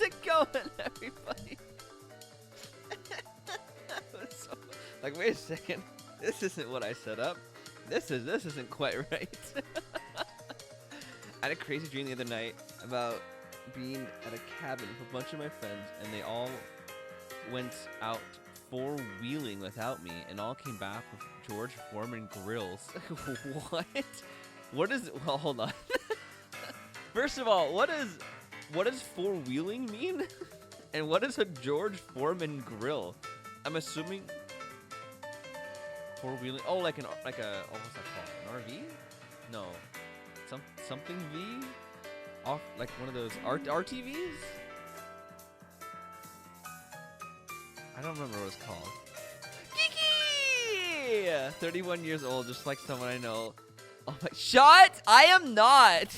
it going, everybody? Like, wait a second. This isn't what I set up. This isn't quite right. I had a crazy dream the other night about being at a cabin with a bunch of my friends, and they all went out four-wheeling without me, and all came back with George Foreman grills. What? What is? Well, hold on. First of all, what does four-wheeling mean? And what is a George Foreman grill? I'm assuming four-wheeling. Oh, like a what's that called? An RV? No, something V. Off like one of those RTVs. I don't remember what it's called. Kiki! 31 years old, just like someone I know. Oh my! Shut! I am not.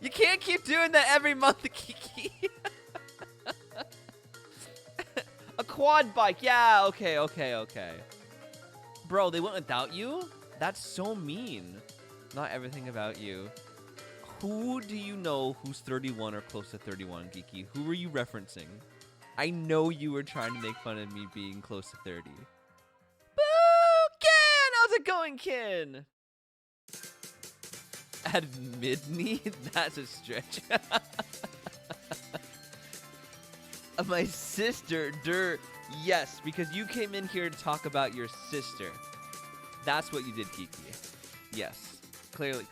You can't keep doing that every month, Kiki. A quad bike. Yeah. Okay. Bro, they went without you? That's so mean. Not everything about you. Who do you know who's 31 or close to 31, Geeky? Who were you referencing? I know you were trying to make fun of me being close to 30. Boo! Ken! How's it going, Ken? Admit me? That's a stretch. My sister, yes, because you came in here to talk about your sister. That's what you did, Geeky. Yes, clearly.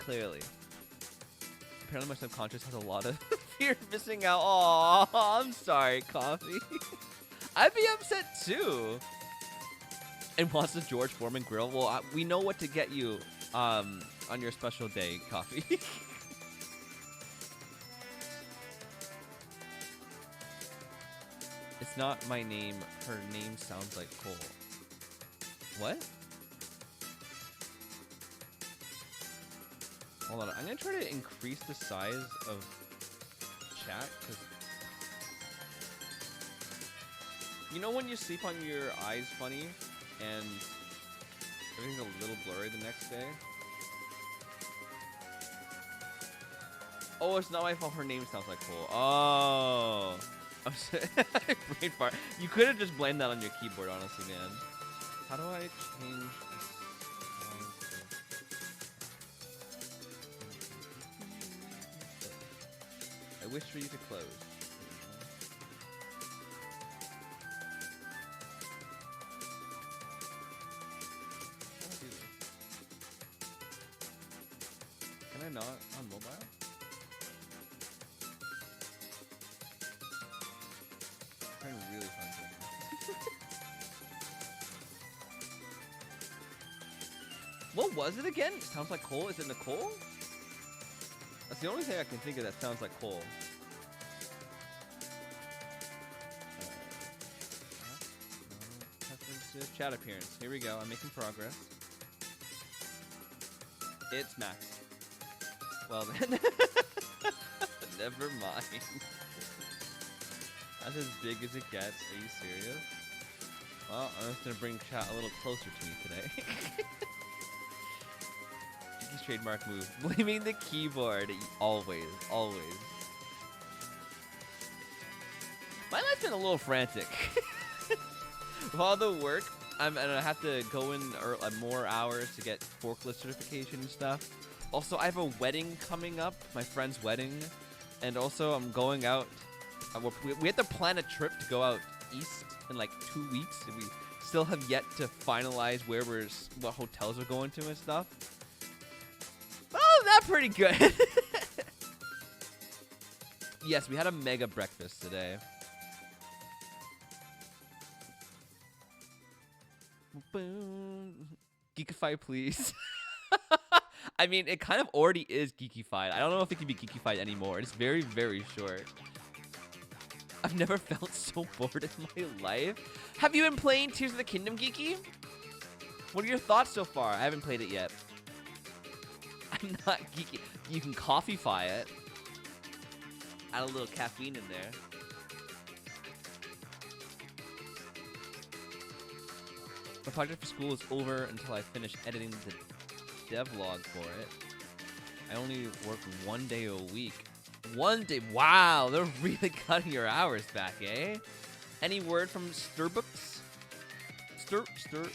Apparently my subconscious has a lot of fear of missing out. Aw, I'm sorry, Coffee. I'd be upset too. And wants the George Foreman grill? Well, we know what to get you on your special day, Coffee. It's not my name. Her name sounds like Cole. What? Hold on. I'm going to try to increase the size of chat. Cause you know when you sleep on your eyes funny and everything's a little blurry the next day? Oh, it's not my fault. Her name sounds like Cole. Oh. I'm sorry. Brain fart. You could have just blamed that on your keyboard, honestly, man. How do I change this? I wish for you to close. How do I do this? Can I not on mobile? I'm really fun. What was it again? It sounds like Cole. Is it Nicole? That's the only thing I can think of that sounds like Cole. Chat appearance. Here we go. I'm making progress. It's Max. Well then. Never mind. That's as big as it gets. Are you serious? Well, I'm just gonna bring chat a little closer to me today. Geeky's trademark move. Blaming the keyboard. Always. My life's been a little frantic. With all the work, and I have to go in more hours to get forklift certification and stuff. Also, I have a wedding coming up. My friend's wedding. And also, I'm going out. We have to plan a trip to go out east in like 2 weeks, and we still have yet to finalize what hotels we're going to and stuff. Oh, that's pretty good. Yes, we had a mega breakfast today. Boom. Geekify, please. I mean, it kind of already is geekified. I don't know if it can be geekified anymore. It's very, very short. I've never felt so bored in my life. Have you been playing Tears of the Kingdom, Geeky? What are your thoughts so far? I haven't played it yet. I'm not geeky. You can coffeefy it. Add a little caffeine in there. My project for school is over until I finish editing the devlog for it. I only work 1 day a week. One day. Wow, they're really cutting your hours back, eh? Any word from Sturbooks? Sturbooks?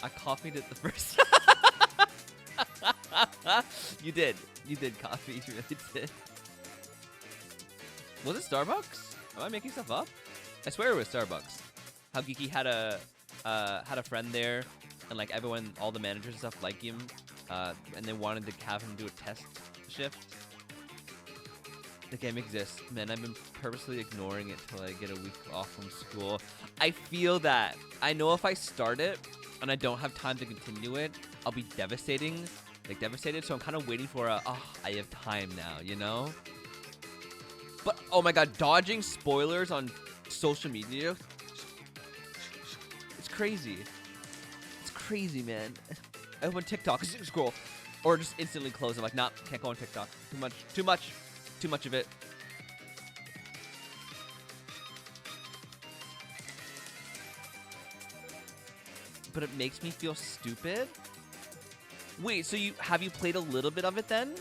I copied it the first time. You did. You did copy. You really did. Was it Starbucks? Am I making stuff up? I swear it was Starbucks. How Geeky had a friend there, and like everyone, all the managers and stuff like him, and they wanted to have him do a test shift. The game exists, man. I've been purposely ignoring it till I get a week off from school. I feel that. I know if I start it and I don't have time to continue it, I'll be devastated. So I'm kind of waiting for I have time now, you know? But, oh my god, dodging spoilers on social media. It's crazy. It's crazy, man. I open TikTok, scroll, or just instantly close. I'm like, nah, can't go on TikTok. Too much of it. But it makes me feel stupid. Wait, so have you played a little bit of it then?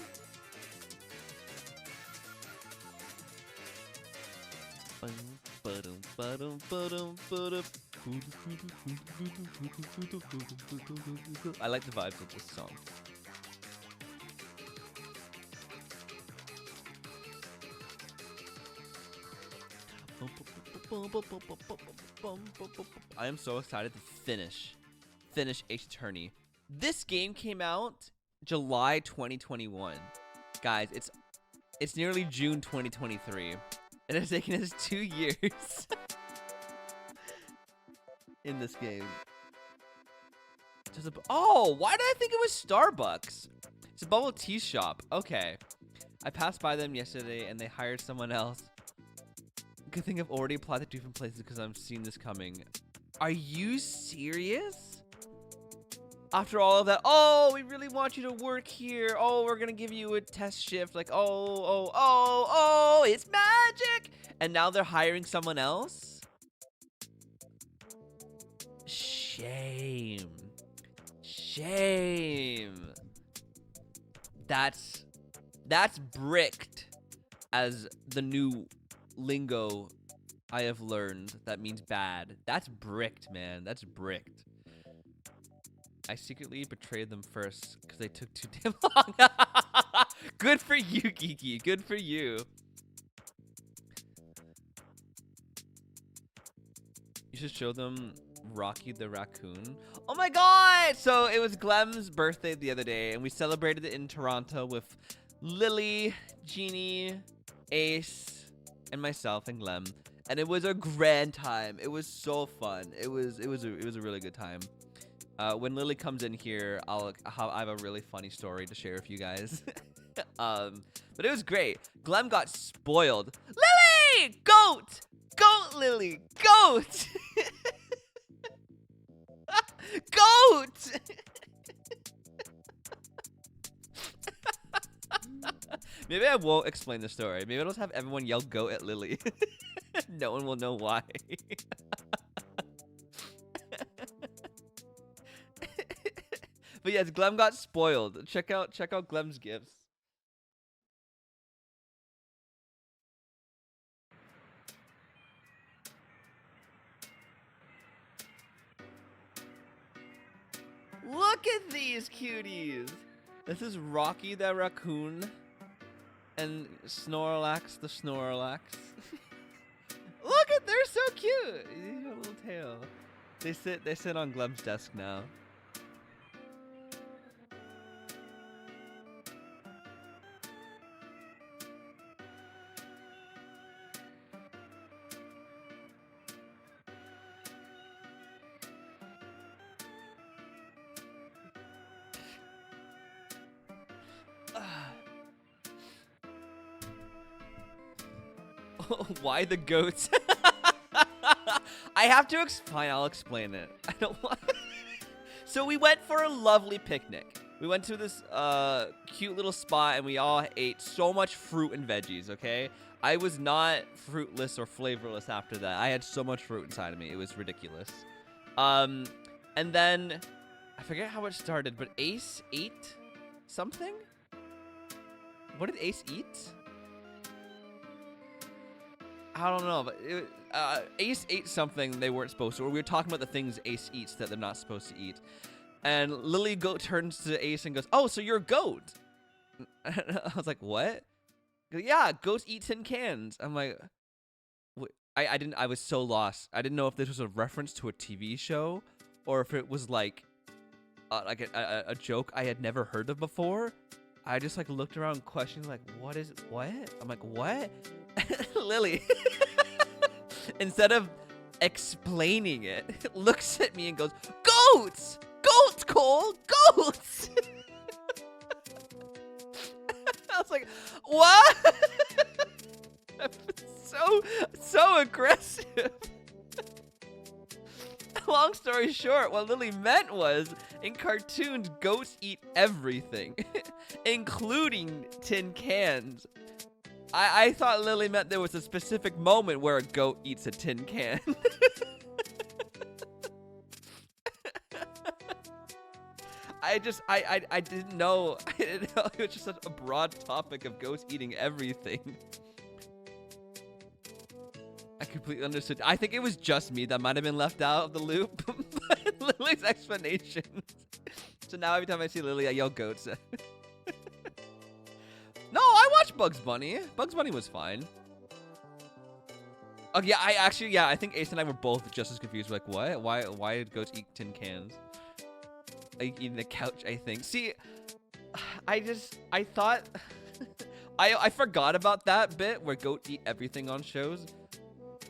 I like the vibes of this song. I am so excited to finish Attorney. This game came out July 2021. Guys, it's nearly June 2023. It has taken us 2 years in this game. Oh, why did I think it was Starbucks? It's a bubble tea shop. Okay. I passed by them yesterday and they hired someone else. Good thing I've already applied to different places because I'm seeing this coming. Are you serious? After all of that, oh, we really want you to work here. Oh, we're gonna give you a test shift. Like, oh, it's magic. And now they're hiring someone else? Shame. That's bricked as the new lingo I have learned that means bad. That's bricked, man. That's bricked. I secretly betrayed them first because they took too damn long. Good for you, Geeky. Good for you. You should show them Rocky the Raccoon. Oh my god! So it was Glem's birthday the other day, and we celebrated it in Toronto with Lily, Jeannie, Ace, and myself and Glem. And it was a grand time. It was so fun. It was a really good time. When Lily comes in here, I have a really funny story to share with you guys. But it was great. Glem got spoiled. Lily! Goat! Goat, Lily! Goat! Goat! Maybe I won't explain the story. Maybe I'll just have everyone yell goat at Lily. No one will know why. But yes, Glem got spoiled. Check out Glem's gifts. Look at these cuties. This is Rocky the Raccoon and Snorlax the Snorlax. Look at, they're so cute. They got a little tail. They sit on Glem's desk now. Why the goats? I have to fine, I'll explain it. I don't want. So we went for a lovely picnic. We went to this cute little spot and we all ate so much fruit and veggies, okay? I was not fruitless or flavorless after that. I had so much fruit inside of me. It was ridiculous. And then I forget how it started, but Ace ate something? What did Ace eat? I don't know, but Ace ate something they weren't supposed to, or we were talking about the things Ace eats that they're not supposed to eat. And Lily Goat turns to Ace and goes, "Oh, so you're a goat?" And I was like, "What?" Goes, "Yeah, goats eat tin cans." I'm like, I was so lost. I didn't know if this was a reference to a TV show or if it was like a joke I had never heard of before. I just like looked around questioning like, what? I'm like, what? Lily, instead of explaining it, looks at me and goes, "Goats! Goats, Cole! Goats!" I was like, what? so aggressive. Long story short, what Lily meant was, in cartoons, goats eat everything, including tin cans. I thought Lily meant there was a specific moment where a goat eats a tin can. I didn't know. I didn't know it was just such a broad topic of goats eating everything. I completely understood. I think it was just me that might have been left out of the loop. Lily's explanation. So now every time I see Lily, I yell goats. No, I watched Bugs Bunny. Bugs Bunny was fine. Oh yeah, I think Ace and I were both just as confused. We're like, what? Why did goats eat tin cans? Like eating the couch, I think. See, I thought I forgot about that bit where goats eat everything on shows.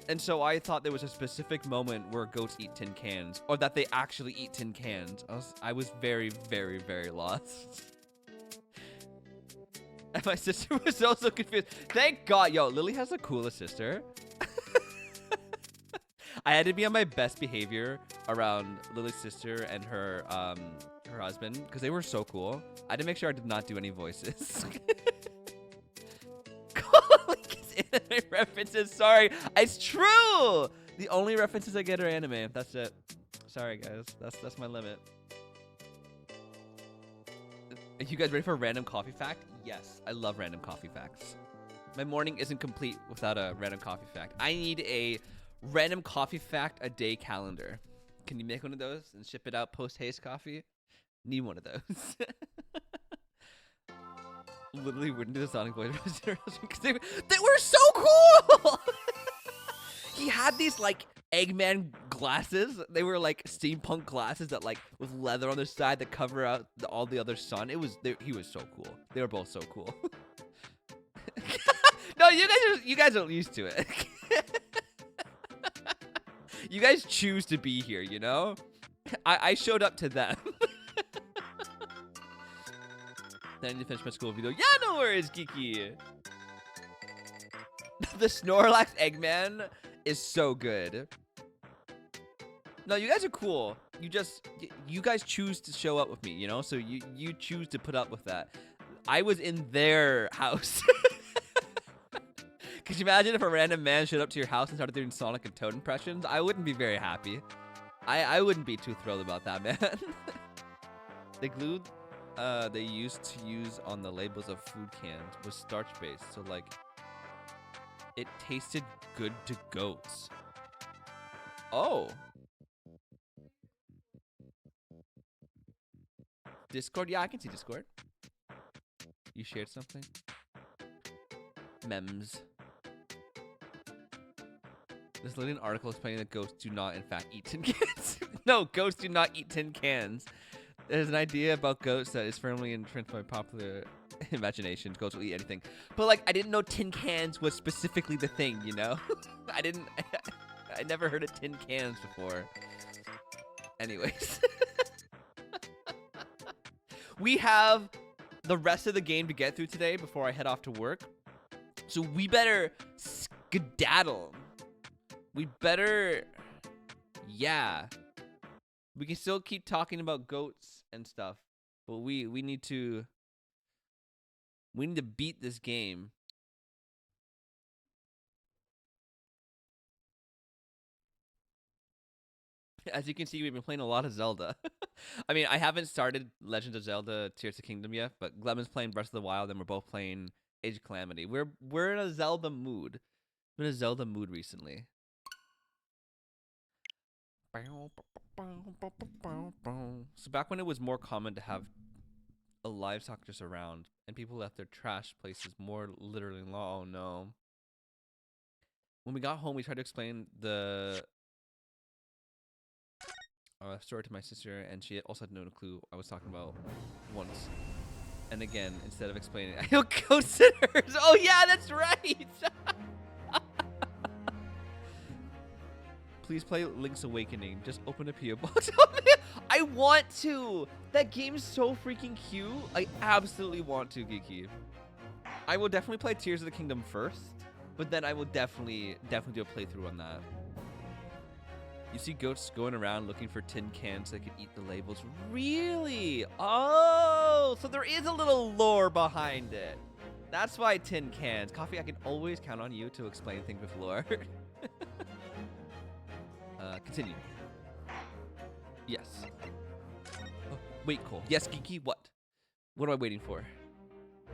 And so I thought there was a specific moment where goats eat tin cans, or that they actually eat tin cans. I was very, very, very lost. And my sister was also confused. Thank God. Yo, Lily has the coolest sister. I had to be on my best behavior around Lily's sister and her husband, because they were so cool. I had to make sure I did not do any voices. Anime references, sorry. It's true. The only references I get are anime. That's it. Sorry, guys. That's my limit. Are you guys ready for a random coffee fact? Yes, I love random coffee facts. My morning isn't complete without a random coffee fact. I need a random coffee fact a day calendar. Can you make one of those and ship it out post haste coffee? Need one of those. Literally wouldn't do the Sonic voice because they were so cool. He had these like Eggman glasses. They were like steampunk glasses that like with leather on their side that cover out all the other sun. He was so cool. They were both so cool. No, you guys are used to it. You guys choose to be here, you know? I showed up to them. Then I need to finish my school video. Yeah, no worries, Kiki. The Snorlax Eggman is so good. No, you guys are cool. You guys choose to show up with me, you know? So you choose to put up with that. I was in their house. Could you imagine if a random man showed up to your house and started doing Sonic and Toad impressions? I wouldn't be very happy. I wouldn't be too thrilled about that, man. They glued they used to use on the labels of food cans was starch-based, so like it tasted good to goats. Oh. Discord? Yeah, I can see Discord. You shared something? Memes. There's literally an article explaining that goats do not, in fact, eat tin cans. No, goats do not eat tin cans. There's an idea about goats that is firmly entrenched by popular imagination. Goats will eat anything. But, like, I didn't know tin cans was specifically the thing, you know? I never heard of tin cans before. Anyways. We have the rest of the game to get through today before I head off to work. So we better skedaddle. We better... Yeah. We can still keep talking about goats and stuff, but we need to beat this game. As you can see, we've been playing a lot of Zelda. I mean, I haven't started Legend of Zelda Tears of the Kingdom yet, but Glemon's playing Breath of the Wild, and we're both playing Age of Calamity. We're in a Zelda mood. Been in a Zelda mood recently. So back when it was more common to have a livestock just around, and people left their trash places more literally. Oh no. When we got home, we tried to explain the story to my sister, and she also had no clue I was talking about once. And again, instead of explaining, I'll go sinners. Oh yeah, that's right. Please play Link's Awakening. Just open a PO box. I want to. That game's so freaking cute. I absolutely want to, Geeky. I will definitely play Tears of the Kingdom first, but then I will definitely do a playthrough on that. You see goats going around looking for tin cans so they can eat the labels. Really? Oh, so there is a little lore behind it. That's why tin cans. Coffee, I can always count on you to explain things with lore. Continue. Yes. Oh, wait, Cole. Yes, Geeky, what? What am I waiting for?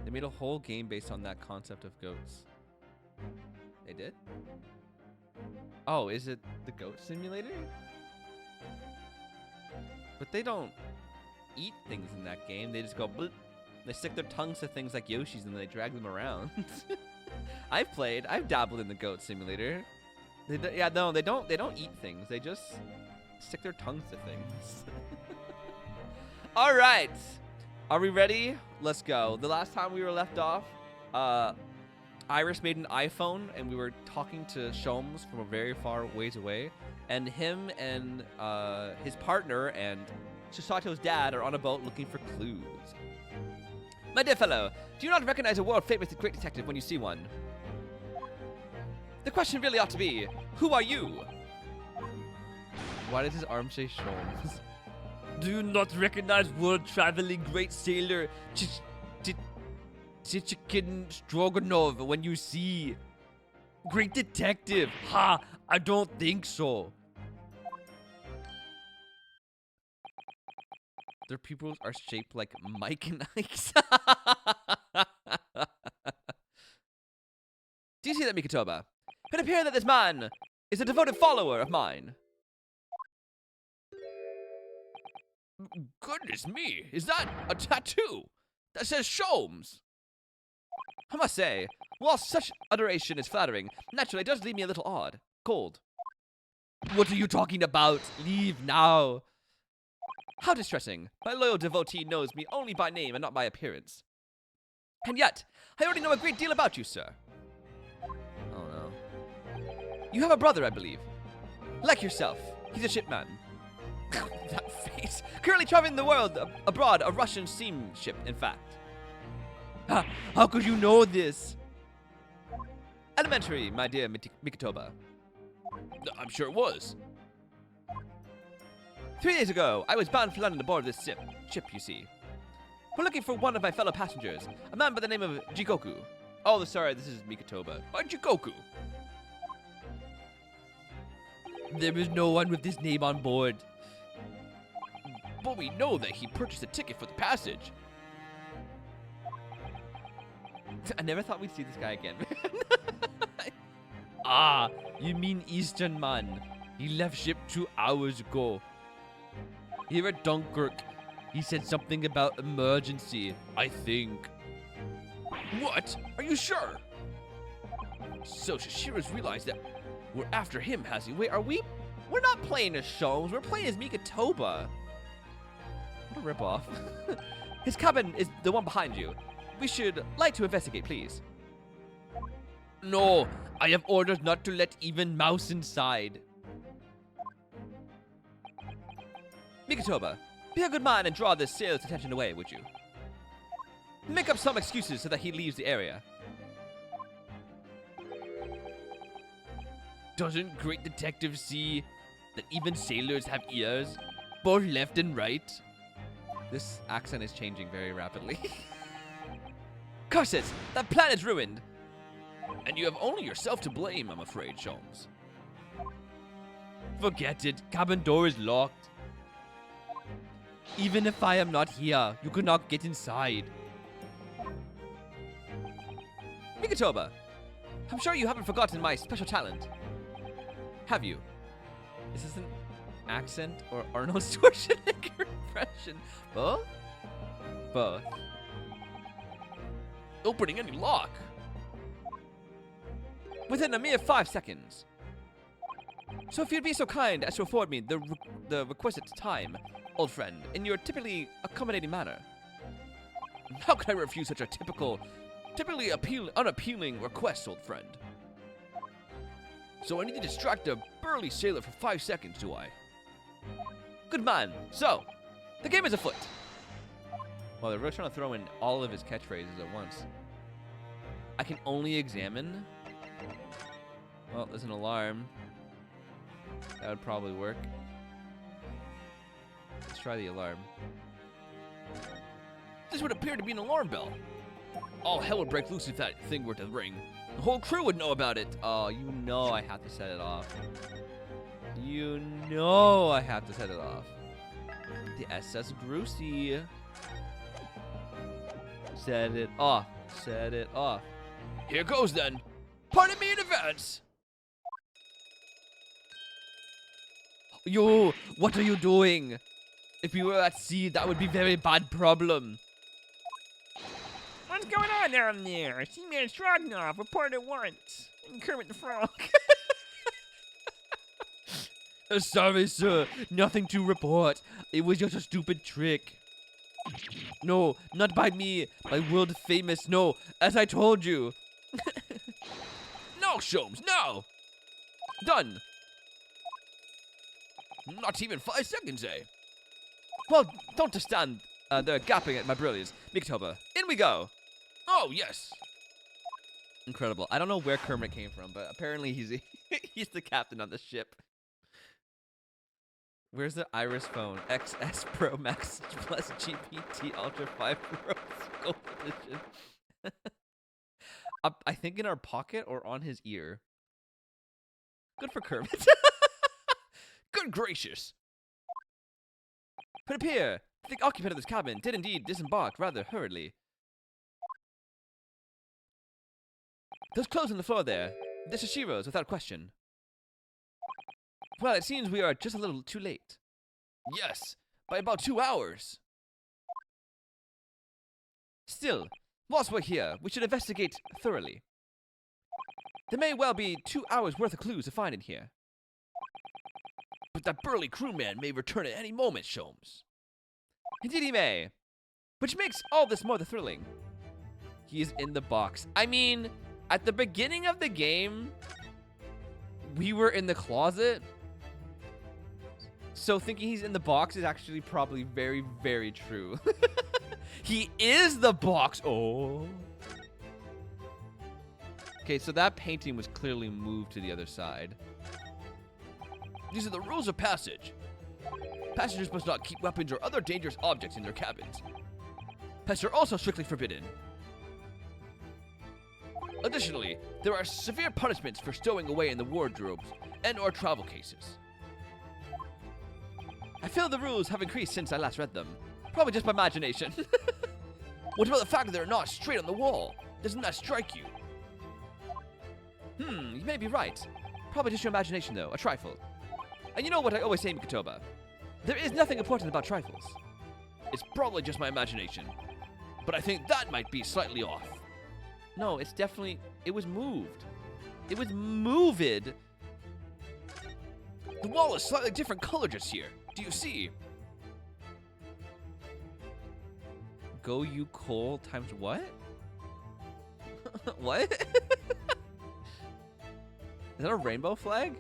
They made a whole game based on that concept of goats. They did? Oh, is it the goat simulator? But they don't eat things in that game. They just go bloop. They stick their tongues to things like Yoshi's and they drag them around. I've dabbled in the goat simulator. They don't eat things. They just stick their tongues to things. All right. Are we ready? Let's go. The last time we were left off, Iris made an iPhone, and we were talking to Shomes from a very far ways away. And him and his partner and Chisato's dad are on a boat looking for clues. My dear fellow, do you not recognize a world-famous great detective when you see one? The question really ought to be, who are you? Why does his arm say Shomes? Do you not recognize world-traveling great sailor Chicken Stroganov when you see great detective? Ha! I don't think so. Their pupils are shaped like Mike and Ike's. Do you see that, Mikitoba? It appears that this man is a devoted follower of mine. Goodness me, is that a tattoo that says Shomes? I must say, while such adoration is flattering, naturally it does leave me a little odd. Cold. What are you talking about? Leave now. How distressing. My loyal devotee knows me only by name and not by appearance. And yet, I already know a great deal about you, sir. Oh no. You have a brother, I believe. Like yourself, he's a shipman. That face. Currently traveling the world abroad, a Russian steamship, in fact. How could you know this? Elementary, my dear Mikitoba. I'm sure it was. 3 days ago, I was bound for London aboard this ship, you see. We're looking for one of my fellow passengers, a man by the name of Jigoku. Oh, sorry, this is Mikitoba. Jigoku. There is no one with this name on board. But we know that he purchased a ticket for the passage. I never thought we'd see this guy again. Ah, you mean Eastern man. He left ship 2 hours ago. Here at Dunkirk, he said something about emergency, I think. What? Are you sure? So Shishira's realized that we're after him, has he? Wait, are we? We're not playing as Shomes. We're playing as Mikitoba. What a ripoff. His cabin is the one behind you. We should like to investigate, please. No, I have orders not to let even mouse inside. Mikitoba, be a good man and draw this sailor's attention away, would you? Make up some excuses so that he leaves the area. Doesn't great detective see that even sailors have ears, both left and right? This accent is changing very rapidly. Curses! That plan is ruined! And you have only yourself to blame, I'm afraid, Shomes. Forget it. Cabin door is locked. Even if I am not here, you could not get inside. Mikatoba, I'm sure you haven't forgotten my special talent. Have you? Is this an accent or Arnold Schwarzenegger impression? Both? Both. Opening any lock. Within a mere 5 seconds. So if you'd be so kind as to afford me the requisite time, old friend, in your typically accommodating manner. How could I refuse such a typically unappealing request, old friend? So I need to distract a burly sailor for 5 seconds, do I? Good man. So, the game is afoot. Well, they're really trying to throw in all of his catchphrases at once. I can only examine. Well, there's an alarm. That would probably work. Let's try the alarm. This would appear to be an alarm bell. All hell would break loose if that thing were to ring. The whole crew would know about it. Oh, you know I have to set it off. You know I have to set it off. The SS Grucy. Set it off. Set it off. Here goes then. Pardon me in advance. Yo, what are you doing? If you were at sea, that would be very bad problem. What's going on down there? Seaman Stroganoff, report at once. And Kermit the Frog. Sorry, sir. Nothing to report. It was just a stupid trick. No, not by me. By world famous. No, as I told you. No, Sholmes, no. Done. Not even 5 seconds, eh? Well, don't just stand there gapping at my brilliance. Mikatoba, in we go. Oh, yes. Incredible. I don't know where Kermit came from, but apparently he's the captain on the ship. Where's the Iris phone? XS Pro Max Plus GPT Ultra 5 Pro Gold Edition. I think in our pocket or on his ear. Good for Kermit. Good gracious. But appear, the occupant of this cabin did indeed disembark rather hurriedly. Those clothes on the floor there, this is Shiro's without question. Well, it seems we are just a little too late. Yes, by about 2 hours. Still, whilst we're here, we should investigate thoroughly. There may well be 2 hours worth of clues to find in here. But that burly crewman may return at any moment, Sholmes. Indeed he may. Which makes all this more thrilling. He is in the box. I mean, at the beginning of the game, we were in the closet. So thinking he's in the box is actually probably very, very true. He is the box. Oh. Okay, so that painting was clearly moved to the other side. These are the rules of passage. Passengers must not keep weapons or other dangerous objects in their cabins. Pets are also strictly forbidden. Additionally, there are severe punishments for stowing away in the wardrobes and or travel cases. I feel the rules have increased since I last read them. Probably just my imagination. What about the fact that they're not straight on the wall? Doesn't that strike you? You may be right. Probably just your imagination though, a trifle. And you know what I always say, Mikatoba? There is nothing important about trifles. It's probably just my imagination. But I think that might be slightly off. No, it's definitely... It was moved. It was moved. The wall is slightly different color just here. Do you see? Go you Cole times what? What? Is that a rainbow flag?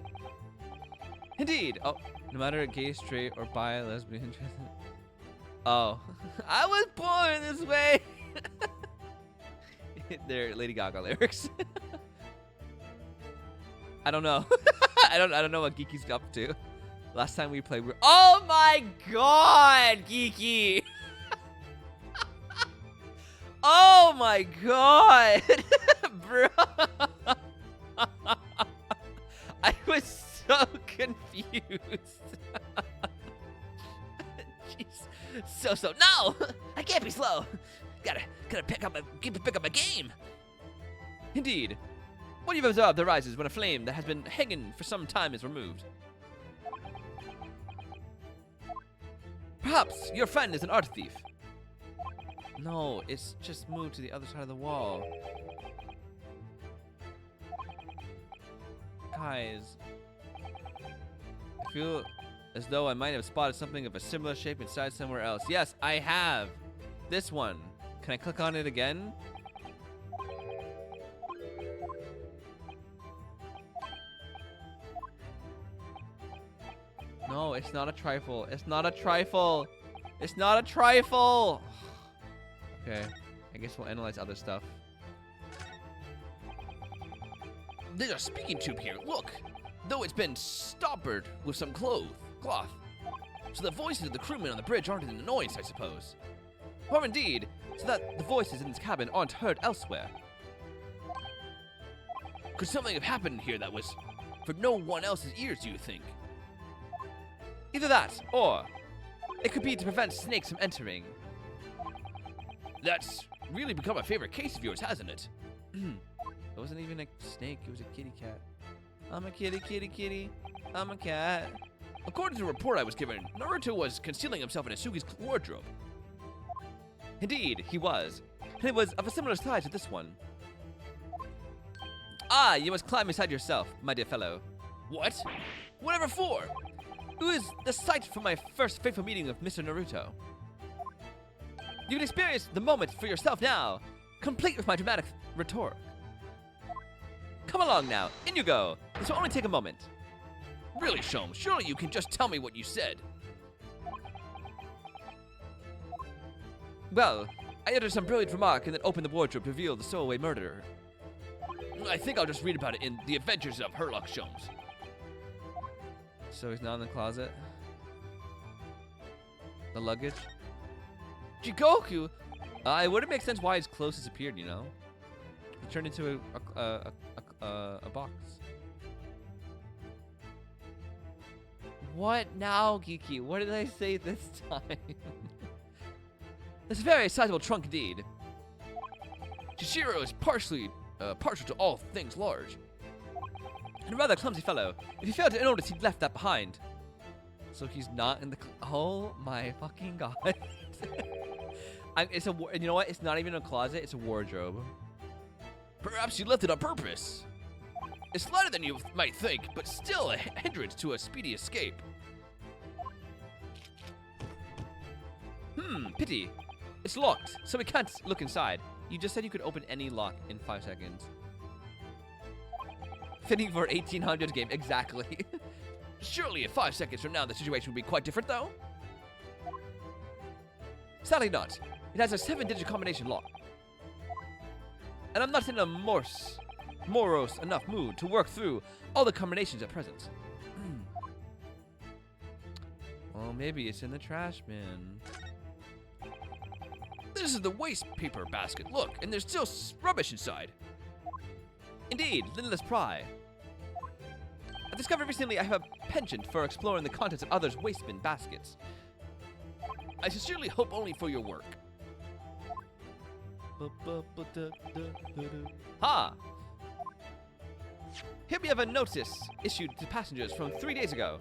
Indeed. Oh, no matter gay, straight, or bi, lesbian. Oh, I was born this way. They're Lady Gaga lyrics. I don't know. I don't know what Geeky's up to. Last time we played, oh my God, Geeky. Oh my God, bro. I was so confused. Jeez. So, no! I can't be slow! Gotta pick up my game! Indeed. What you've observed arises when a flame that has been hanging for some time is removed. Perhaps your friend is an art thief. No, it's just moved to the other side of the wall. Guys. I feel as though I might have spotted something of a similar shape inside somewhere else. Yes, I have. This one. Can I click on it again? No, it's not a trifle. It's not a trifle. It's not a trifle. Okay, I guess we'll analyze other stuff. There's a speaking tube here. Look, though it's been stoppered with some cloth. So the voices of the crewmen on the bridge aren't an annoyance, I suppose. Or indeed, so that the voices in this cabin aren't heard elsewhere. Could something have happened here that was for no one else's ears, do you think? Either that, or it could be to prevent snakes from entering. That's really become a favorite case of yours, hasn't it? It wasn't even a snake, it was a kitty cat. I'm a kitty, kitty, kitty. I'm a cat. According to a report I was given, Naruto was concealing himself in Asugi's wardrobe. Indeed, he was. And it was of a similar size to this one. Ah, you must climb inside yourself, my dear fellow. What? Whatever for? It was the sight from my first fateful meeting of Mr. Naruto. You can experience the moment for yourself now, complete with my dramatic rhetoric. Come along now, in you go. This will only take a moment. Really, Sholmes, surely you can just tell me what you said. Well, I uttered some brilliant remark and then opened the wardrobe to reveal the stowaway murderer. I think I'll just read about it in The Adventures of Herlock Sholmes. So he's not in the closet? The luggage? Jigoku! It wouldn't make sense why his clothes disappeared, you know? He turned into a box. What now, Geeky? What did I say this time? It's a very sizable trunk indeed. Chishiro is partial to all things large. And a rather clumsy fellow. If you failed to notice, he'd left that behind. So he's not in the... Oh my fucking god. You know what? It's not even a closet. It's a wardrobe. Perhaps you left it on purpose. It's lighter than you might think, but still a hindrance to a speedy escape. Pity. It's locked, so we can't look inside. You just said you could open any lock in 5 seconds. Fitting for 1800s game, exactly. Surely in 5 seconds from now the situation would be quite different though? Sadly not. It has a 7-digit combination lock. And I'm not in a morose enough mood to work through all the combinations at present. Well, maybe it's in the trash bin. This is the waste paper basket, look, and there's still rubbish inside. Indeed, limitless pry. I discovered recently I have a penchant for exploring the contents of others' waste bin baskets. I sincerely hope only for your work. Ha! Here we have a notice issued to passengers from 3 days ago.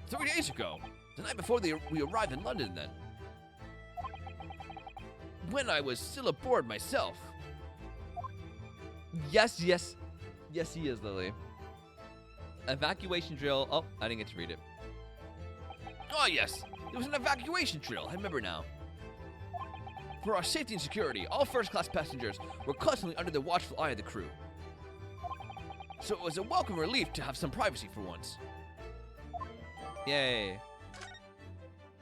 3 days ago? The night before we arrived in London, then. When I was still aboard myself. Yes, he is, Lily. Evacuation drill. Oh, I didn't get to read it. Oh, yes. There was an evacuation drill. I remember now. For our safety and security, all first-class passengers were constantly under the watchful eye of the crew. So it was a welcome relief to have some privacy for once. Yay.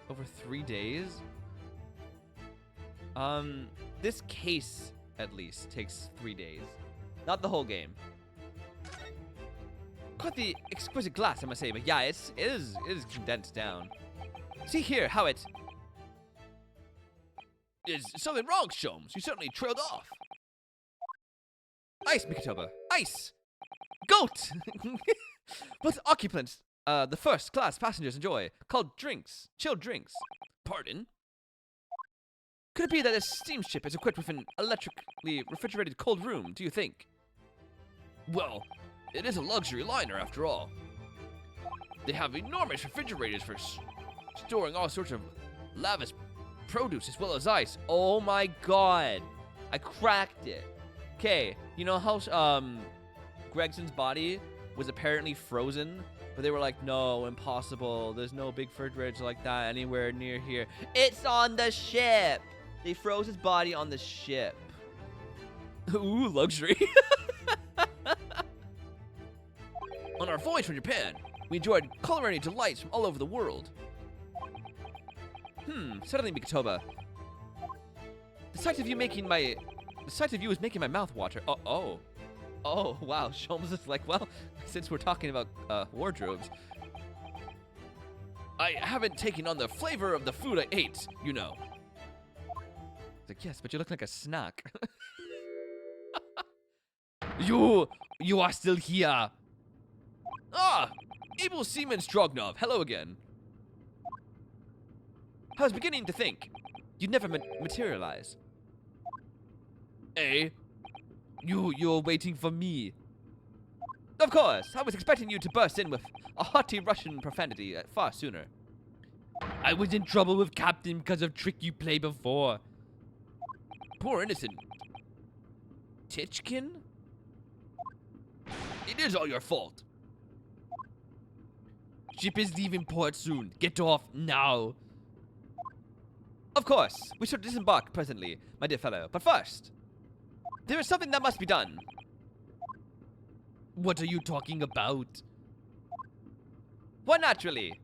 Over 3 days? This case, at least, takes 3 days. Not the whole game. Quite the exquisite glass, I must say, but yeah, it is condensed down. See here how it... Is something wrong, Sholmes? You certainly trailed off. Ice, Mikitoba. Ice! Goat! What occupants, the first class passengers enjoy, called drinks. Chilled drinks. Pardon? Could it be that this steamship is equipped with an electrically refrigerated cold room, do you think? Well, it is a luxury liner after all. They have enormous refrigerators for storing all sorts of lavish produce as well as ice. Oh my god. I cracked it. Okay, you know how Gregson's body was apparently frozen? But they were like, no, impossible. There's no big refrigerator like that anywhere near here. It's on the ship. They froze his body on the ship. Ooh, luxury. On our voyage from Japan, we enjoyed culinary delights from all over the world. Suddenly, Mikotoba. The sight of you is making my mouth water. Oh, wow. Sholmes is like, well, since we're talking about wardrobes, I haven't taken on the flavor of the food I ate, you know. It's like, yes, but you look like a snack. You are still here. Ah, Able Seaman Strognov, hello again. I was beginning to think you'd never materialize. Eh? You're waiting for me. Of course, I was expecting you to burst in with a haughty Russian profanity far sooner. I was in trouble with Captain because of trick you played before. Poor innocent Tichkin? It is all your fault. Ship is leaving port soon. Get off now. Of course, we should disembark presently, my dear fellow. But first, there is something that must be done. What are you talking about? Why, naturally,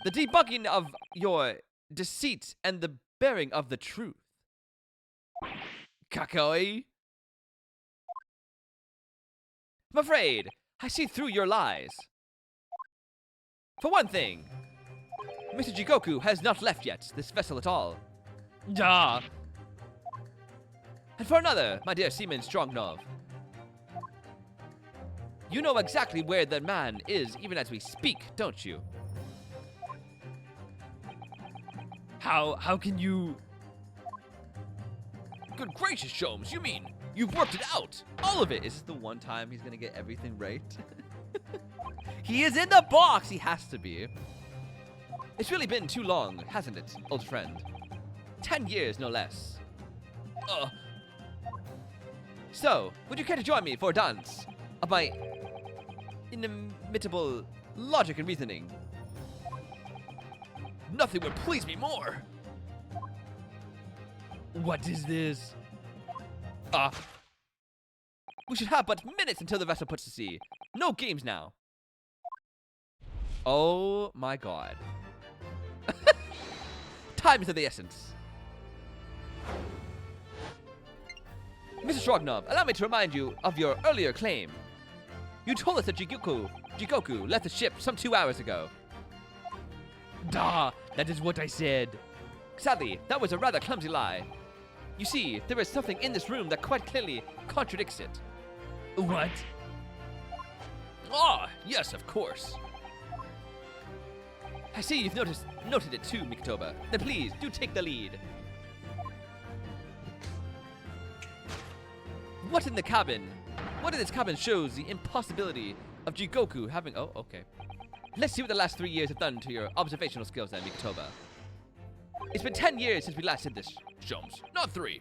the debugging of your deceit and the bearing of the truth. Kakoi? I'm afraid I see through your lies. For one thing, Mr. Jigoku has not left yet this vessel at all. Ah. And for another, my dear Seaman Strongnov, you know exactly where the man is even as we speak, don't you? How can you... Good gracious, Sholmes, you mean you've worked it out? All of it. Is this the one time he's gonna get everything right? He is in the box! He has to be. It's really been too long, hasn't it, old friend? 10 years, no less. So, would you care to join me for a dance of my inimitable logic and reasoning? Nothing would please me more. What is this? We should have but minutes until the vessel puts to sea. No games now. Oh my god. Time is of the essence. Mr. Strognov, allow me to remind you of your earlier claim. You told us that Jigoku left the ship some 2 hours ago. That is what I said. Sadly, that was a rather clumsy lie. You see, there is something in this room that quite clearly contradicts it. What? Yes, of course. I see you've noted it too, Mikotoba. Then please, do take the lead. What in this cabin shows the impossibility of Jigoku having... Oh, okay. Let's see what the last 3 years have done to your observational skills then, Mikotoba. It's been 10 years since we last did this, Sholmes. Not 3.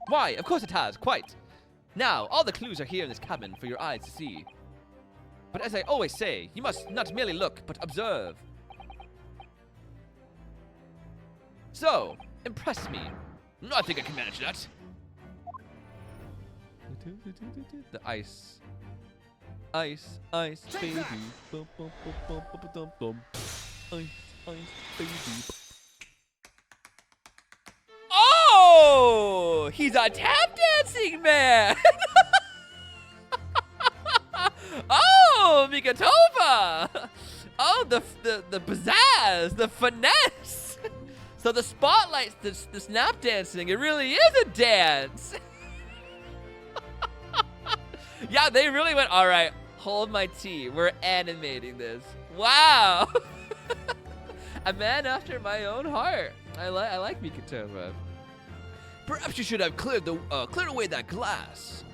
Why, of course it has, quite. Now, all the clues are here in this cabin for your eyes to see. But as I always say, you must not merely look, but observe. So, impress me. I think I can manage that. The ice. Ice, ice, baby. Bum, bum, bum, bum, bum, bum, bum. Ice, ice, baby. Oh! He's a tap dancing man! Oh, Mikotoba! Oh, the pizzazz, the finesse! So the spotlight's the snap dancing. It really is a dance! Yeah, they really went, all right, hold my tea. We're animating this. Wow. A man after my own heart. I like Mikitova. Perhaps you should have cleared away that glass.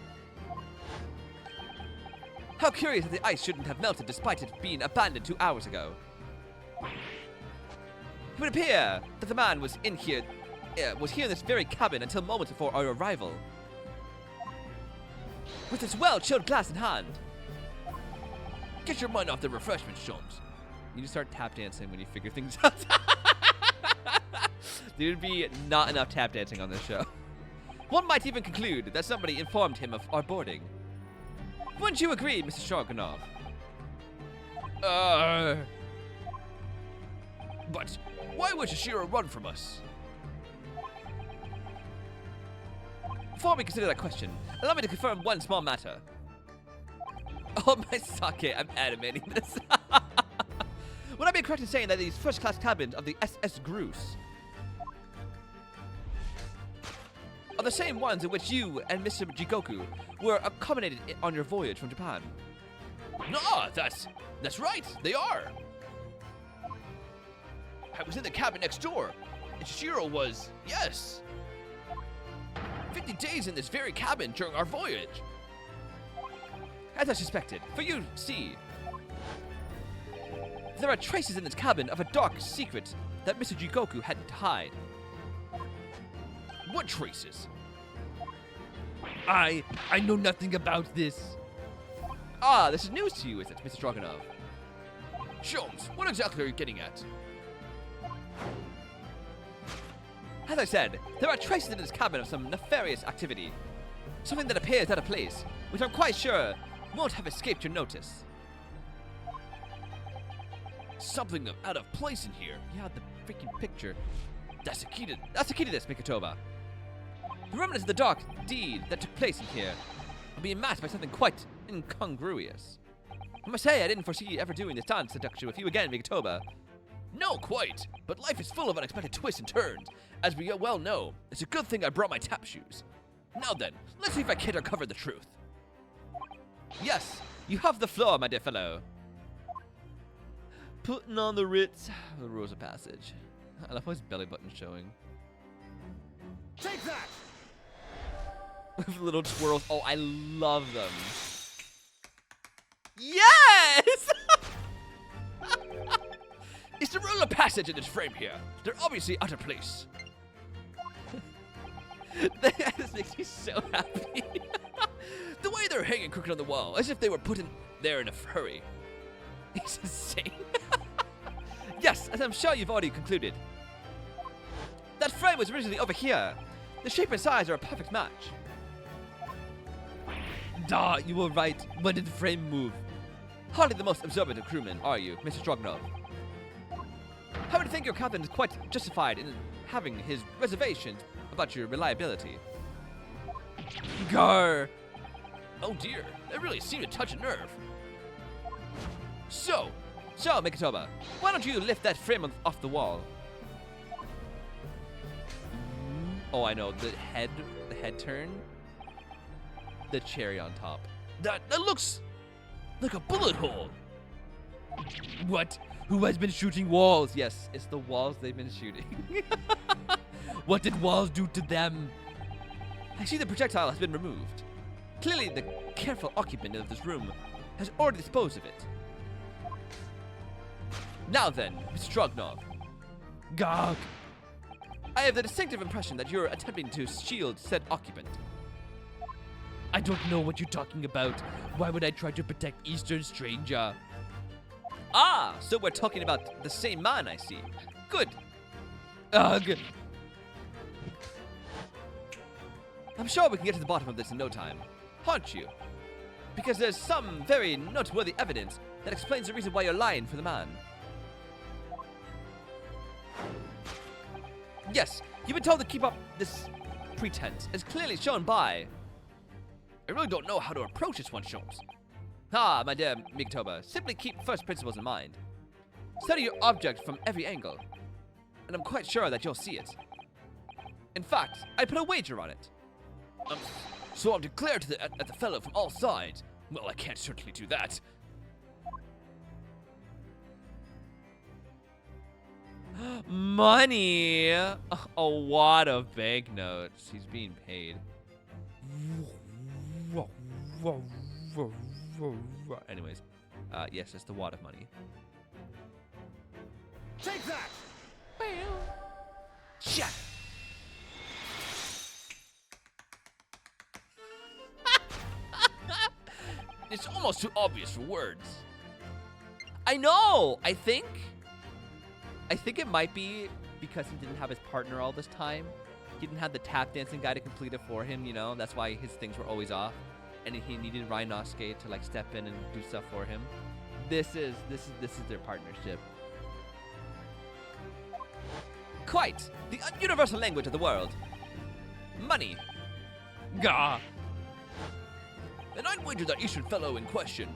How curious that the ice shouldn't have melted despite it being abandoned 2 hours ago. It would appear that the man was here in this very cabin until moments before our arrival. With this well-chilled glass in hand. Get your mind off the refreshment, Sholmes. You need to start tap dancing when you figure things out. There'd be not enough tap dancing on this show. One might even conclude that somebody informed him of our boarding. Wouldn't you agree, Mr. Stroganov? But why would Shishiro run from us? Before we consider that question, allow me to confirm one small matter. Oh my sake, I'm animating this. Would I be correct in saying that these first-class cabins of the SS Groose are the same ones in which you and Mr. Jigoku were accommodated on your voyage from Japan? No, that's right, they are. I was in the cabin next door, and Shishiro was, yes, 50 days in this very cabin during our voyage. As I suspected, for you see, there are traces in this cabin of a dark secret that Mr. Jigoku had to hide. What traces? I know nothing about this. Ah, this is news to you, is it, Mr. Stroganov? Sholmes, what exactly are you getting at? As I said, there are traces in this cabin of some nefarious activity. Something that appears out of place, which I'm quite sure won't have escaped your notice. Something out of place in here. Yeah, the freaking picture. That's the key to this, Mikitova. The remnants of the dark deed that took place in here are being masked by something quite incongruous. I must say, I didn't foresee ever doing this dance seduction with you again, Mikitova. No, quite. But life is full of unexpected twists and turns. As we well know, it's a good thing I brought my tap shoes. Now then, let's see if I can't uncover the truth. Yes, you have the floor, my dear fellow. Putting on the Ritz, the rules of passage. I love how his belly button showing. Take that! With little twirls. Oh, I love them. Yes! It's the rule of passage in this frame here. They're obviously out of place. This makes me so happy. The way they're hanging crooked on the wall, as if they were put in there in a hurry. It's insane. Yes, as I'm sure you've already concluded. That frame was originally over here. The shape and size are a perfect match. Duh, you were right. When did the frame move? Hardly the most observant of crewmen, are you, Mr. Stroganov? How would you think your captain is quite justified in having his reservations about your reliability? Grr! Oh dear, that really seemed to touch a nerve. So, Mikitova, why don't you lift that frame off the wall? Oh, I know, the head turn. The cherry on top. That looks like a bullet hole. What? Who has been shooting walls? Yes, it's the walls they've been shooting. What did walls do to them? I see the projectile has been removed. Clearly, the careful occupant of this room has already disposed of it. Now then, Mr. Stroganov. Gog. I have the distinctive impression that you're attempting to shield said occupant. I don't know what you're talking about. Why would I try to protect Eastern stranger? Ah, so we're talking about the same man, I see. Good. Ugh. I'm sure we can get to the bottom of this in no time, aren't you? Because there's some very noteworthy evidence that explains the reason why you're lying for the man. Yes, you've been told to keep up this pretense, as clearly shown by... I really don't know how to approach this one, Sholmes. Ah, my dear Mikitova, simply keep first principles in mind. Study your object from every angle, and I'm quite sure that you'll see it. In fact, I put a wager on it. So I'll declare to at the fellow from all sides. Well, I can't certainly do that. Money! A wad of banknotes. He's being paid. Anyways, yes, it's the wad of money. Take that! Shut. It's almost too obvious for words. I know. I think it might be because he didn't have his partner all this time. He didn't have the tap dancing guy to complete it for him, you know? That's why his things were always off. And he needed Rhinosuke to like step in and do stuff for him. This is their partnership. Quite the universal language of the world. Money. Gah. And I'd wager that Eastern fellow in question.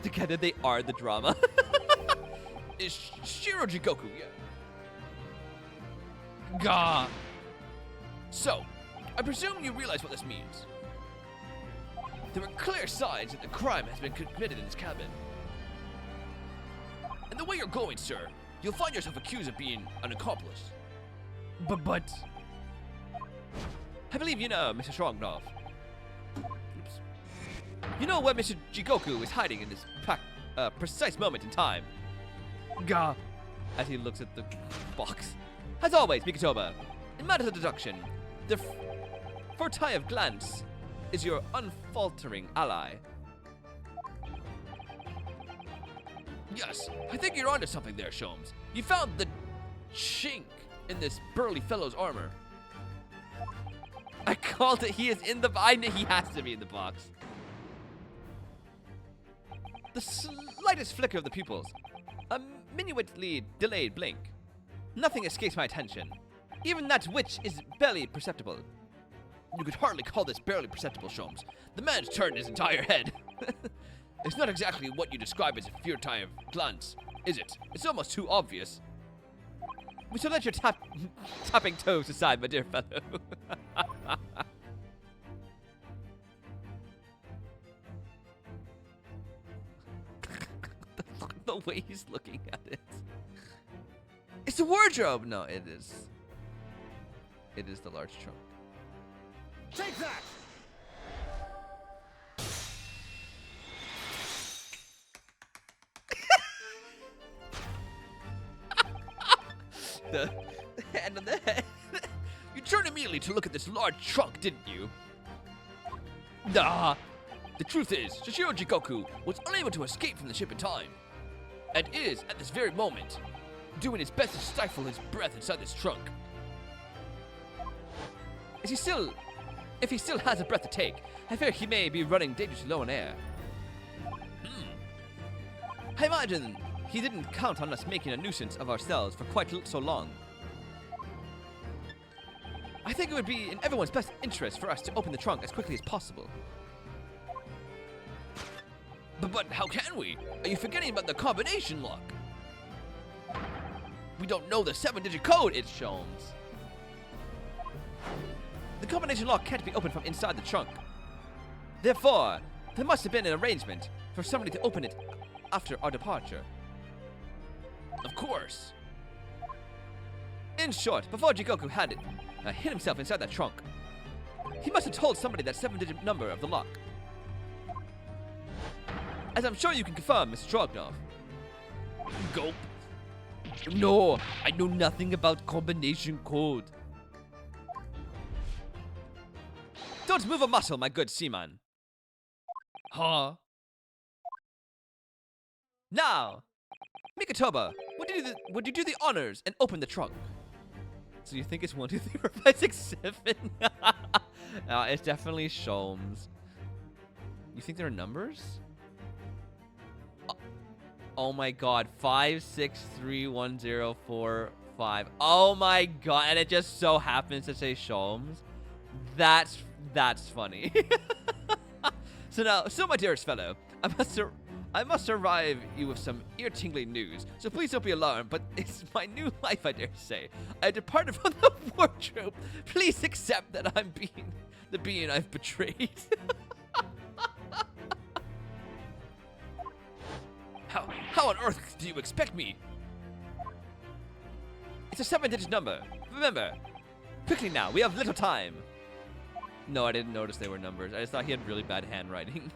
Together they are the drama. Is Shiro Jigoku, yeah. Gah. So, I presume you realize what this means. There are clear signs that the crime has been committed in this cabin. And the way you're going, sir, you'll find yourself accused of being an accomplice. But... I believe you know, Mr. Strongnov. Oops. You know where Mr. Jigoku is hiding in this precise moment in time. Gah. As he looks at the box. As always, Mikotoba, in matters of deduction, the furtive glance is your unfaltering ally. Yes, I think you're onto something there, Sholmes. You found the chink in this burly fellow's armor. I called it. He is in the. I know he has to be in the box. The slightest flicker of the pupils, a minutely delayed blink. Nothing escapes my attention. Even that which is barely perceptible. You could hardly call this barely perceptible, Sholmes. The man's turned his entire head. It's not exactly what you describe as a furtive glance, is it? It's almost too obvious. We shall let your tapping toes aside, my dear fellow. The way he's looking at it. It's a wardrobe! No, it is. It is the large trunk. Take that! The hand on the head. You turned immediately to look at this large trunk, didn't you? Nah. The truth is, Shishiro Jigoku was unable to escape from the ship in time, and is, at this very moment, doing his best to stifle his breath inside this trunk. If he still has a breath to take, I fear he may be running dangerously low in air. I imagine he didn't count on us making a nuisance of ourselves for quite so long. I think it would be in everyone's best interest for us to open the trunk as quickly as possible. But how can we? Are you forgetting about the combination lock? We don't know the 7-digit code, it's Sholmes. The combination lock can't be opened from inside the trunk. Therefore, there must have been an arrangement for somebody to open it after our departure. Of course. In short, before Jigoku had hid himself inside that trunk, he must have told somebody that 7-digit number of the lock. As I'm sure you can confirm, Mr. Strongnov. Gulp. No, I know nothing about combination code. Don't move a muscle, my good seaman. Huh? Now, Mikotoba, would you do the honors and open the trunk? So you think it's 1, 2, 3, 4, 5, 6, 7? No, it's definitely Sholmes. You think there are numbers? Oh my god, 5, 6, 3, 1, 0, 4, 5. Oh my god, and it just so happens to say Sholmes. That's funny. So my dearest fellow, I must arrive you with some ear-tingling news. So please don't be alarmed, but it's my new life, I dare say. I departed from the wardrobe. Please accept that I'm the being I've betrayed. How on earth do you expect me? It's a 7-digit number. Remember. Quickly now, we have little time. No, I didn't notice they were numbers. I just thought he had really bad handwriting.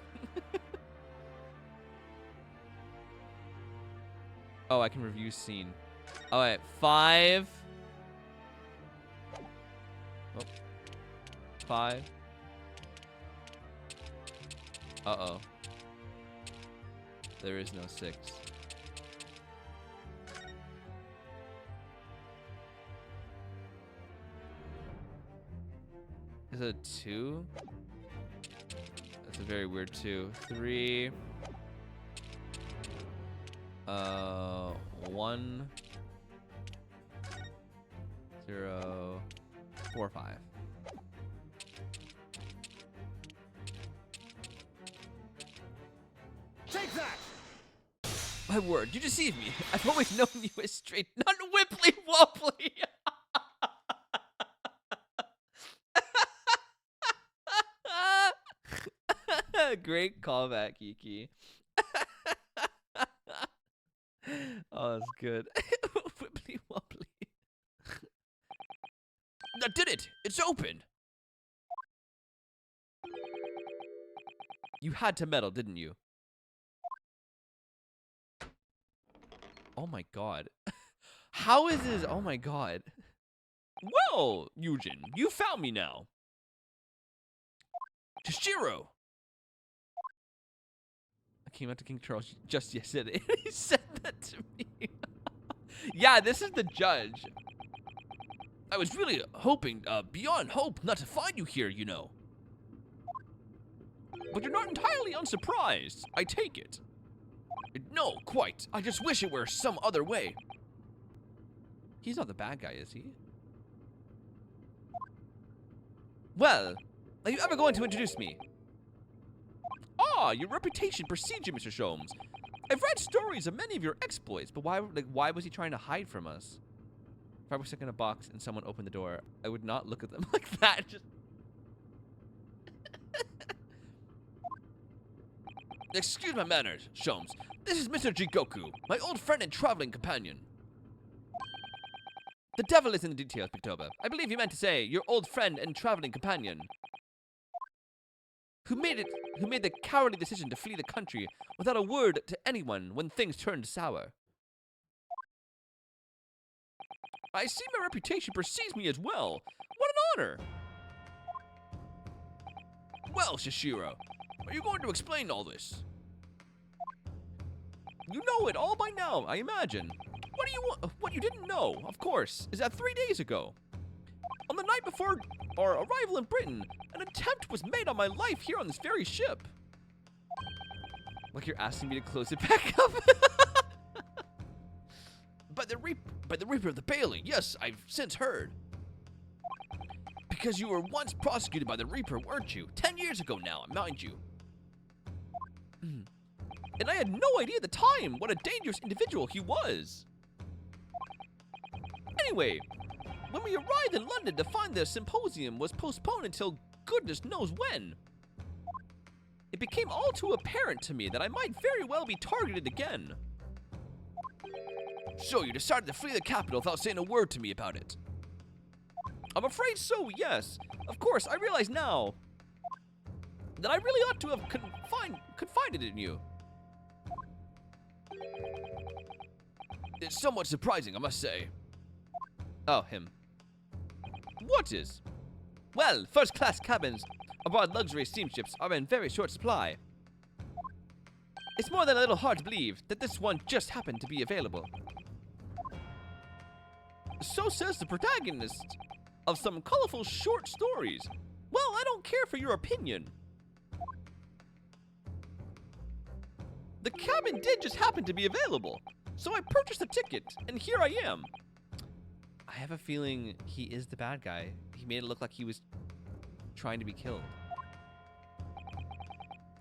Oh, I can review scene. All right, 5. Oh. 5. Uh-oh. There is no 6. Is it a 2? That's a very weird 2. 3. 1. 0. 4, 5. Take that! My word, you deceived me. I've always known you as straight, not wibbly wobbly. Great callback, Kiki. Oh, that's good. Wibbly wobbly. That did it! It's open! You had to meddle, didn't you? Oh my god. How is this? Oh my god. Well, Eugen, you found me now. Toshiro! I came out to King Charles just yesterday. He said that to me. Yeah, this is the judge. I was really hoping, beyond hope, not to find you here, you know. But you're not entirely unsurprised, I take it. No, quite. I just wish it were some other way. He's not the bad guy, is he? Well, are you ever going to introduce me? Ah, your reputation precedes you, Mr. Sholmes. I've read stories of many of your exploits, but why was he trying to hide from us? If I were stuck in a box and someone opened the door, I would not look at them like that. Just excuse my manners, Sholmes. This is Mr. Jigoku, my old friend and traveling companion. The devil is in the details, Pictoba. I believe you meant to say your old friend and traveling companion. Who made the cowardly decision to flee the country without a word to anyone when things turned sour. I see my reputation precedes me as well. What an honor! Well, Shishiro, are you going to explain all this? You know it all by now, I imagine. What do you want? What you didn't know, of course, is that 3 days ago, on the night before our arrival in Britain, an attempt was made on my life here on this very ship. Like you're asking me to close it back up. By the Reaper of the Bailey, yes, I've since heard. Because you were once prosecuted by the Reaper, weren't you? 10 years ago now, mind you. And I had no idea at the time what a dangerous individual he was. Anyway, when we arrived in London to find the symposium was postponed until goodness knows when, it became all too apparent to me that I might very well be targeted again. So you decided to flee the capital without saying a word to me about it? I'm afraid so, yes. Of course, I realize now that I really ought to have confided in you. It's somewhat surprising, I must say. Oh, him. What is? Well, first-class cabins aboard luxury steamships are in very short supply. It's more than a little hard to believe that this one just happened to be available. So says the protagonist of some colorful short stories. Well, I don't care for your opinion. The cabin did just happen to be available, so I purchased a ticket, and here I am. I have a feeling he is the bad guy. He made it look like he was trying to be killed.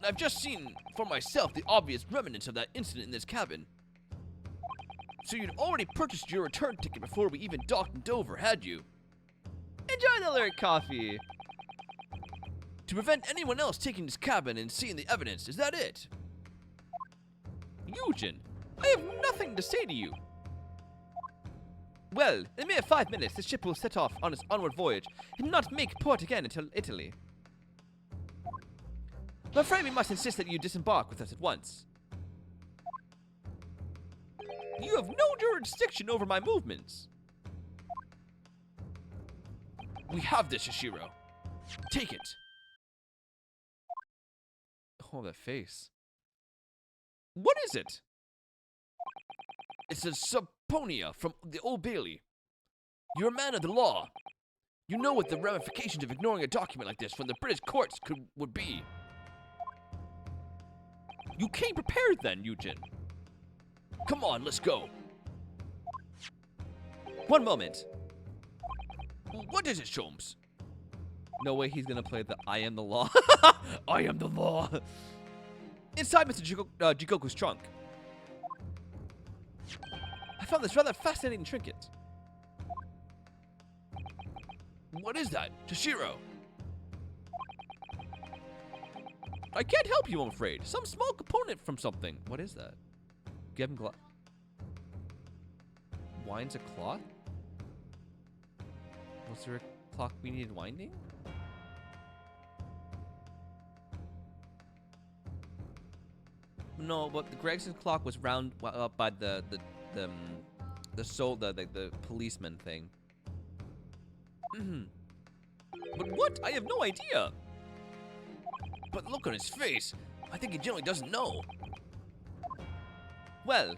I've just seen for myself the obvious remnants of that incident in this cabin. So you'd already purchased your return ticket before we even docked in Dover, had you? Enjoy the lyric coffee. To prevent anyone else taking this cabin and seeing the evidence, is that it? Eugen, I have nothing to say to you. Well, in a mere 5 minutes, the ship will set off on its onward voyage and not make port again until Italy. I'm afraid we must insist that you disembark with us at once. You have no jurisdiction over my movements. We have this, Shishiro. Take it. Oh, that face. What is it? It's a subpoena from the Old Bailey. You're a man of the law. You know what the ramifications of ignoring a document like this from the British courts would be. You came prepared then, Eugen. Come on, let's go. One moment. What is it, Sholmes? No way he's gonna play the I am the law. I am the law. Inside Mr. Jigoku's trunk. I found this rather fascinating trinket. What is that? Toshiro? I can't help you, I'm afraid. Some small component from something. What is that? Give him winds a cloth? Was there a clock we needed winding? No, but the Gregson's clock was round up by the policeman thing. But what? I have no idea. But look on his face. I think he generally doesn't know. Well,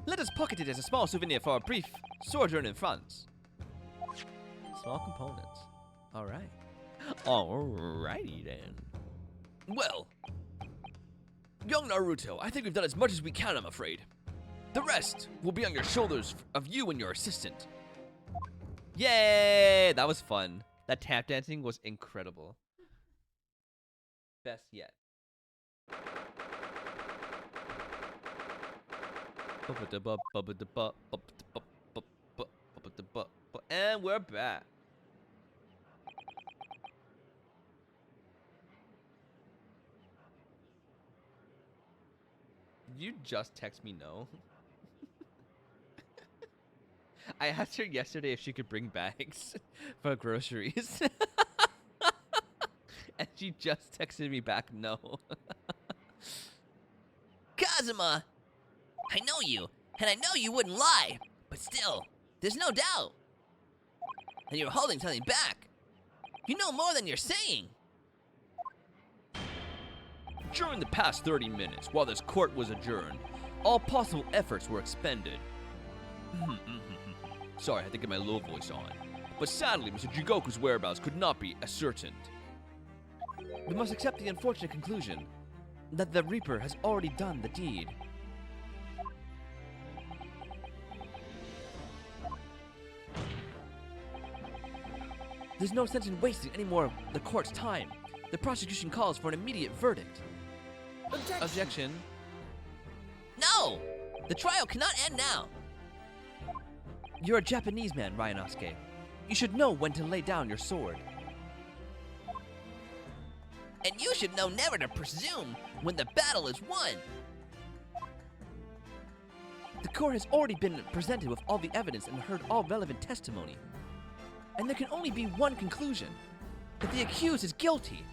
let us pocket it as a small souvenir for a brief sojourn in France. Small components. Alright. Alrighty then. Well, young Naruto, I think we've done as much as we can, I'm afraid. The rest will be on your shoulders of you and your assistant. Yay! That was fun. That tap dancing was incredible. Best yet. And we're back. Did you just text me no? I asked her yesterday if she could bring bags for groceries. And she just texted me back no. Kazuma! I know you, and I know you wouldn't lie, but still, there's no doubt. And you're holding something back. You know more than you're saying. During the past 30 minutes, while this court was adjourned, all possible efforts were expended. Sorry, I had to get my low voice on. But sadly, Mr. Jigoku's whereabouts could not be ascertained. We must accept the unfortunate conclusion that the Reaper has already done the deed. There's no sense in wasting any more of the court's time. The prosecution calls for an immediate verdict. Objection. No! The trial cannot end now. You're a Japanese man, Ryanosuke. You should know when to lay down your sword. And you should know never to presume when the battle is won. The court has already been presented with all the evidence and heard all relevant testimony. And there can only be one conclusion, that the accused is guilty.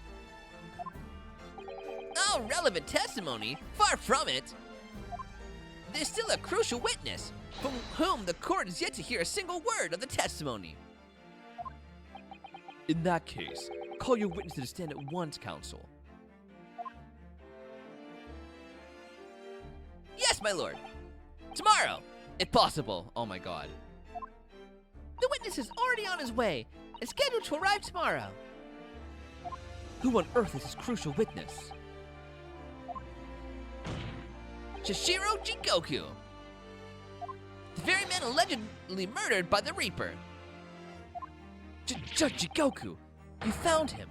Oh, relevant testimony? Far from it. There's still a crucial witness, from whom the court is yet to hear a single word of the testimony. In that case, call your witness to the stand at once, counsel. Yes, my lord. Tomorrow, if possible. Oh my god. The witness is already on his way and scheduled to arrive tomorrow. Who on earth is this crucial witness? Shishiro Jigoku, the very man allegedly murdered by the Reaper. Jigoku, you found him.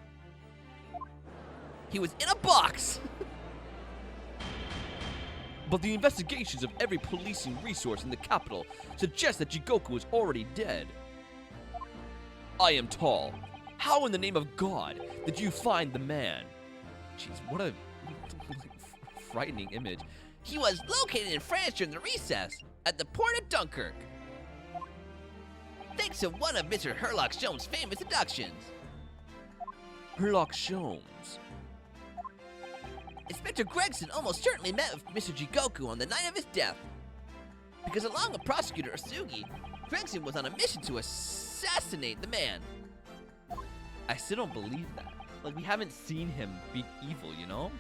He was in a box. But the investigations of every policing resource in the capital suggest that Jigoku is already dead. I am tall. How in the name of God did you find the man? Jeez, what a frightening image. He was located in France during the recess at the port of Dunkirk. Thanks to one of Mr. Sherlock Holmes' famous abductions. Sherlock Holmes. Inspector Gregson almost certainly met with Mr. Jigoku on the night of his death. Because along with Prosecutor Asugi, Gregson was on a mission to assassinate the man. I still don't believe that. Like, we haven't seen him be evil, you know?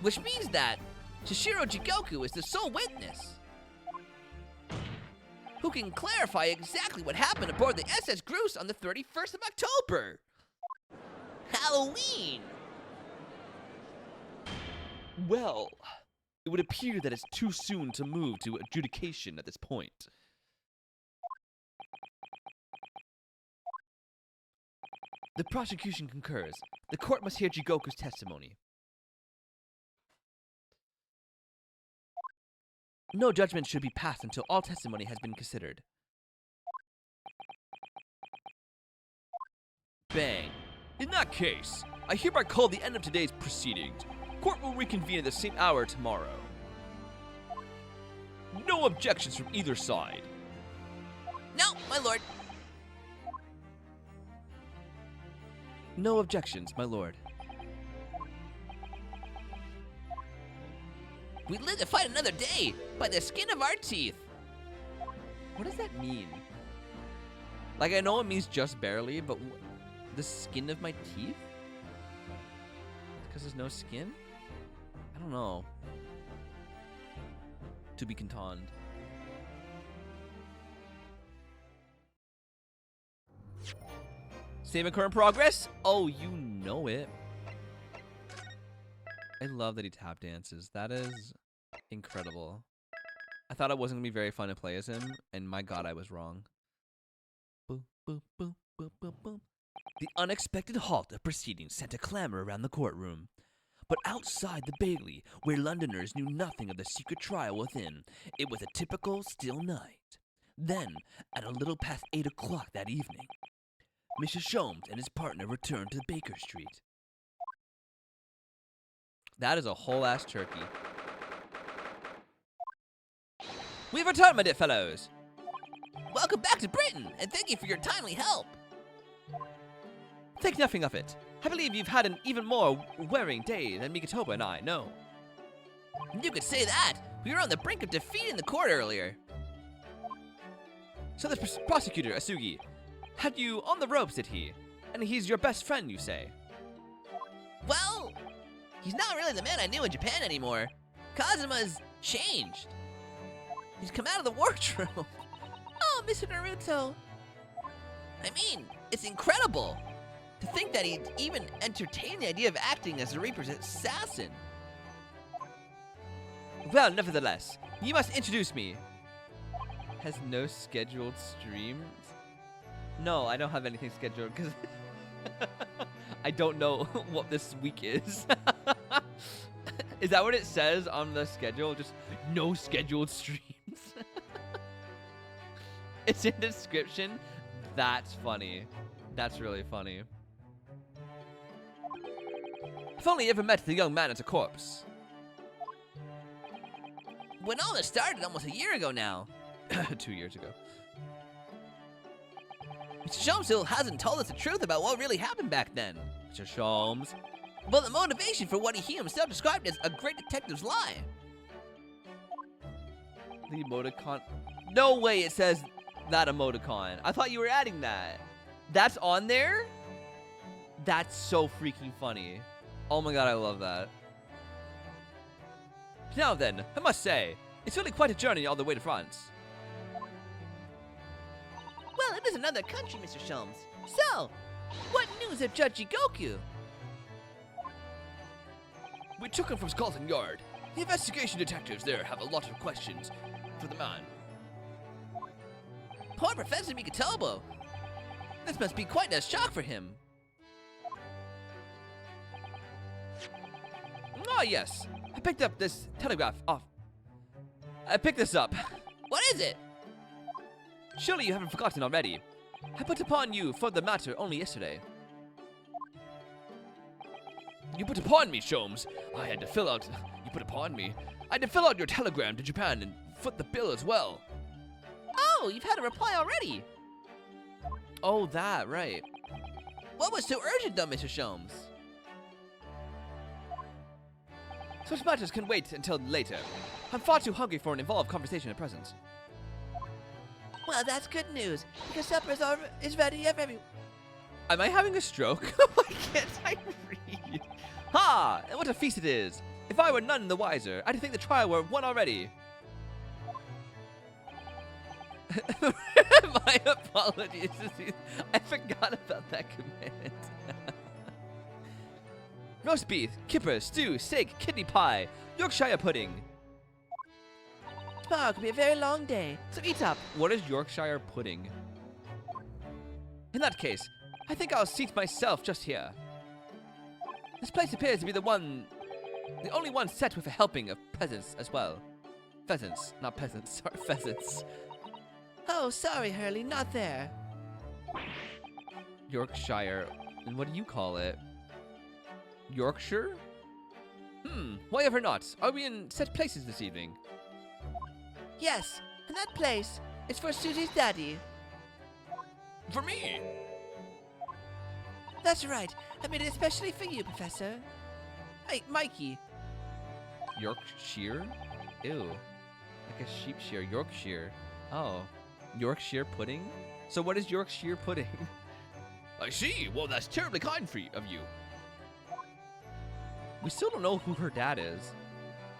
Which means that Shishiro Jigoku is the sole witness who can clarify exactly what happened aboard the SS Groose on the 31st of October. Halloween! Well, it would appear that it's too soon to move to adjudication at this point. The prosecution concurs. The court must hear Jigoku's testimony. No judgment should be passed until all testimony has been considered. Bang. In that case, I hereby call the end of today's proceedings. Court will reconvene at the same hour tomorrow. No objections from either side. No, my lord. No objections, my lord. We live to fight another day by the skin of our teeth. What does that mean? Like, I know it means just barely, but the skin of my teeth? Because there's no skin? I don't know. To be contoned. Statement current progress? Oh, you know it. I love that he tap dances. That is incredible. I thought it wasn't going to be very fun to play as him, and my god, I was wrong. Boop, boop, boop, boop, boop, boop. The unexpected halt of proceedings sent a clamor around the courtroom. But outside the Bailey, where Londoners knew nothing of the secret trial within, it was a typical still night. Then, at a little past 8 o'clock that evening, Mr. Sholmes and his partner returned to Baker Street. That is a whole-ass turkey. We've returned, my dear fellows. Welcome back to Britain, and thank you for your timely help. Think nothing of it. I believe you've had an even more wearing day than Mikitoba and I know. You could say that. We were on the brink of defeat in the court earlier. So the prosecutor, Asugi, had you on the ropes, did he? And he's your best friend, you say? Well, he's not really the man I knew in Japan anymore. Kazuma's changed. He's come out of the wardrobe. Oh, Mr. Naruto. I mean, it's incredible to think that he'd even entertained the idea of acting as the Reaper's assassin. Well, nevertheless, you must introduce me. Has no scheduled streams? No, I don't have anything scheduled because I don't know what this week is. Is that what it says on the schedule? Just no scheduled streams? It's in the description. That's funny. That's really funny. I've only ever met the young man as a corpse. When all this started almost a year ago now. 2 years ago. Mr. Sholmes still hasn't told us the truth about what really happened back then. Mr. Sholmes. Well, the motivation for what he himself described as a great detective's lie. The emoticon. No way it says that emoticon. I thought you were adding that. That's on there? That's so freaking funny. Oh my god, I love that. Now then, I must say, it's really quite a journey all the way to France. Well, it is another country, Mr. Sholmes. So, what news of Judge Jigoku? We took him from Scotland Yard. The investigation detectives there have a lot of questions for the man. Poor Professor Mikitobo. This must be quite a shock for him. Ah, yes. I picked up this telegraph off. I picked this up. What is it? Surely you haven't forgotten already. I put upon you for the matter only yesterday. You put upon me, Sholmes. I had to fill out. You put upon me. I had to fill out your telegram to Japan and foot the bill as well. Oh, you've had a reply already. Oh, that, right. What was so urgent, though, Mr. Sholmes? Such matters can wait until later. I'm far too hungry for an involved conversation at present. Well, that's good news, because supper is ready every... Am I having a stroke? Why can't I read? Ha! And what a feast it is! If I were none the wiser, I'd think the trial were won already. My apologies. I forgot about that command. Roast beef, kipper, stew, steak, kidney pie, Yorkshire pudding. Tomorrow could be a very long day, so eat up. What is Yorkshire pudding? In that case, I think I'll seat myself just here. This place appears to be the only one set with a helping of peasants as well. Pheasants, not peasants, sorry, pheasants. Oh, sorry, Hurley, not there. Yorkshire, and what do you call it? Yorkshire? Why ever not? Are we in set places this evening? Yes, and that place is for Susie's daddy. For me? That's right. I made it especially for you, Professor. Hey, Mikey. Yorkshire? Ew. Like a sheep shear. Yorkshire. Oh. Yorkshire pudding? So what is Yorkshire pudding? I see. Well, that's terribly kind of you. We still don't know who her dad is.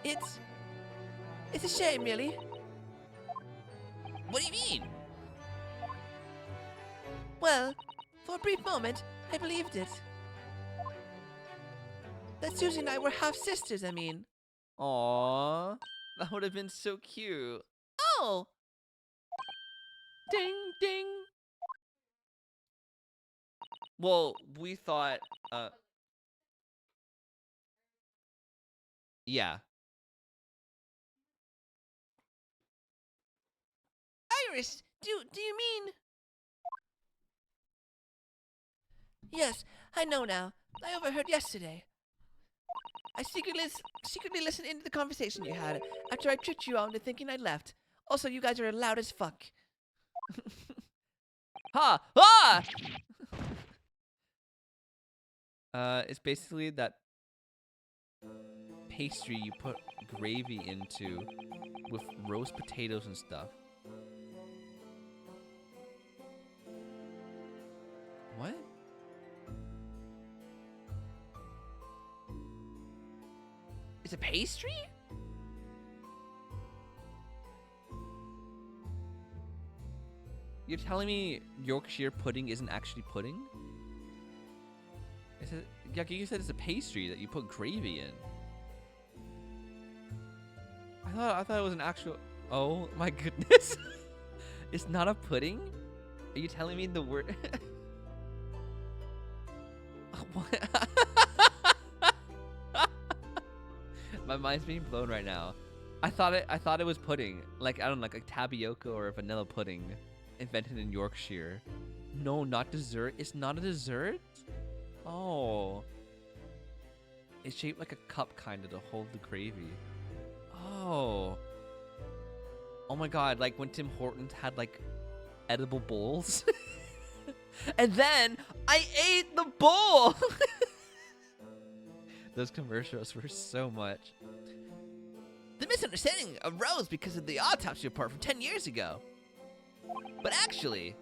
It's a shame, really. What do you mean? Well, for a brief moment, I believed it. That Susie and I were half-sisters, I mean. Aww. That would have been so cute. Oh! Ding, ding. Well, we thought, yeah. Iris, do you mean? Yes, I know now. I overheard yesterday. I secretly listened into the conversation you had after I tricked you all into thinking I'd left. Also, you guys are loud as fuck. Ha! Ah! It's basically that pastry you put gravy into with roast potatoes and stuff. What? It's a pastry? You're telling me Yorkshire pudding isn't actually pudding? Yeah, you said it's a pastry that you put gravy in. I thought it was an actual. Oh my goodness! It's not a pudding? Are you telling me the word? What? My mind's being blown right now. I thought it was pudding, like I don't know, like tapioca or a vanilla pudding, invented in Yorkshire. No, not dessert. It's not a dessert. Oh. It's shaped like a cup, kind of, to hold the gravy. Oh. Oh my god, like when Tim Hortons had like edible bowls. And then I ate the bowl. Those commercials were so much. The misunderstanding arose because of the autopsy report from 10 years ago. But actually,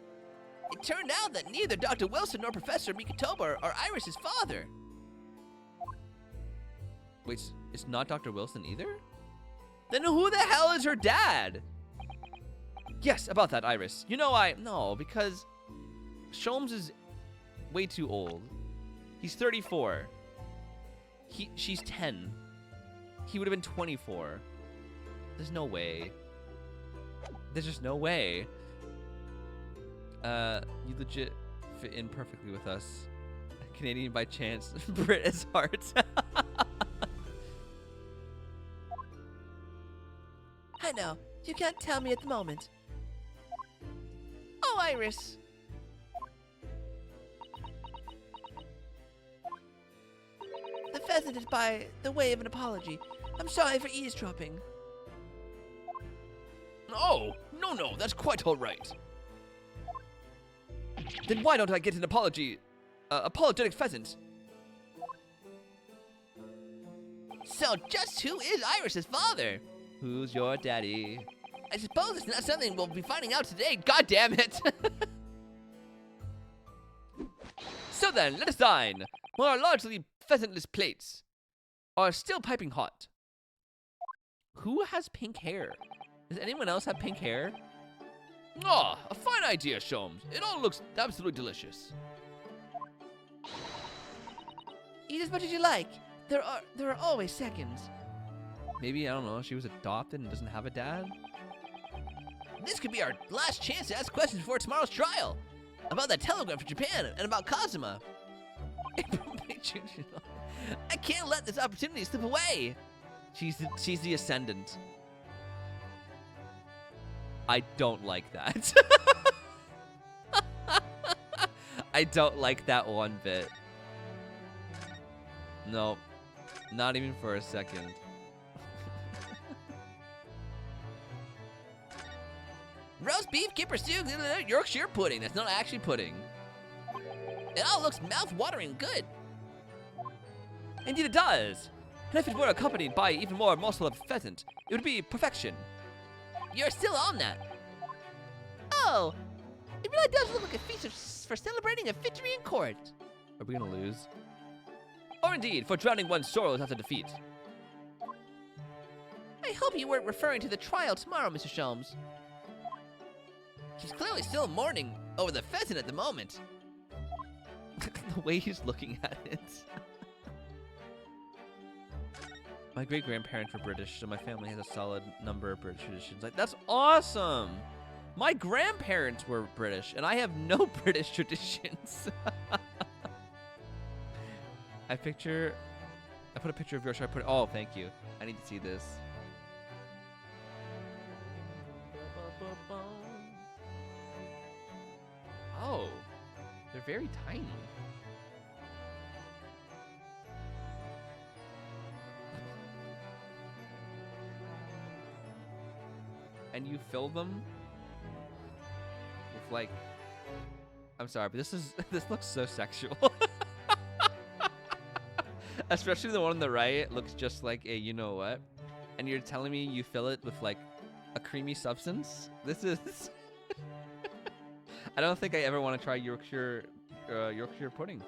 it turned out that neither Dr. Wilson nor Professor Mikotoba are Iris's father. Wait, it's not Dr. Wilson either? Then who the hell is her dad? Yes, about that, Iris. You know no, because Sholmes is way too old. He's 34. She's 10. He would have been 24. There's no way. There's just no way. You legit fit in perfectly with us. Canadian by chance, Brit as heart. I know. You can't tell me at the moment. Oh, Iris. The pheasant is by the way of an apology. I'm sorry for eavesdropping. Oh, no, that's quite all right. Then why don't I get an apologetic pheasant? So just who is Iris's father? Who's your daddy? I suppose it's not something we'll be finding out today. God damn it. So then, let us dine. While our largely pheasantless plates are still piping hot. Who has pink hair? Does anyone else have pink hair? Ah, a fine idea, Sholmes. It all looks absolutely delicious. Eat as much as you like. There are always seconds. Maybe, I don't know, she was adopted and doesn't have a dad? This could be our last chance to ask questions before tomorrow's trial. About that telegram from Japan and about Kazuma. I can't let this opportunity slip away. She's the Ascendant. I don't like that. I don't like that one bit. No, not even for a second. Roast beef, kipper stew, Yorkshire pudding. That's not actually pudding. It all looks mouth-watering good. Indeed it does. And if it were accompanied by even more morsel of pheasant, it would be perfection. You're still on that. Oh, it really does look like a feast for celebrating a victory in court. Are we gonna lose? Or indeed, for drowning one's sorrows after defeat. I hope you weren't referring to the trial tomorrow, Mr. Sholmes. He's clearly still mourning over the pheasant at the moment. The way he's looking at it. My great-grandparents were British, so my family has a solid number of British traditions. Like, that's awesome! My grandparents were British, and I have no British traditions. I put a picture of Yorkshire. Oh, thank you. I need to see this. Oh, they're very tiny. And you fill them with, like, I'm sorry, but this looks so sexual. Especially the one on the right looks just like a you know what. And you're telling me you fill it with, like, a creamy substance? This is I don't think I ever want to try Yorkshire pudding.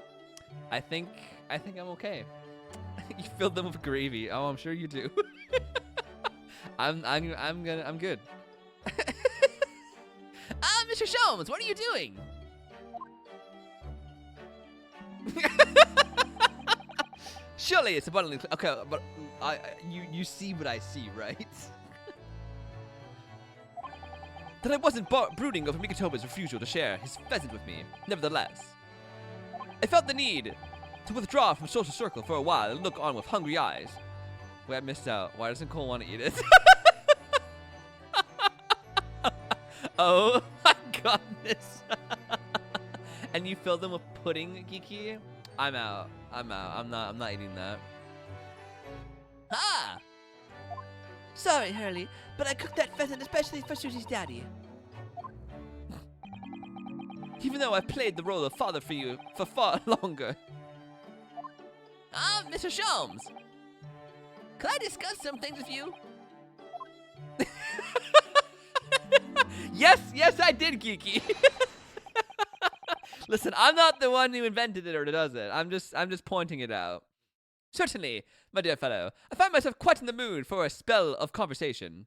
I think I'm okay. You filled them with gravy. Oh, I'm sure you do. I'm good. Mr. Sholmes, what are you doing? Surely it's abundantly okay, but you see what I see, right? That I wasn't brooding over Mikotoba's refusal to share his pheasant with me. Nevertheless, I felt the need to withdraw from social circle for a while and look on with hungry eyes. Wait, I missed out. Why doesn't Cole want to eat it? Oh my goodness. And you fill them with pudding, Geeky? I'm out. I'm not eating that. Ah! Sorry, Hurley, but I cooked that pheasant especially for Susie's daddy. Even though I played the role of father for you for far longer. Mr. Sholmes, could I discuss some things with you? Yes, I did, Geeky. Listen, I'm not the one who invented it or does it. I'm just pointing it out. Certainly, my dear fellow. I find myself quite in the mood for a spell of conversation.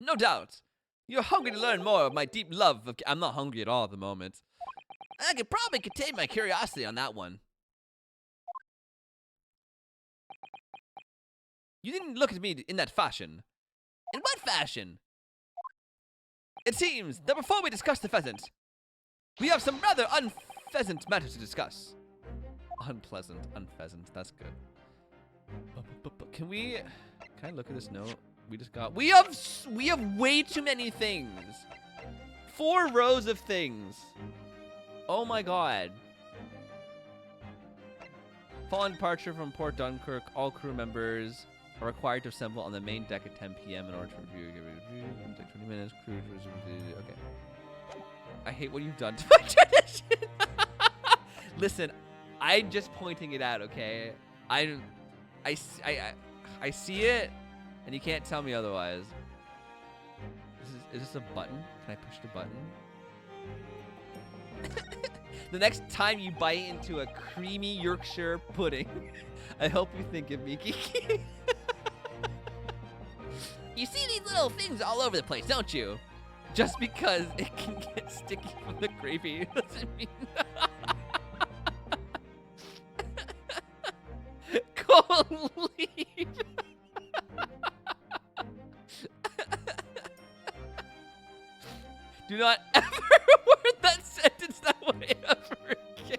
No doubt. You're hungry to learn more of my deep love of... I'm not hungry at all at the moment. I could probably contain my curiosity on that one. You didn't look at me in that fashion. In what fashion? It seems that before we discuss the pheasant, we have some rather unpheasant matters to discuss. Unpheasant, that's good. Can I look at this note? We have way too many things. 4 rows of things. Oh my god. Following departure from Port Dunkirk, all crew members are required to assemble on the main deck at 10 p.m. in order to review. Take 20 minutes. Crew. Okay. I hate what you've done to my tradition. Listen, I'm just pointing it out, okay? I see it, and you can't tell me otherwise. Is this a button? Can I push the button? The next time you bite into a creamy Yorkshire pudding, I hope you think of me, Kiki. You see these little things all over the place, don't you? Just because it can get sticky from the gravy doesn't mean... Cole, leave. Do not ever word that sentence that way ever again.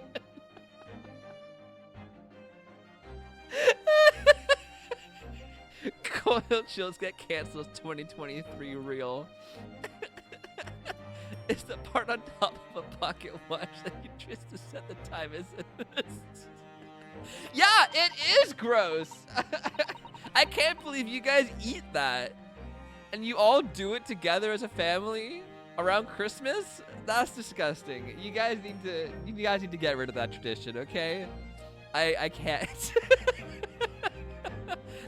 ColeHillChills get canceled 2023 real. It's the part on top of a pocket watch that you twist to set the time, isn't it? Yeah, it is gross. I can't believe you guys eat that. And you all do it together as a family around Christmas? That's disgusting. You guys need to get rid of that tradition, okay? I can't.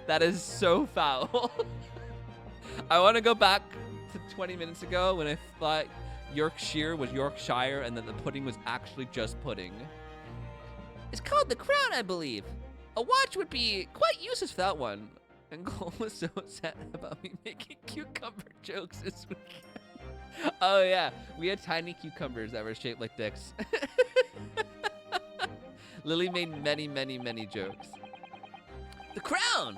That is so foul. I want to go back to 20 minutes ago when I thought Yorkshire was Yorkshire and that the pudding was actually just pudding. It's called the Crown, I believe. A watch would be quite useless without one. And Cole was so upset about me making cucumber jokes this weekend. Oh yeah, we had tiny cucumbers that were shaped like dicks. Lily made many, many, many jokes. The crown!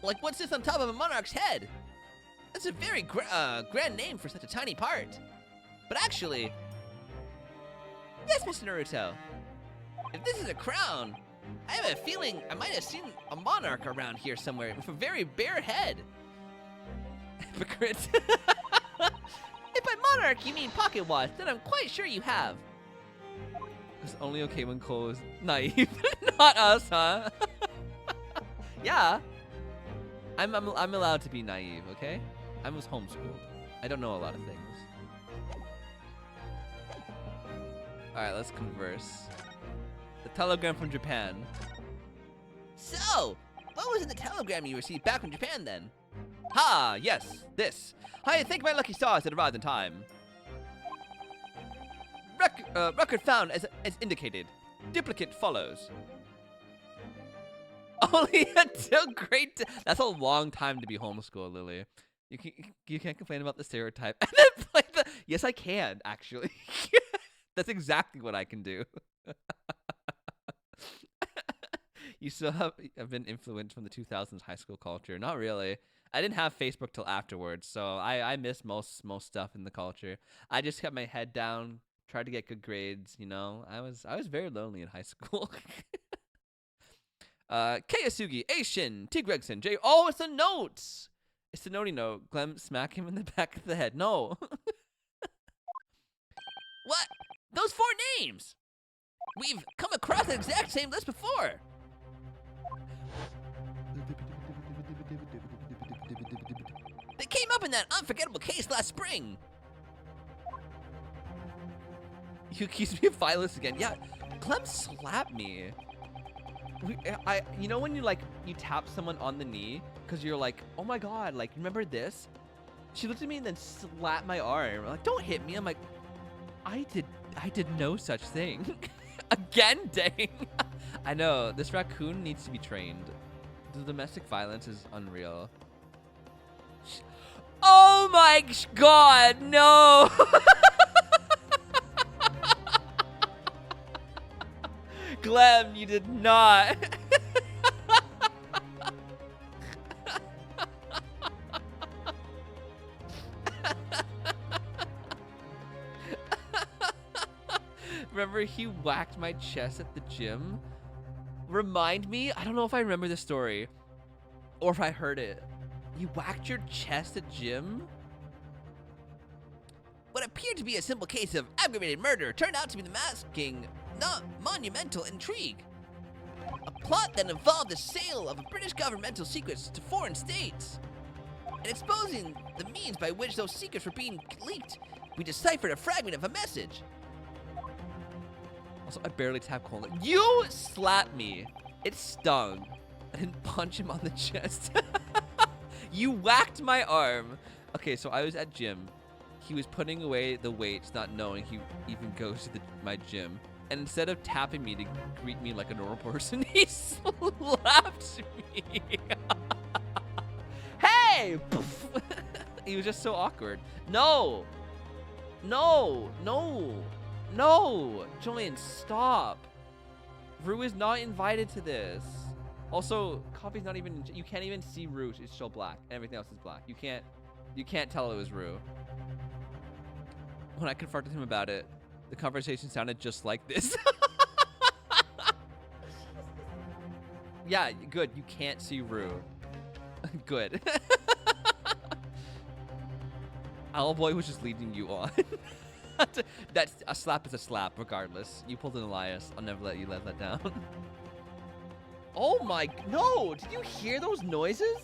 Like what's this on top of a monarch's head? That's a very grand name for such a tiny part. But actually... Yes, Mr. Naruto. If this is a crown, I have a feeling I might have seen a monarch around here somewhere with a very bare head. Hypocrite. If by monarch you mean pocket watch, then I'm quite sure you have. It's only okay when Cole is naive. Not us, huh? Yeah. I'm allowed to be naive, okay? I was homeschooled. I don't know a lot of things. Alright, let's converse. The telegram from Japan. So, what was in the telegram you received back from Japan then? Ha, yes, this. I thank my lucky stars that arrived in time. Record found as indicated. Duplicate follows. Only until that's a long time to be homeschooled, Lily. You can't complain about the stereotype. And then play the... Yes, I can, actually. That's exactly what I can do. You still have been influenced from the 2000s high school culture. Not really. I didn't have Facebook till afterwards, so I missed most stuff in the culture. I just kept my head down, tried to get good grades, you know. I was very lonely in high school. Kayasugi, Aishin, T. Gregson, J. Oh, it's a note! It's the notey note. Clem, smack him in the back of the head. No. What? Those 4 names! We've come across the exact same list before. They came up in that unforgettable case last spring. You accused me of violence again. Yeah, Clem slapped me. You know when you tap someone on the knee because you're like, oh my god, like remember this? She looked at me and then slapped my arm. Like, don't hit me. I'm like, I did no such thing. Again, dang. I know this raccoon needs to be trained. The domestic violence is unreal. Oh my god, no. Clem, you did not. Remember he whacked my chest at the gym? Remind me, I don't know if I remember the story or if I heard it. You whacked your chest at gym? What appeared to be a simple case of aggravated murder turned out to be the masking monumental intrigue. A plot that involved the sale of British governmental secrets to foreign states. And exposing the means by which those secrets were being leaked, we deciphered a fragment of a message. Also, I barely tapped Cole. You slapped me. It stung. I didn't punch him on the chest. You whacked my arm. Okay, so I was at gym. He was putting away the weights, not knowing he even goes to my gym. And instead of tapping me to greet me like a normal person, he slapped me. Hey! He was just so awkward. No! No! No! No! Julian, stop. Rue is not invited to this. Also, coffee's not even, you can't even see Rue. It's still black. Everything else is black. You can't tell it was Rue. When I confronted him about it, the conversation sounded just like this. Yeah, good. You can't see Rue. Good. Owlboy was just leading you on. That's a slap is a slap, regardless. You pulled an Elias. I'll never let you let that down. Oh my, no! Did you hear those noises?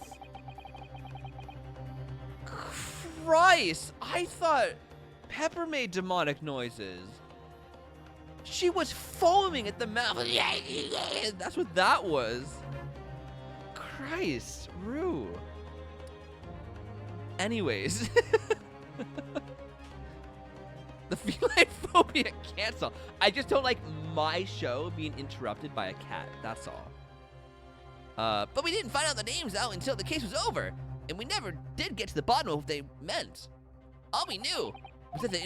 Christ! I thought Pepper made demonic noises. She was foaming at the mouth. That's what that was. Christ, Rue. Anyways. The feline phobia cancel. I just don't like my show being interrupted by a cat. That's all. But we didn't find out the names out until the case was over, and we never did get to the bottom of what they meant. All we knew was that the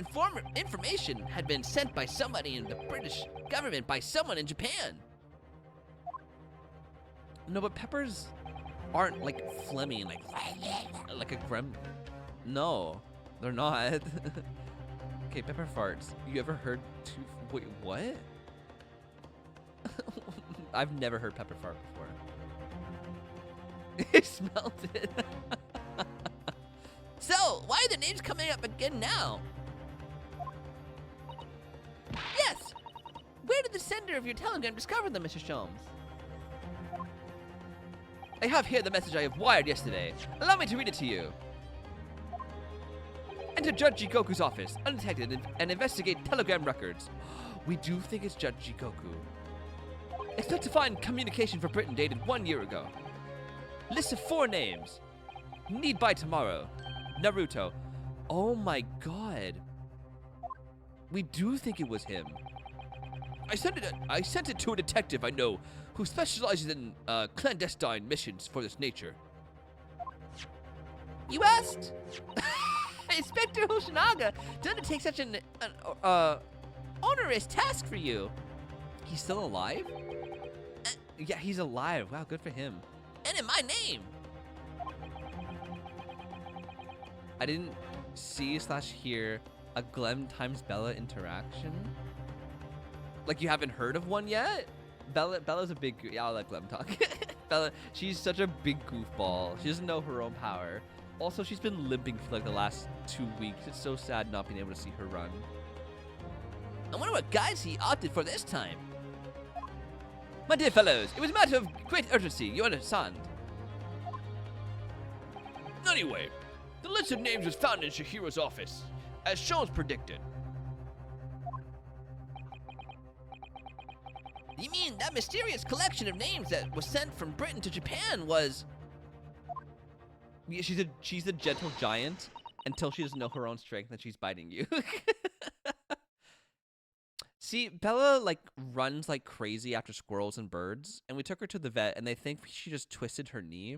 information had been sent by somebody in the British government by someone in Japan. No, but peppers aren't like phlegmy, like a gremlin. No, they're not. Okay, pepper farts. You ever heard wait, what? I've never heard pepper fart before. I smelled it. So, why are the names coming up again now? Yes! Where did the sender of your telegram discover them, Mr. Sholmes? I have here the message I have wired yesterday. Allow me to read it to you. Enter Judge Jikoku's office, undetected, and investigate telegram records. We do think it's Judge Jikoku. Expect to find communication for Britain dated 1 year ago. List of 4 names. Need by tomorrow. Naruto. Oh my god. We do think it was him. I sent it to a detective I know who specializes in clandestine missions for this nature. You asked Inspector Hoshinaga to undertake such an onerous task for you. He's still alive? Yeah, he's alive. Wow, good for him. And in my name. I didn't see/hear a Glenn times Bella interaction. Like you haven't heard of one yet? Bella's a big, yeah, I'll let Glenn talk. Bella, she's such a big goofball. She doesn't know her own power. Also, she's been limping for like the last 2 weeks. It's so sad not being able to see her run. I wonder what guides he opted for this time. My dear fellows, it was a matter of great urgency, you understand. Anyway, the list of names was found in Shahiro's office, as Sholmes predicted. You mean that mysterious collection of names that was sent from Britain to Japan was... Yeah, she's a gentle giant until she doesn't know her own strength and she's biting you. See, Bella like runs like crazy after squirrels and birds, and we took her to the vet and they think she just twisted her knee.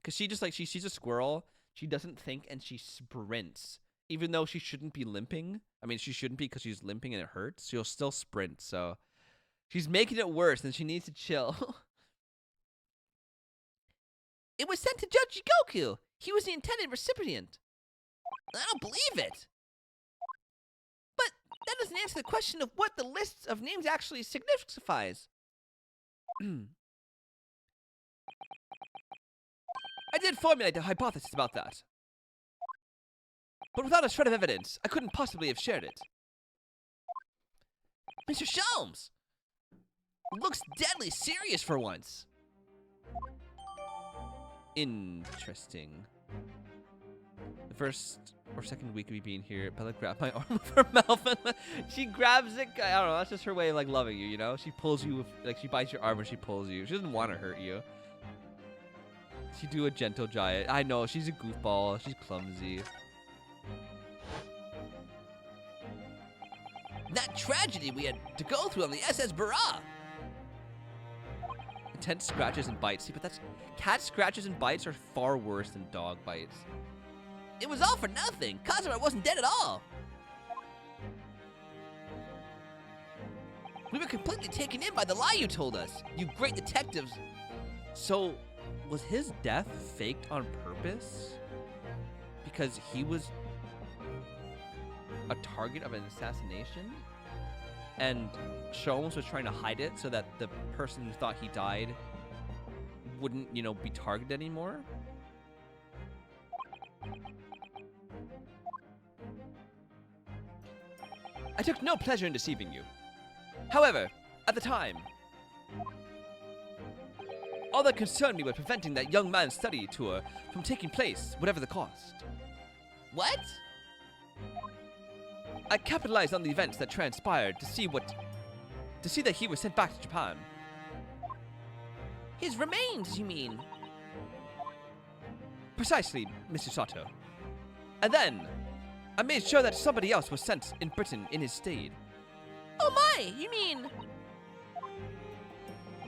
Cause she just like she sees a squirrel, she doesn't think and she sprints. Even though she shouldn't be limping. I mean, she shouldn't be because she's limping and it hurts. She'll still sprint, so she's making it worse and she needs to chill. It was sent to Judge Goku. He was the intended recipient. I don't believe it. But that doesn't answer the question of what the list of names actually signifies. I did formulate a hypothesis about that. But without a shred of evidence, I couldn't possibly have shared it. Mr. Sholmes! Looks deadly serious for once. Interesting. The first or second week of me being here, Bella grabbed my arm with her mouth and she grabs it. I don't know. That's just her way of like loving you, you know? She pulls you, like she bites your arm and she pulls you. She doesn't want to hurt you. She do a gentle giant. I know, she's a goofball. She's clumsy. That tragedy we had to go through on the SS Barra. Intense scratches and bites. See, but that's cat scratches and bites are far worse than dog bites. It was all for nothing. Kazuma wasn't dead at all. We were completely taken in by the lie you told us. You great detectives. So, was his death faked on purpose? Because he was a target of an assassination? And Sholmes was trying to hide it so that the person who thought he died wouldn't, you know, be targeted anymore? I took no pleasure in deceiving you. However, at the time, all that concerned me was preventing that young man's study tour from taking place, whatever the cost. What? I capitalized on the events that transpired to see that he was sent back to Japan. His remains, you mean? Precisely, Mr. Sato. And then, I made sure that somebody else was sent in Britain in his stead. Oh my, you mean?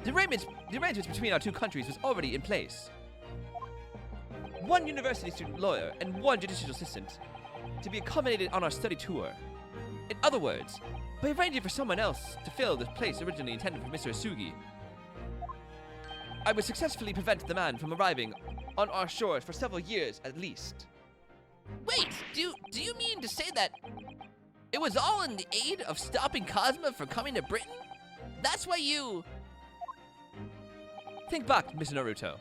The arrangements between our two countries was already in place. One university student lawyer and one judicial assistant to be accommodated on our study tour. In other words, by arranging for someone else to fill the place originally intended for Mr. Asugi, I would successfully prevent the man from arriving on our shores for several years at least. Wait, do you mean to say that it was all in the aid of stopping Cosma from coming to Britain? That's why you... Think back, Mr. Naruto.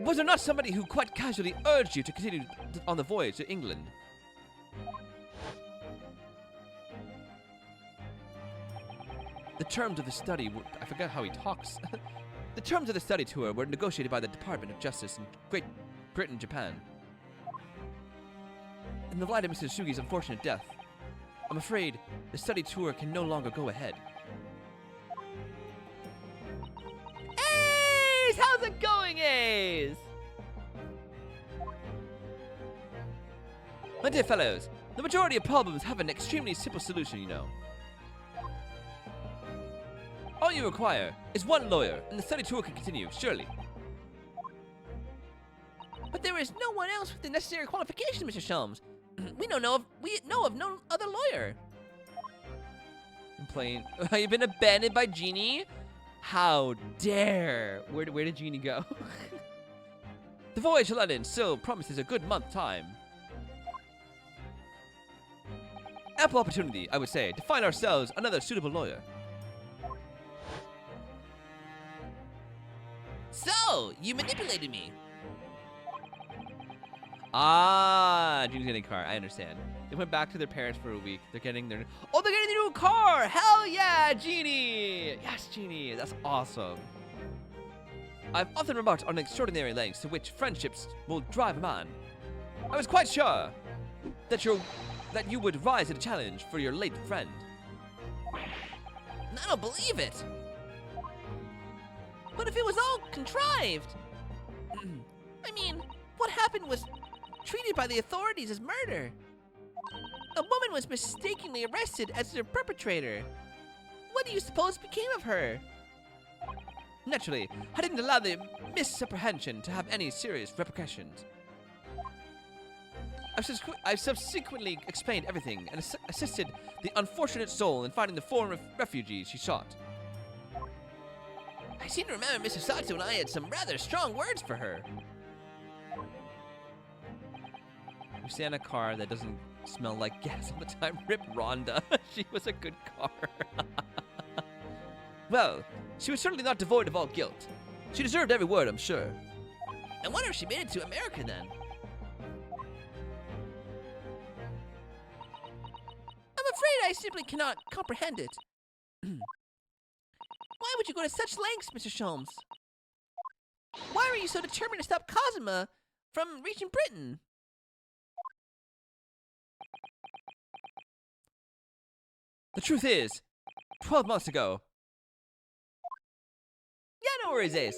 Was there not somebody who quite casually urged you to continue on the voyage to England? The terms of the study were, I forget how he talks. The terms of the study tour were negotiated by the Department of Justice in Great Britain, Japan. In the light of Mr. Sugi's unfortunate death, I'm afraid the study tour can no longer go ahead. Ace! How's it going, Ace? My dear fellows, the majority of problems have an extremely simple solution, you know. All you require is one lawyer, and the study tour can continue, surely. But there is no one else with the necessary qualifications, Mr. Sholmes. We know of no other lawyer. Complain. You've been abandoned by Genie? How dare! Where did Genie go? The voyage to London still promises a good month time. Ample opportunity, I would say, to find ourselves another suitable lawyer. So, you manipulated me. Ah, Genie's getting a car. I understand. They went back to their parents for a week. They're getting their... Oh, they're getting their new car! Hell yeah, Genie! Yes, Genie. That's awesome. I've often remarked on the extraordinary lengths to which friendships will drive a man. I was quite sure that you would rise to the challenge for your late friend. I don't believe it. But if it was all contrived... I mean, what happened was treated by the authorities as murder. A woman was mistakenly arrested as the perpetrator. What do you suppose became of her? Naturally, I didn't allow the misapprehension to have any serious repercussions. I've subsequently explained everything and assisted the unfortunate soul in finding the foreign refugees she sought. I seem to remember Mr. Sato and I had some rather strong words for her. We stay in a car that doesn't smell like gas all the time. Rip Rhonda. She was a good car. Well, she was certainly not devoid of all guilt. She deserved every word, I'm sure. I wonder if she made it to America then. I'm afraid I simply cannot comprehend it. would you go to such lengths, Mr. Sholmes? Why were you so determined to stop Kazuma from reaching Britain? The truth is, 12 months ago. Yeah, no worries, Ace.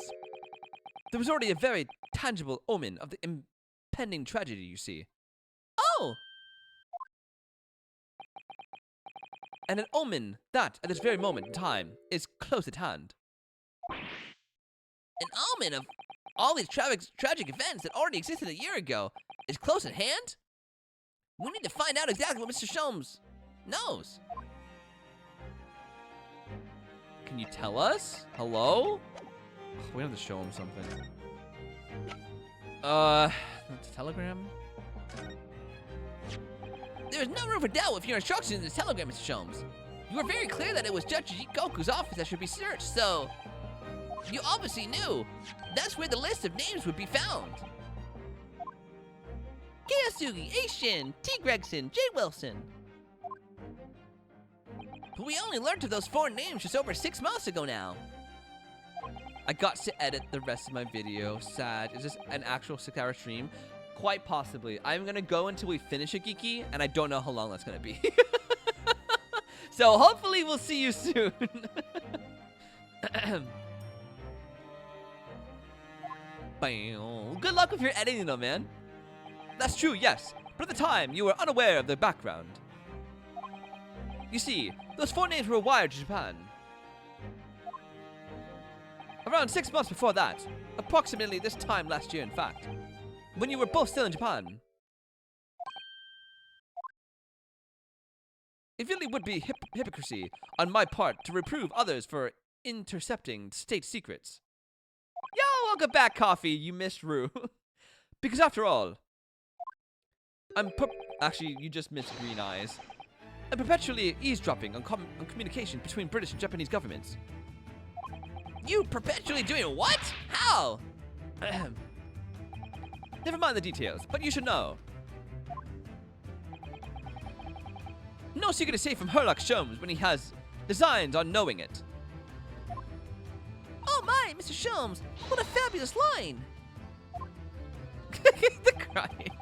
There was already a very tangible omen of the impending tragedy, you see. Oh! And an omen that, at this very moment in time, is close at hand. An omen of all these tragic events that already existed a year ago is close at hand? We need to find out exactly what Mr. Sholmes knows. Can you tell us? Hello? We have to show him something. That's a telegram? There is no room for doubt with your instructions in this telegram, Mr. Sholmes. You were very clear that it was Judge Goku's office that should be searched, so you obviously knew that's where the list of names would be found. Kiyasugi, Aishin, T. Gregson, J. Wilson. But we only learned of those 4 names just over 6 months ago now. I got to edit the rest of my video. Sad. Is this an actual 6-hour stream? Quite possibly. I'm gonna go until we finish a Geeky, and I don't know how long that's gonna be. So hopefully we'll see you soon. Good luck with your editing though, man. That's true, yes. But at the time, you were unaware of the background. You see, those 4 names were wired to Japan. Around 6 months before that, approximately this time last year in fact, when you were both still in Japan. It really would be hypocrisy on my part to reprove others for intercepting state secrets. Yo, welcome back, Coffee. You missed Rue. Because after all, actually, you just missed Green Eyes. I'm perpetually eavesdropping on communication between British and Japanese governments. You perpetually doing what? How? Never mind the details, but you should know. No secret is safe from Herlock Sholmes when he has designs on knowing it. Oh my, Mr. Sholmes, what a fabulous line! The crying.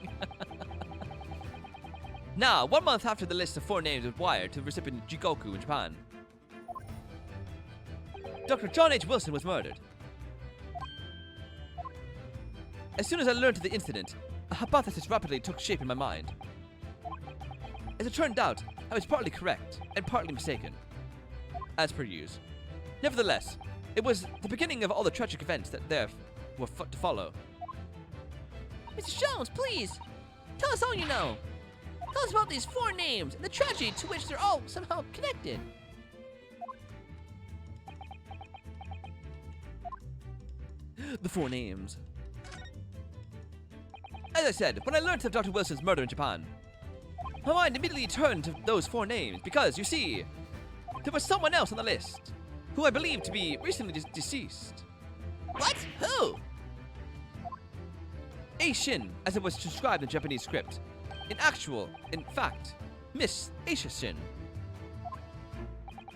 Now, 1 month after the list of 4 names was wired to the recipient Jigoku in Japan, Dr. John H. Wilson was murdered. As soon as I learned of the incident, a hypothesis rapidly took shape in my mind. As it turned out, I was partly correct and partly mistaken, as per use. Nevertheless, it was the beginning of all the tragic events that there were to follow. Mr. Sholmes, please, tell us all you know. Tell us about these 4 names and the tragedy to which they're all somehow connected. The 4 names. As I said, when I learned of Dr. Wilson's murder in Japan, my mind immediately turned to those 4 names because, you see, there was someone else on the list who I believed to be recently deceased. What? Who? Aishin, as it was described in Japanese script. In fact, Miss Aisha Shin.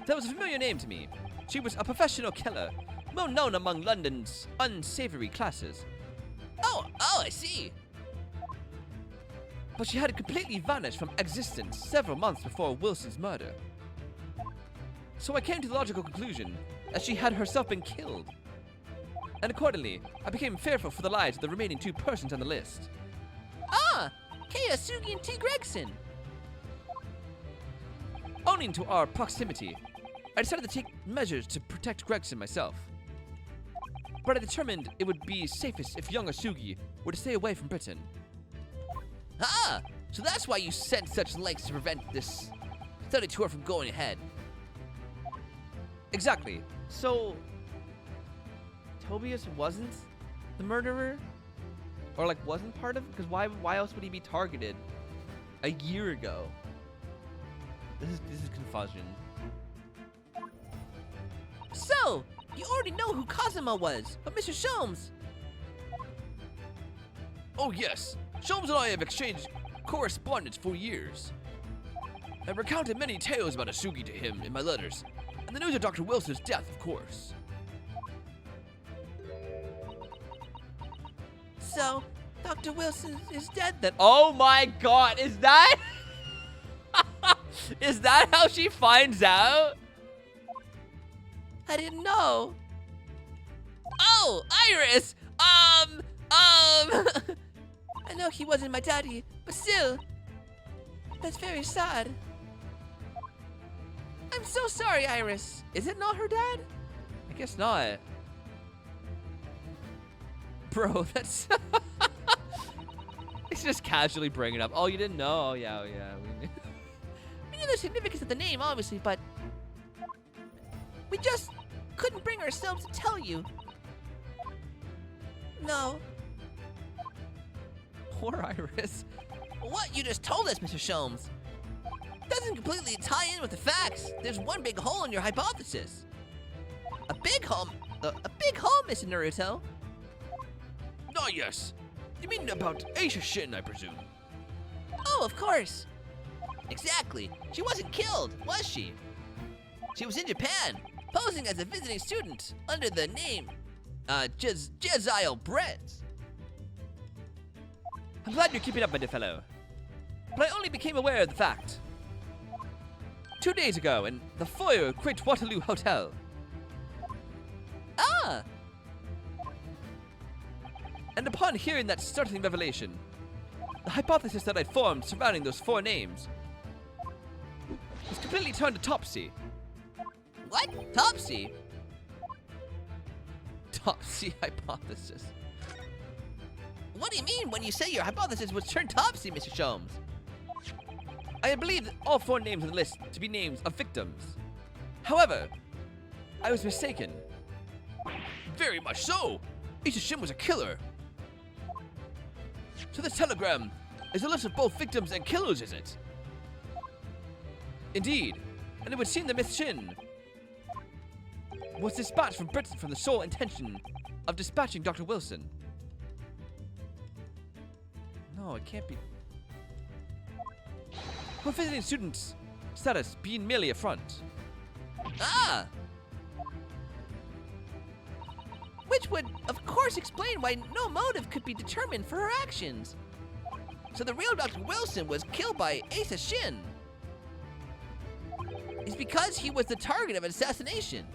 That was a familiar name to me. She was a professional killer, well known among London's unsavory classes. Oh, I see. But she had completely vanished from existence several months before Wilson's murder. So I came to the logical conclusion that she had herself been killed. And accordingly, I became fearful for the lives of the remaining 2 persons on the list. Ah, Kiyasugi and T. Gregson. Owing to our proximity, I decided to take measures to protect Gregson myself. But I determined it would be safest if younger Sugi were to stay away from Britain. Ah, so that's why you sent such lengths to prevent this study tour from going ahead. Exactly. So, Tobias wasn't the murderer? Or, like, wasn't part of it? Because why else would he be targeted a year ago? This is confusion. So, you already know who Kazuma was, but Mr. Sholmes. Oh, yes. Sholmes and I have exchanged correspondence for years. I've recounted many tales about Asugi to him in my letters, and the news of Dr. Wilson's death, of course. So, Dr. Wilson is dead then. Oh my god, is that? Is that how she finds out? I didn't know. Oh, Iris! I know he wasn't my daddy, but still, that's very sad. I'm so sorry, Iris. Is it not her dad? I guess not. Bro, that's... It's just casually bringing it up. Oh, you didn't know? Oh, yeah, We knew. We knew the significance of the name, obviously, but we just couldn't bring ourselves to tell you. No. Poor Iris. What you just told us, Mr. Sholmes, doesn't completely tie in with the facts. There's one big hole in your hypothesis. A big hole, Mr. Naruto. Oh, yes. You mean about Aisha Shin, I presume? Oh, of course. Exactly. She wasn't killed, was she? She was in Japan, posing as a visiting student under the name, Jezail Brett. I'm glad you're keeping up, my dear fellow. But I only became aware of the fact 2 days ago in the foyer of Great Waterloo Hotel. Ah! And upon hearing that startling revelation, the hypothesis that I'd formed surrounding those 4 names was completely turned to topsy. What? Topsy? Topsy hypothesis. What do you mean when you say your hypothesis was turned topsy, Mr. Sholmes? I had believed all 4 names on the list to be names of victims. However, I was mistaken. Very much so. Aisha Shin was a killer. So this telegram is a list of both victims and killers, is it? Indeed, and it would seem that Miss Shin was dispatched from Britain from the sole intention of dispatching Dr. Wilson. No, it can't be. Her visiting student's status being merely a front. Ah! Which would, of course, explain why no motive could be determined for her actions. So the real Dr. Wilson was killed by Aisha Shin. It's because he was the target of an assassination.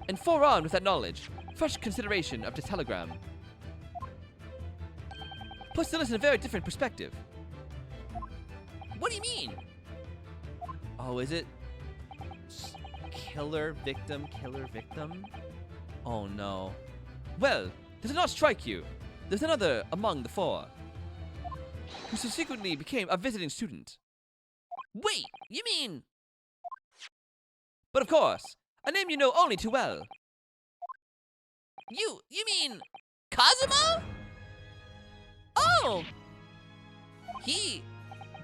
And forearmed with that knowledge, fresh consideration of the telegram puts the list in a very different perspective. What do you mean? Oh, is it killer, victim? Oh no. Well, does it not strike you? There's another among the 4 who subsequently became a visiting student. Wait, you mean... But of course, a name you know only too well. You mean... Kazuma? Oh! He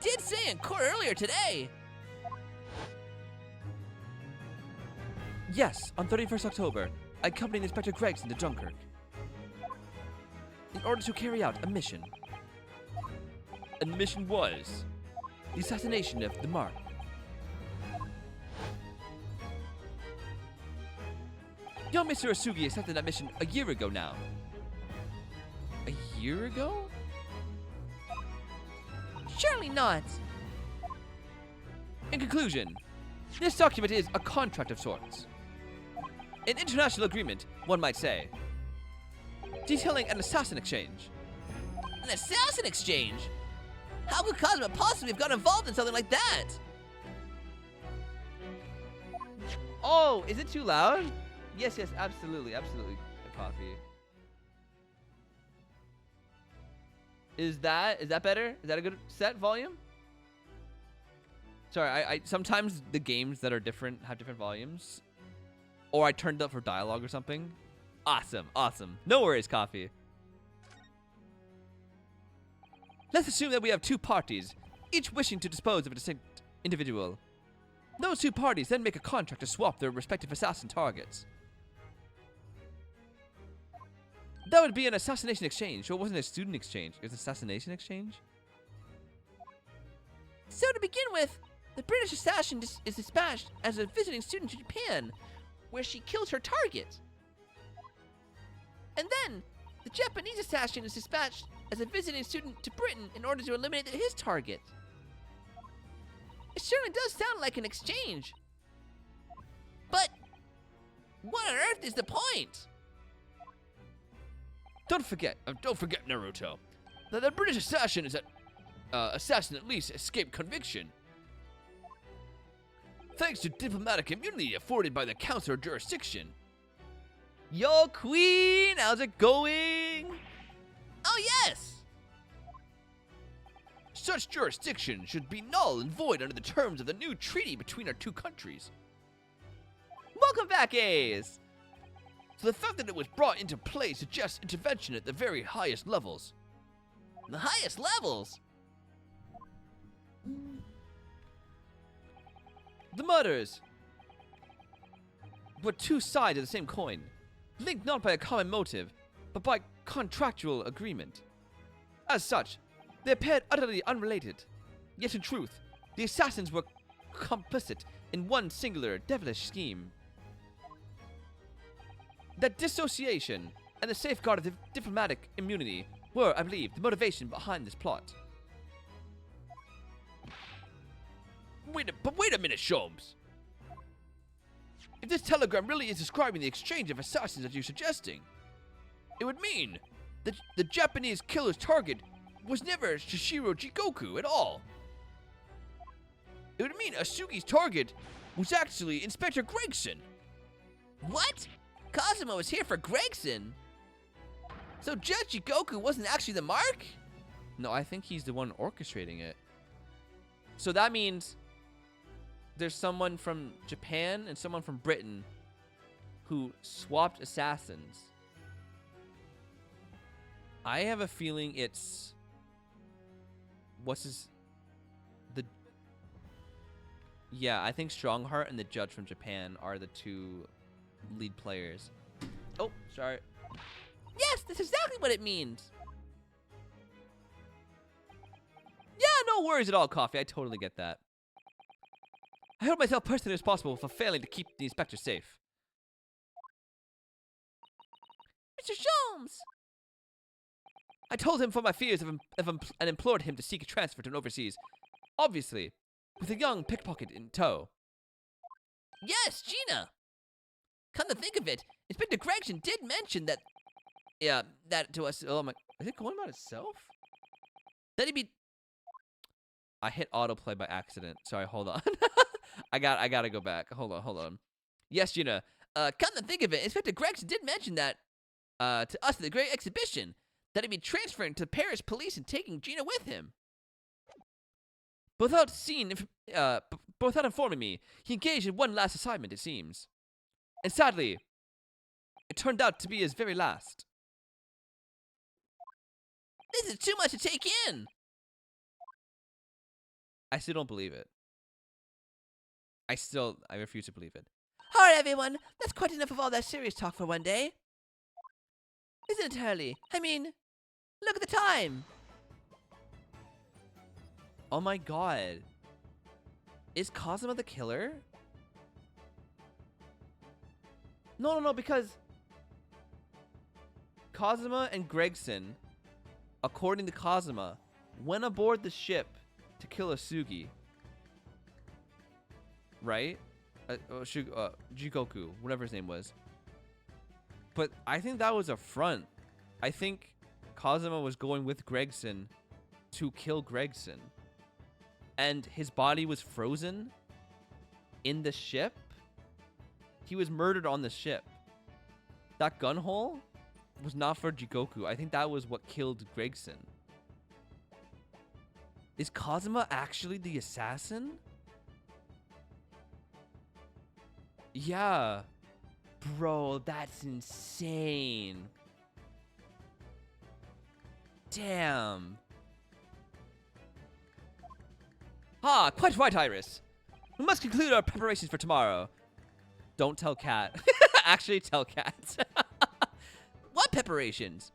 did say in court earlier today. Yes, on 31st October, I accompanied Inspector Gregson to Dunkirk in order to carry out a mission. And the mission was the assassination of the Mark. Young Mr. Asugi accepted that mission a year ago now. A year ago? Surely not. In conclusion, this document is a contract of sorts. An international agreement, one might say, detailing an assassin exchange. An assassin exchange? How could Kazuma possibly have gotten involved in something like that? Oh, is it too loud? Yes, absolutely. Coffee. Is that better? Is that a good set volume? Sorry, I sometimes the games that are different have different volumes. Or I turned up for dialogue or something. Awesome. No worries, Coffee. Let's assume that we have 2 parties, each wishing to dispose of a distinct individual. Those 2 parties then make a contract to swap their respective assassin targets. That would be an assassination exchange. So it wasn't a student exchange. It was an assassination exchange? So to begin with, the British assassin is dispatched as a visiting student to Japan, where she kills her target. And then, The Japanese assassin is dispatched as a visiting student to Britain in order to eliminate his target. It certainly does sound like an exchange. But what on earth is the point? Don't forget, Naruto, that the British assassin at least escaped conviction. Thanks to diplomatic immunity afforded by the Council of Jurisdiction. Yo, Queen, how's it going? Oh, yes! Such jurisdiction should be null and void under the terms of the new treaty between our two countries. Welcome back, Ace! So the fact that it was brought into play suggests intervention at the very highest levels. The highest levels? The murders were two sides of the same coin, linked not by a common motive, but by contractual agreement. As such, they appeared utterly unrelated. Yet in truth, the assassins were complicit in one singular devilish scheme. That dissociation and the safeguard of diplomatic immunity were, I believe, the motivation behind this plot. Wait a minute, Sholmes. If this telegram really is describing the exchange of assassins as you're suggesting, it would mean that the Japanese killer's target was never Shishiro Jigoku at all. It would mean Asugi's target was actually Inspector Gregson. What? Kazuma was here for Gregson? So Judge Jigoku wasn't actually the mark? No, I think he's the one orchestrating it. So that means there's someone from Japan and someone from Britain who swapped assassins. I have a feeling it's... Yeah, I think Strongheart and the judge from Japan are the two lead players. Oh, sorry. Yes, that's exactly what it means. Yeah, no worries at all, Coffee. I totally get that. I held myself personally responsible for failing to keep the inspector safe. Mr. Sholmes! I told him for my fears and implored him to seek a transfer to an overseas. Obviously, with a young pickpocket in tow. Yes, Gina! Come to think of it, Inspector Gregson did mention that... Yeah, that to us... Oh my... Is it going about itself? That he'd be... I hit autoplay by accident. Sorry, hold on. I gotta go back. Hold on. Yes, Gina. Come to think of it, Inspector Gregson did mention that... to us at the Great Exhibition, that he'd be transferring to Paris police and taking Gina with him. Without informing me, he engaged in one last assignment, it seems. And sadly, it turned out to be his very last. This is too much to take in! I still don't believe it. I refuse to believe it. Alright, everyone, that's quite enough of all that serious talk for one day. Isn't it, Hurley? I mean, look at the time! Oh my god. Is Kazuma the killer? No, because Kazuma and Gregson, according to Kazuma, went aboard the ship to kill Asugi. Right? Jigoku, whatever his name was. But I think that was a front. I think Kazuma was going with Gregson to kill Gregson. And his body was frozen in the ship. He was murdered on the ship. That gun hole was not for Jigoku. I think that was what killed Gregson. Is Kazuma actually the assassin? Yeah. Bro, that's insane. Damn. Ah, quite right, Iris. We must conclude our preparations for tomorrow. Don't tell Kat. Actually, tell Kat. What preparations?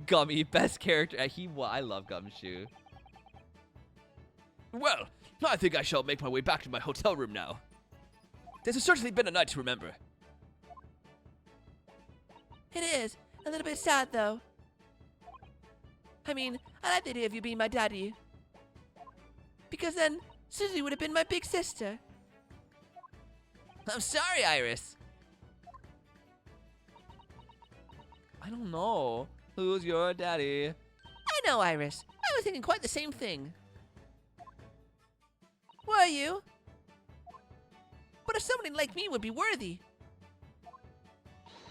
Gummy, best character. I love Gumshoe. Well, I think I shall make my way back to my hotel room now. This has certainly been a night to remember. It is. A little bit sad, though. I mean, I like the idea of you being my daddy. Because then, Susie would have been my big sister. I'm sorry, Iris. I don't know. Who's your daddy? I know, Iris. I was thinking quite the same thing. Were you? But if somebody like me would be worthy,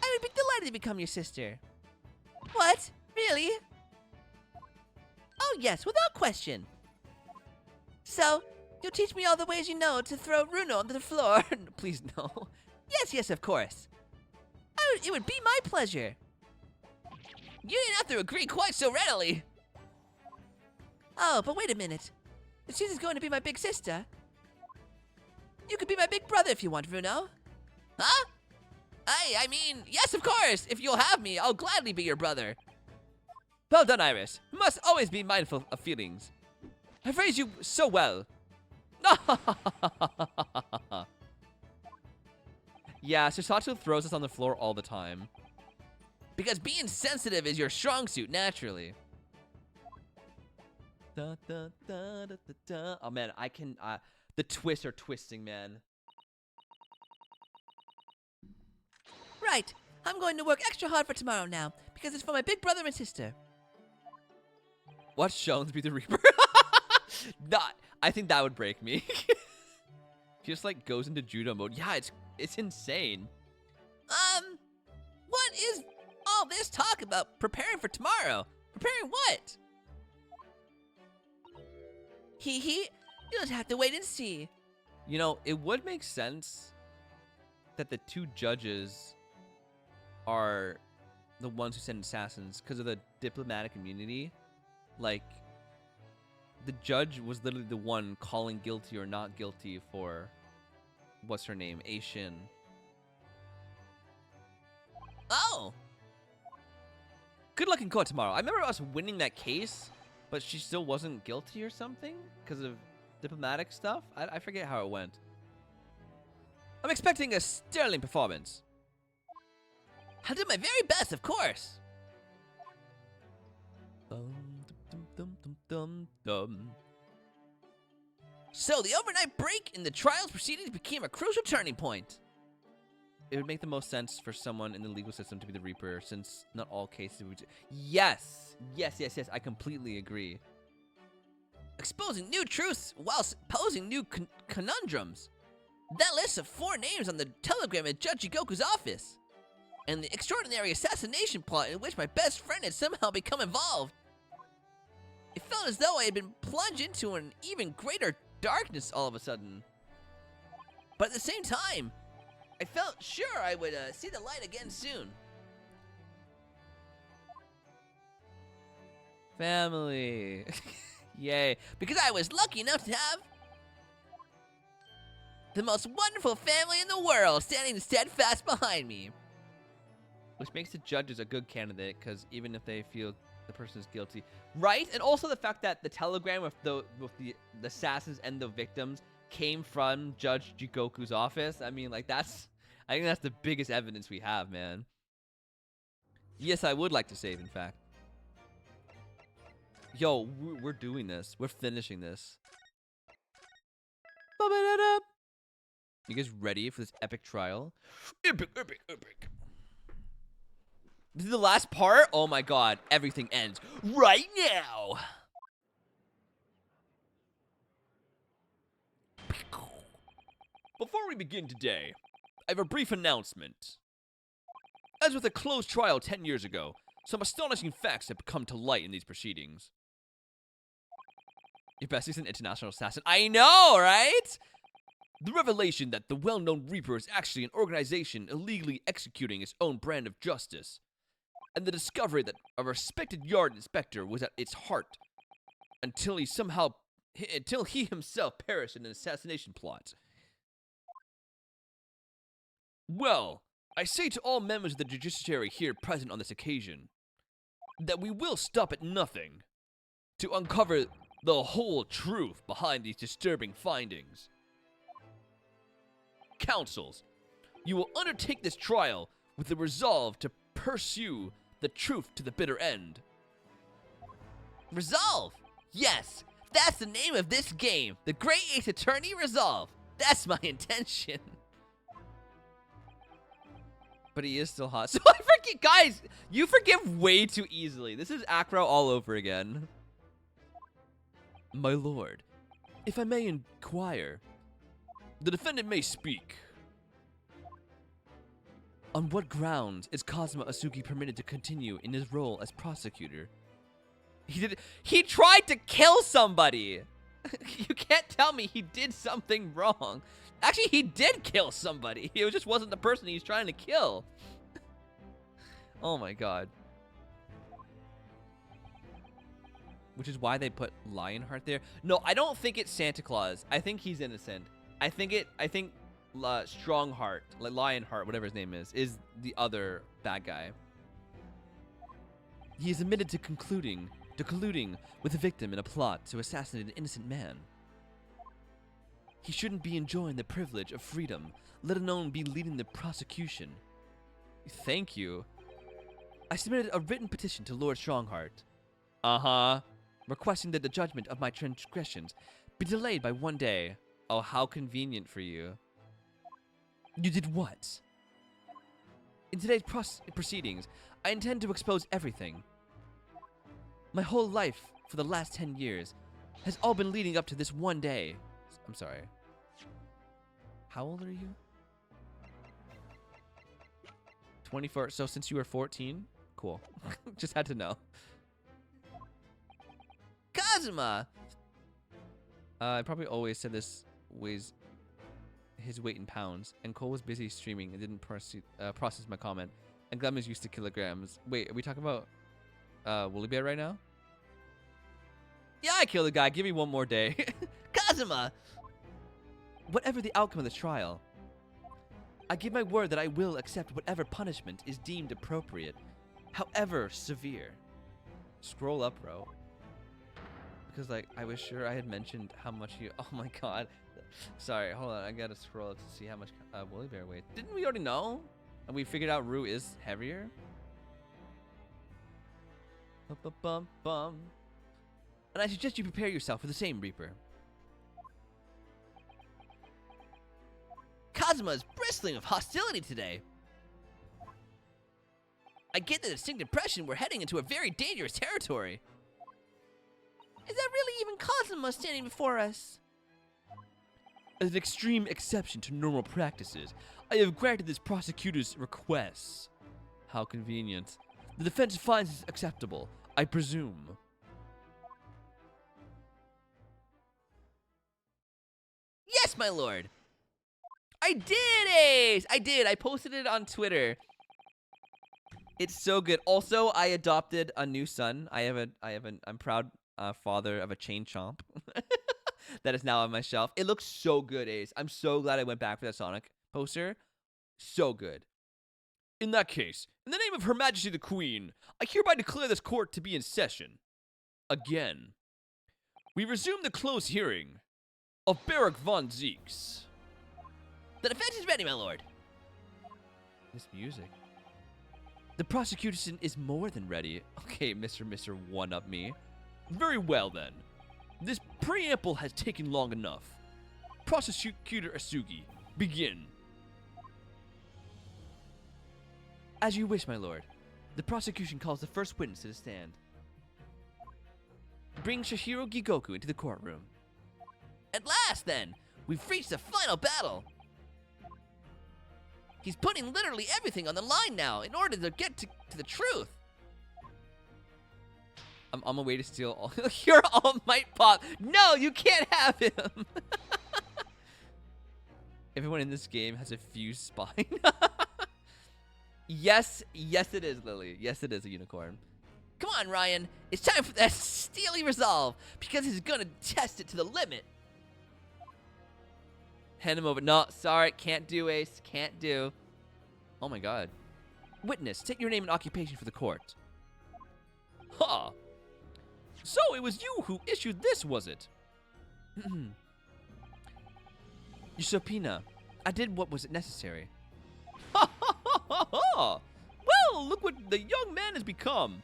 I would be delighted to become your sister. What? Really? Oh yes, without question. So, you'll teach me all the ways you know to throw Runo onto the floor? Please no. Yes, of course. It would be my pleasure. You didn't have to agree quite so readily. Oh, but wait a minute. If Susie's going to be my big sister, you could be my big brother if you want, Runo. Huh? I mean, yes, of course. If you'll have me, I'll gladly be your brother. Well done, Iris. You must always be mindful of feelings. I've raised you so well. Yeah, Susato throws us on the floor all the time. Because being sensitive is your strong suit, naturally. Da, da, da, da, da, da. Oh man, I can. The twists are twisting, man. Right. I'm going to work extra hard for tomorrow now, because it's for my big brother and sister. Watch Shones be the Reaper. Not. I think that would break me. He just like goes into judo mode. Yeah, it's insane. What is all this talk about preparing for tomorrow? Preparing what? You'll just have to wait and see. You know, it would make sense that the two judges are the ones who send assassins because of the diplomatic immunity. Like, the judge was literally the one calling guilty or not guilty for, what's her name, Aishin. Oh! Good luck in court tomorrow. I remember us winning that case, but she still wasn't guilty or something because of diplomatic stuff. I forget how it went. I'm expecting a sterling performance. I'll do my very best, of course. So the overnight break in the trials proceedings became a crucial turning point. It would make the most sense for someone in the legal system to be the Reaper, since not all cases would... Yes! I completely agree. Exposing new truths whilst posing new conundrums. That list of 4 names on the telegram at Judge Jigoku's office. And the extraordinary assassination plot in which my best friend had somehow become involved. It felt as though I had been plunged into an even greater darkness all of a sudden. But at the same time, I felt sure I would see the light again soon. Family. Yay. Because I was lucky enough to have the most wonderful family in the world standing steadfast behind me. Which makes the judges a good candidate, because even if they feel the person is guilty, right? And also the fact that the telegram with the assassins and the victims came from Judge Jigoku's office. I mean, like, I think that's the biggest evidence we have, man. Yes, I would like to save, in fact. Yo, we're doing this. We're finishing this. You guys ready for this epic trial? Epic. This is the last part? Oh my god, everything ends right now! Before we begin today, I have a brief announcement. As with a closed trial 10 years ago, some astonishing facts have come to light in these proceedings. Your bestie's an international assassin. I know, right? The revelation that the well-known Reaper is actually an organization illegally executing its own brand of justice. And the discovery that a respected yard inspector was at its heart until he himself perished in an assassination plot. Well, I say to all members of the judiciary here present on this occasion that we will stop at nothing to uncover the whole truth behind these disturbing findings. Counsels, you will undertake this trial with the resolve to pursue the truth to the bitter end. Resolve! Yes, that's the name of this game. The Great Ace Attorney Resolve. That's my intention. But he is still hot. So I forget, guys, you forgive way too easily. This is Acro all over again. My lord, if I may inquire, the defendant may speak. On what grounds is Kazuma Asugi permitted to continue in his role as prosecutor? He tried to kill somebody. You can't tell me he did something wrong. Actually, he did kill somebody. It just wasn't the person he's trying to kill. Oh my god. Which is why they put Lionheart there. No, I don't think it's Santa Claus. I think he's innocent. I think Strongheart, like Lionheart, whatever his name is the other bad guy. He is admitted to colluding with the victim in a plot to assassinate an innocent man. He shouldn't be enjoying the privilege of freedom, let alone be leading the prosecution. Thank you. I submitted a written petition to Lord Strongheart. Requesting that the judgment of my transgressions be delayed by 1 day. Oh, how convenient for you. You did what? In today's proceedings, I intend to expose everything. My whole life for the last 10 years has all been leading up to this 1 day. I'm sorry. How old are you? 24. So since you were 14? Cool. Just had to know. Kazuma! I probably always said this weighs his weight in pounds, and Cole was busy streaming and didn't process my comment. And Glem is used to kilograms. Wait, are we talking about Woolly Bear right now? Yeah, I killed the guy. Give me 1 more day. Kazuma! Whatever the outcome of the trial, I give my word that I will accept whatever punishment is deemed appropriate, however severe. Scroll up, bro. Because, like, I was sure I had mentioned how much you... Oh, my God. Sorry, hold on. I gotta scroll up to see how much Woolly Bear weighs. Didn't we already know? And we figured out Rue is heavier? Bum. And I suggest you prepare yourself for the same, Reaper. Kazuma is bristling with hostility today. I get the distinct impression we're heading into a very dangerous territory. Is that really even Kazuma standing before us? As an extreme exception to normal practices, I have granted this prosecutor's requests. How convenient. The defense finds this acceptable, I presume. Yes, my lord. I did, Ace! I did. I posted it on Twitter. It's so good. Also, I adopted a new son. I'm proud father of a chain chomp that is now on my shelf. It looks so good, Ace. I'm so glad I went back for that Sonic poster. So good. In that case, in the name of Her Majesty the Queen, I hereby declare this court to be in session. Again. We resume the closed hearing of Barak von Zeeks. The defense is ready, my lord. This music. The prosecution is more than ready. Okay, Mr. One-Up Me. Very well, then. This preamble has taken long enough. Prosecutor Asugi, begin. As you wish, my lord. The prosecution calls the first witness to the stand. Bring Shihiro Gigoku into the courtroom. At last, then, we've reached the final battle. He's putting literally everything on the line now in order to get to the truth. I'm on my way to steal all your All Might Pop. No, you can't have him. Everyone in this game has a fused spine. Yes, it is, Lily. Yes, it is a unicorn. Come on, Ryan. It's time for that steely resolve, because he's gonna test it to the limit. Hand him over. No, sorry. Can't do, Ace. Can't do. Oh, my God. Witness, take your name and occupation for the court. Huh. So it was you who issued this, was it? Your subpoena. I did what was necessary. Ha ha ha ha ha! Well, Well, look what the young man has become.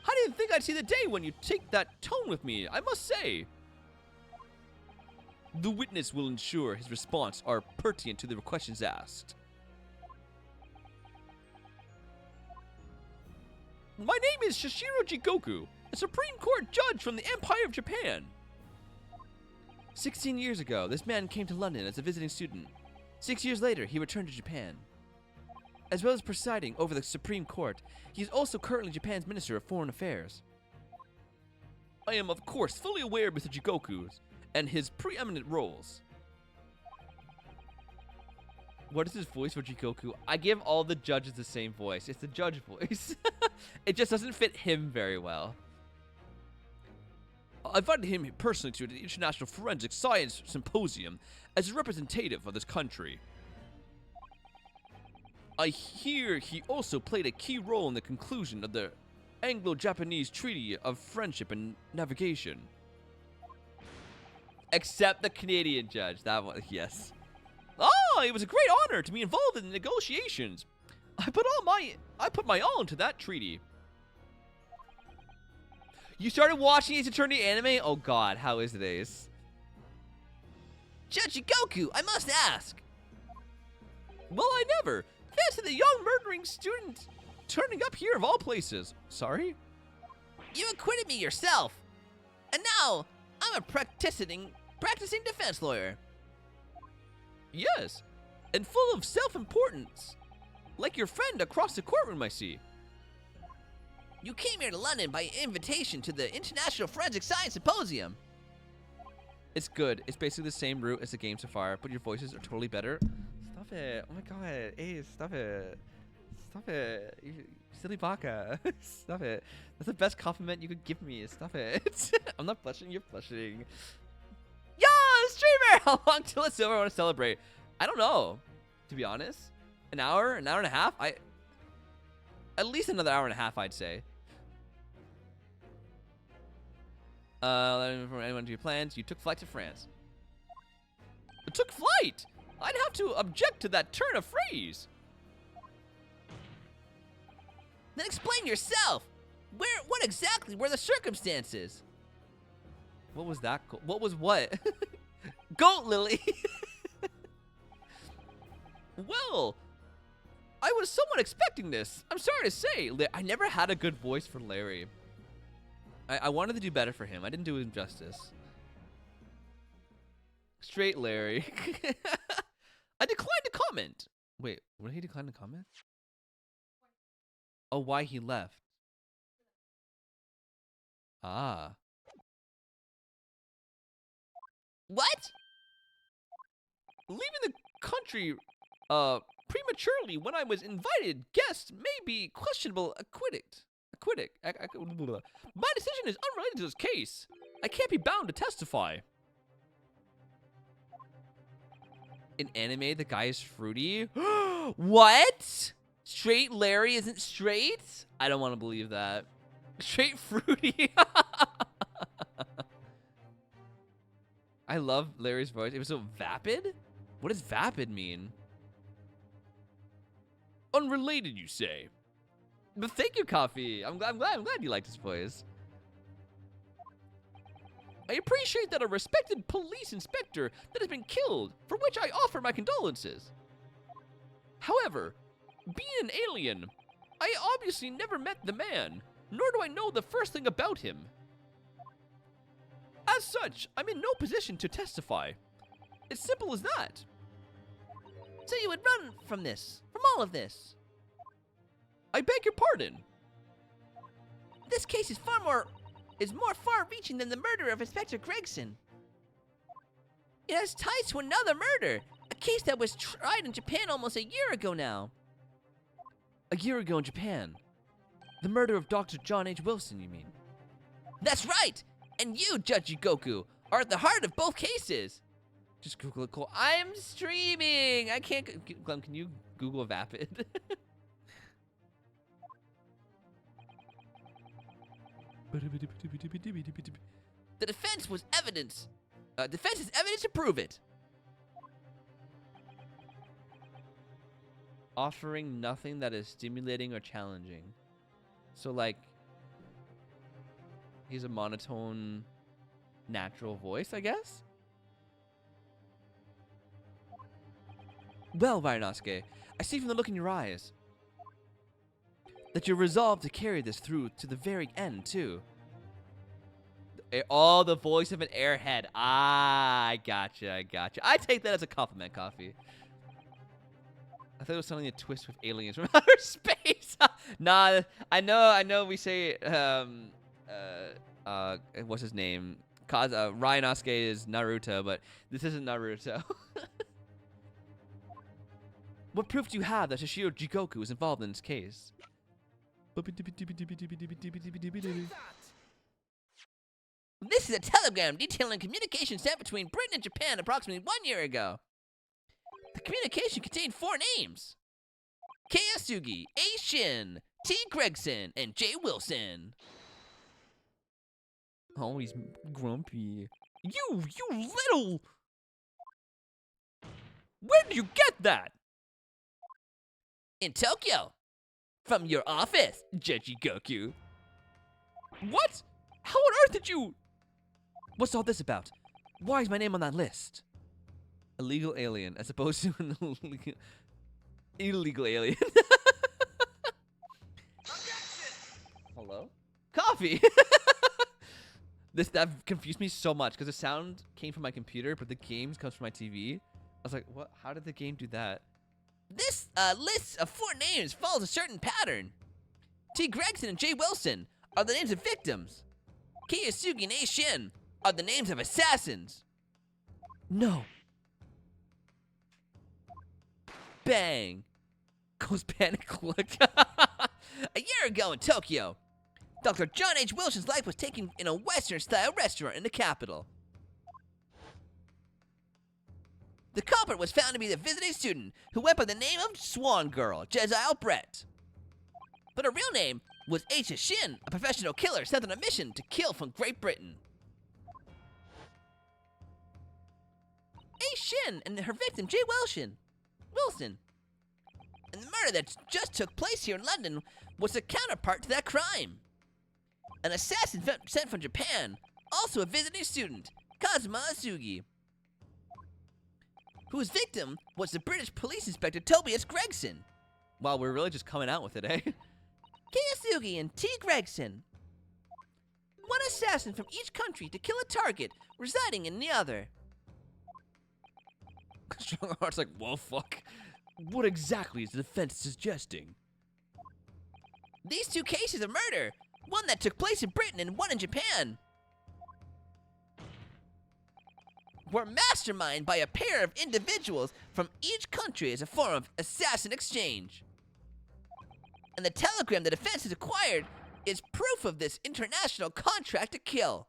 I didn't think I'd see the day when you take that tone with me, I must say. The witness will ensure his response are pertinent to the questions asked. My name is Shishiro Jigoku, a Supreme Court judge from the Empire of Japan. 16 years ago, this man came to London as a visiting student. 6 years later, he returned to Japan. As well as presiding over the Supreme Court, he is also currently Japan's Minister of Foreign Affairs. I am, of course, fully aware of Mr. Jigoku's and his preeminent roles. What is his voice for Jigoku? I give all the judges the same voice. It's the judge voice. It just doesn't fit him very well. I invited him personally to the International Forensic Science Symposium as a representative of this country. I hear he also played a key role in the conclusion of the Anglo-Japanese Treaty of Friendship and Navigation. Except the Canadian judge. That one, yes. Oh, it was a great honor to be involved in the negotiations. I put my all into that treaty. You started watching Ace Attorney anime? Oh god, how is it, Ace? Judge Goku, I must ask. Well, I never. Thanks to the young murdering student turning up here of all places. Sorry? You acquitted me yourself. And now, I'm a practicing defense lawyer. Yes, and full of self-importance. Like your friend across the courtroom, I see. You came here to London by invitation to the International Forensic Science Symposium. It's good. It's basically the same route as the game so far, but your voices are totally better. Stop it. Oh my god. Ace, stop it. Stop it. You silly baka. Stop it. That's the best compliment you could give me. Stop it. I'm not blushing. You're blushing. Yo, streamer! How long till it's over? I want to celebrate. I don't know, to be honest. An hour and a half? At least another hour and a half, I'd say. From anyone to your plans, you took flight to France. I took flight? I'd have to object to that turn of phrase. Then explain yourself. What exactly were the circumstances? What was that? What was what? Goat Lily. Well, I was somewhat expecting this. I'm sorry to say, I never had a good voice for Larry. I wanted to do better for him. I didn't do him justice. Straight Larry. I declined to comment. Wait, what did he decline to comment? Oh, why he left. Ah. What? Leaving the country prematurely when I was invited guest may be questionable. My decision is unrelated to this case. I can't be bound to testify. In anime, the guy is fruity. What? Straight Larry isn't straight? I don't want to believe that. Straight fruity. I love Larry's voice. It was so vapid? What does vapid mean? Unrelated, you say? But thank you, Coffee. I'm glad you liked his voice. I appreciate that a respected police inspector that has been killed, for which I offer my condolences. However, being an alien, I obviously never met the man, nor do I know the first thing about him. As such, I'm in no position to testify. It's simple as that. So you would run from all of this? I beg your pardon. This case is more far-reaching than the murder of Inspector Gregson. It has ties to another murder, a case that was tried in Japan almost a year ago now. A year ago in Japan? The murder of Dr. John H. Wilson, you mean? That's right! And you, Judge Goku, are at the heart of both cases. Just Google it, Cole. I'm streaming! I can't... Clem, can you Google Vapid? The defense was evidence. Defense is evidence to prove it. offering nothing that is stimulating or challenging. So, like, he's a monotone, natural voice, I guess? Well, Vainosuke, I see from the look in your eyes that you're resolved to carry this through to the very end, too. Oh, the voice of an airhead. Ah, I gotcha. I take that as a compliment, Coffee. I thought it was something a twist with aliens from outer space. Nah, I know we say, what's his name? Ryanosuke is Naruto, but this isn't Naruto. What proof do you have that Shishiro Jigoku is involved in this case? This is a telegram detailing communication sent between Britain and Japan approximately 1 year ago. The communication contained 4 names: Kei Asugi, A. Shin, T. Gregson, and J. Wilson. Oh, he's grumpy. You little... Where did you get that? In Tokyo. From your office, Judgy Goku. What? How on earth did you... What's all this about? Why is my name on that list? Illegal alien, as opposed to an illegal alien. Hello? Coffee! That confused me so much, because the sound came from my computer, but the game comes from my TV. I was like, what? How did the game do that? This list of 4 names follows a certain pattern. T. Gregson and J. Wilson are the names of victims. Kei Asugi and A. Shin are the names of assassins. No. Bang. Goes panic look. A year ago in Tokyo, Dr. John H. Wilson's life was taken in a Western-style restaurant in the capital. The culprit was found to be the visiting student who went by the name of Swan Girl, Jezail Brett. But her real name was Aisha Shin, a professional killer sent on a mission to kill from Great Britain. A. Shin and her victim, J. Wilson. And the murder that just took place here in London was the counterpart to that crime. An assassin sent from Japan, also a visiting student, Kazuma Asugi, whose victim was the British police inspector Tobias Gregson. Wow, we're really just coming out with it, eh? Kei Asugi and T. Gregson. One assassin from each country to kill a target residing in the other. Strongheart's like, well, fuck. What exactly is the defense suggesting? These 2 cases of murder, one that took place in Britain and one in Japan, were masterminded by a pair of individuals from each country as a form of assassin exchange. And the telegram the defense has acquired is proof of this international contract to kill.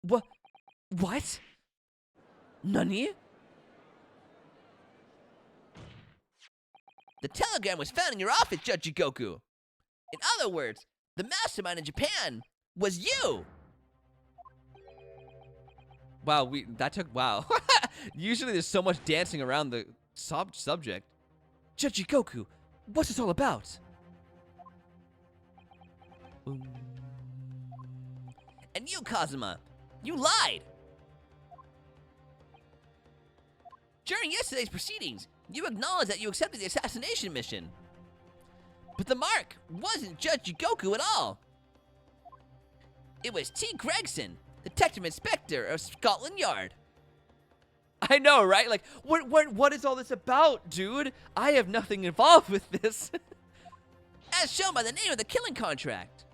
What? Nani? The telegram was found in your office, Judge Goku. In other words, the mastermind in Japan was you. Wow, wow. Usually there's so much dancing around the subject. Judge Goku, what's this all about? And you, Kazuma, you lied. During yesterday's proceedings, you acknowledged that you accepted the assassination mission. But the mark wasn't Judge Goku at all. It was T. Gregson, Detective Inspector of Scotland Yard. I know, right? Like, what is all this about, dude? I have nothing involved with this. As shown by the name of the killing contract.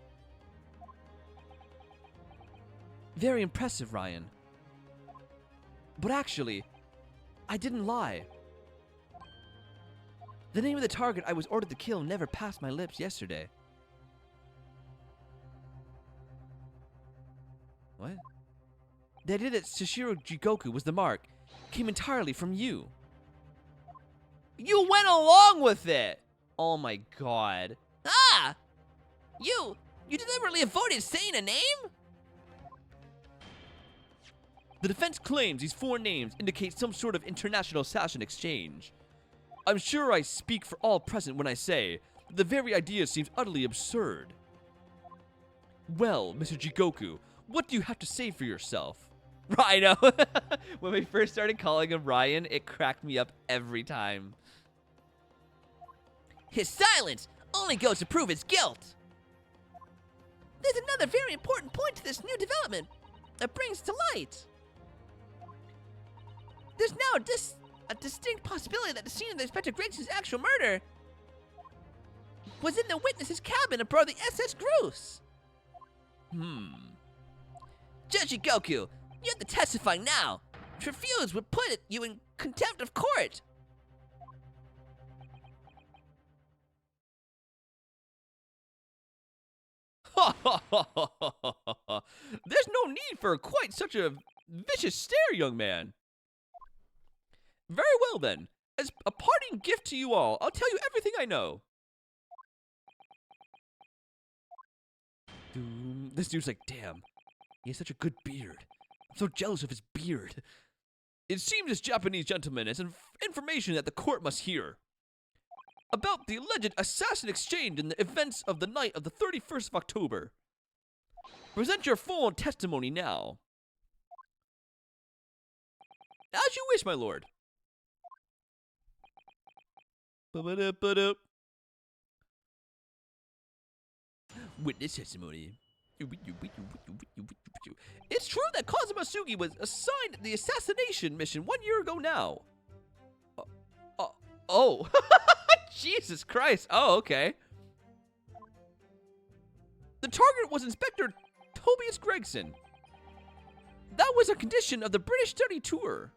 Very impressive, Ryan. But actually, I didn't lie. The name of the target I was ordered to kill never passed my lips yesterday. What? The idea that Shishiro Jigoku was the mark came entirely from you. You went along with it! Oh my god. Ah! You deliberately avoided saying a name? The defense claims these 4 names indicate some sort of international assassin exchange. I'm sure I speak for all present when I say that the very idea seems utterly absurd. Well, Mr. Jigoku, what do you have to say for yourself? I know. When we first started calling him Ryan, it cracked me up every time. His silence only goes to prove his guilt. There's another very important point to this new development that brings to light. There's now a distinct possibility that the scene of the Inspector Grayson's actual murder was in the witness's cabin aboard the SS Groose. Judge Goku, you have to testify now. To refuse would put you in contempt of court. There's no need for quite such a vicious stare, young man. Very well, then. As a parting gift to you all, I'll tell you everything I know. This dude's like, damn, he has such a good beard. I'm so jealous of his beard. It seems this Japanese gentleman has information that the court must hear about the alleged assassin exchange in the events of the night of the 31st of October. Present your full testimony now. As you wish, my lord. Witness testimony. It's true that Kazuma Sugi was assigned the assassination mission 1 year ago now. Oh. Jesus Christ. Oh, okay. The target was Inspector Tobias Gregson. That was a condition of the British study tour.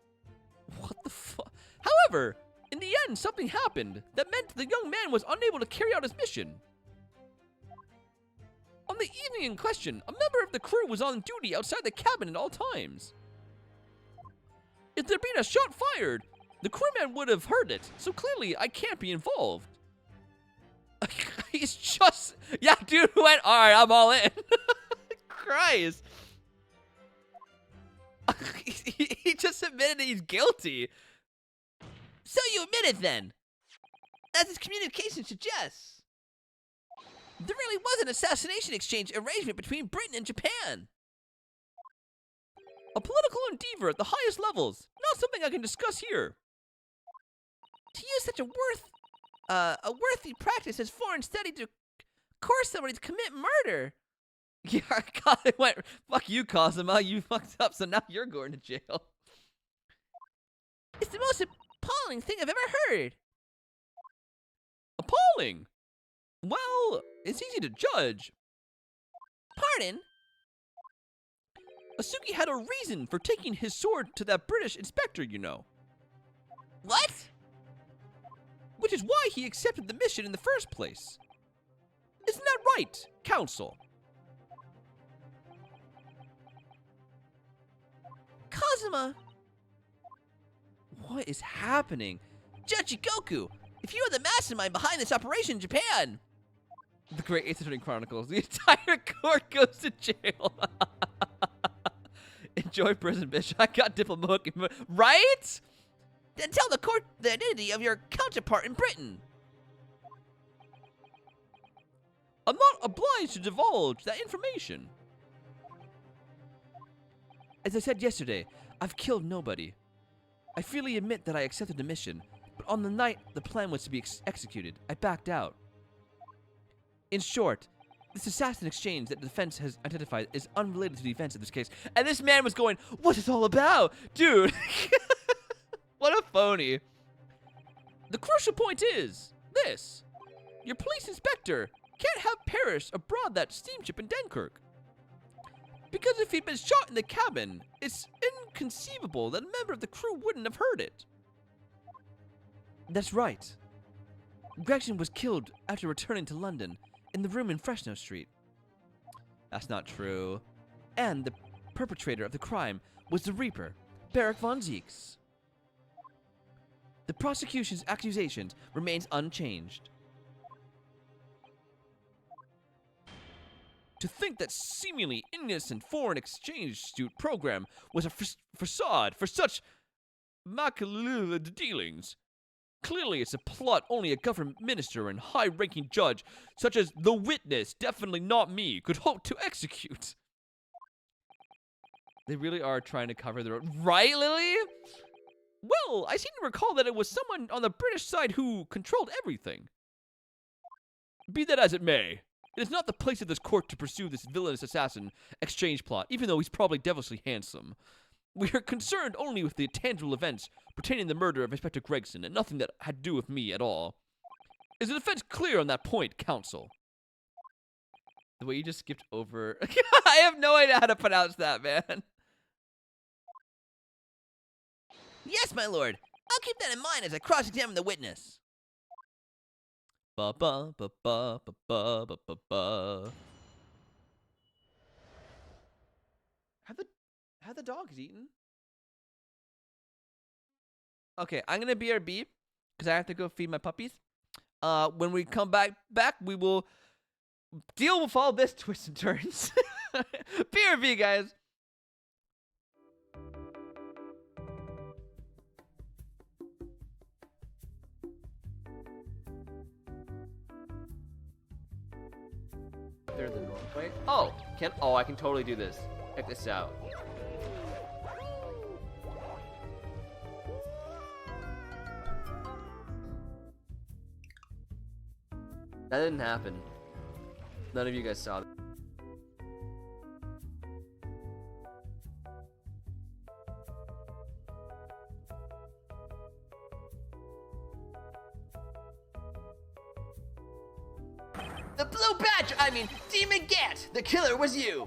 What the fuck? However, in the end, something happened that meant the young man was unable to carry out his mission. On the evening in question, a member of the crew was on duty outside the cabin at all times. If there'd been a shot fired, the crewman would have heard it, so clearly I can't be involved. He's just... Yeah, dude went, alright, I'm all in. Christ. He just admitted that he's guilty. So you admit it then? As his communication suggests. There really was an assassination exchange arrangement between Britain and Japan. A political endeavor at the highest levels. Not something I can discuss here. To use such a worthy practice as foreign study to coerce somebody to commit murder. Yeah, God, it went, fuck you, Kazuma. You fucked up, so now you're going to jail. It's the most appalling thing I've ever heard. Appalling? Well, it's easy to judge. Pardon? Asuki had a reason for taking his sword to that British inspector, you know. What? Which is why he accepted the mission in the first place. Isn't that right, Council? Kazuma! What is happening? Judge Goku, if you are the mastermind behind this operation in Japan... The Great Ace Attorney Chronicles. The entire court goes to jail. Enjoy prison, bitch. I got diplomatic... Right? Then tell the court the identity of your counterpart in Britain. I'm not obliged to divulge that information. As I said yesterday, I've killed nobody. I freely admit that I accepted the mission, but on the night the plan was to be executed, I backed out. In short, this assassin exchange that the defense has identified is unrelated to the events of this case. And this man was going, what's this all about? Dude, what a phony. The crucial point is this. Your police inspector can't have perished aboard that steamship in Dunkirk. Because if he'd been shot in the cabin, it's inconceivable that a member of the crew wouldn't have heard it. That's right. Gregson was killed after returning to London in the room in Fresno Street. That's not true. And the perpetrator of the crime was the Reaper, Barrack von Zeeks. The prosecution's accusations remains unchanged. To think that seemingly innocent foreign exchange student program was a facade for such maculous dealings Clearly, it's a plot only a government minister and high-ranking judge, such as the witness, definitely not me, could hope to execute. They really are trying to cover their own. Right, Lily? Well, I seem to recall that it was someone on the British side who controlled everything. Be that as it may, it is not the place of this court to pursue this villainous assassin exchange plot, even though he's probably devilishly handsome. We are concerned only with the tangible events pertaining to the murder of Inspector Gregson, and nothing that had to do with me at all. Is the defense clear on that point, counsel? The way you just skipped over... I have no idea how to pronounce that, man. Yes, my lord. I'll keep that in mind as I cross-examine the witness. Ba ba ba ba ba ba ba ba ba. Have the dogs eaten? Okay, I'm gonna BRB because I have to go feed my puppies. When we come back, we will deal with all this twists and turns. BRB, guys. They're the north way. Oh, I can totally do this. Check this out. That didn't happen. None of you guys saw that. The blue badger, I mean, Demon Gant! The killer was you!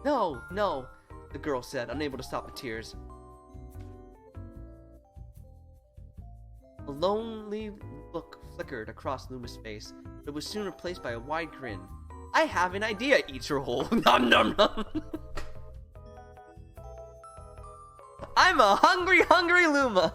No, no, the girl said, unable to stop the tears. A lonely look flickered across Luma's face, but was soon replaced by a wide grin. I have an idea, eats her whole. Nom nom nom. I'm a hungry, hungry Luma.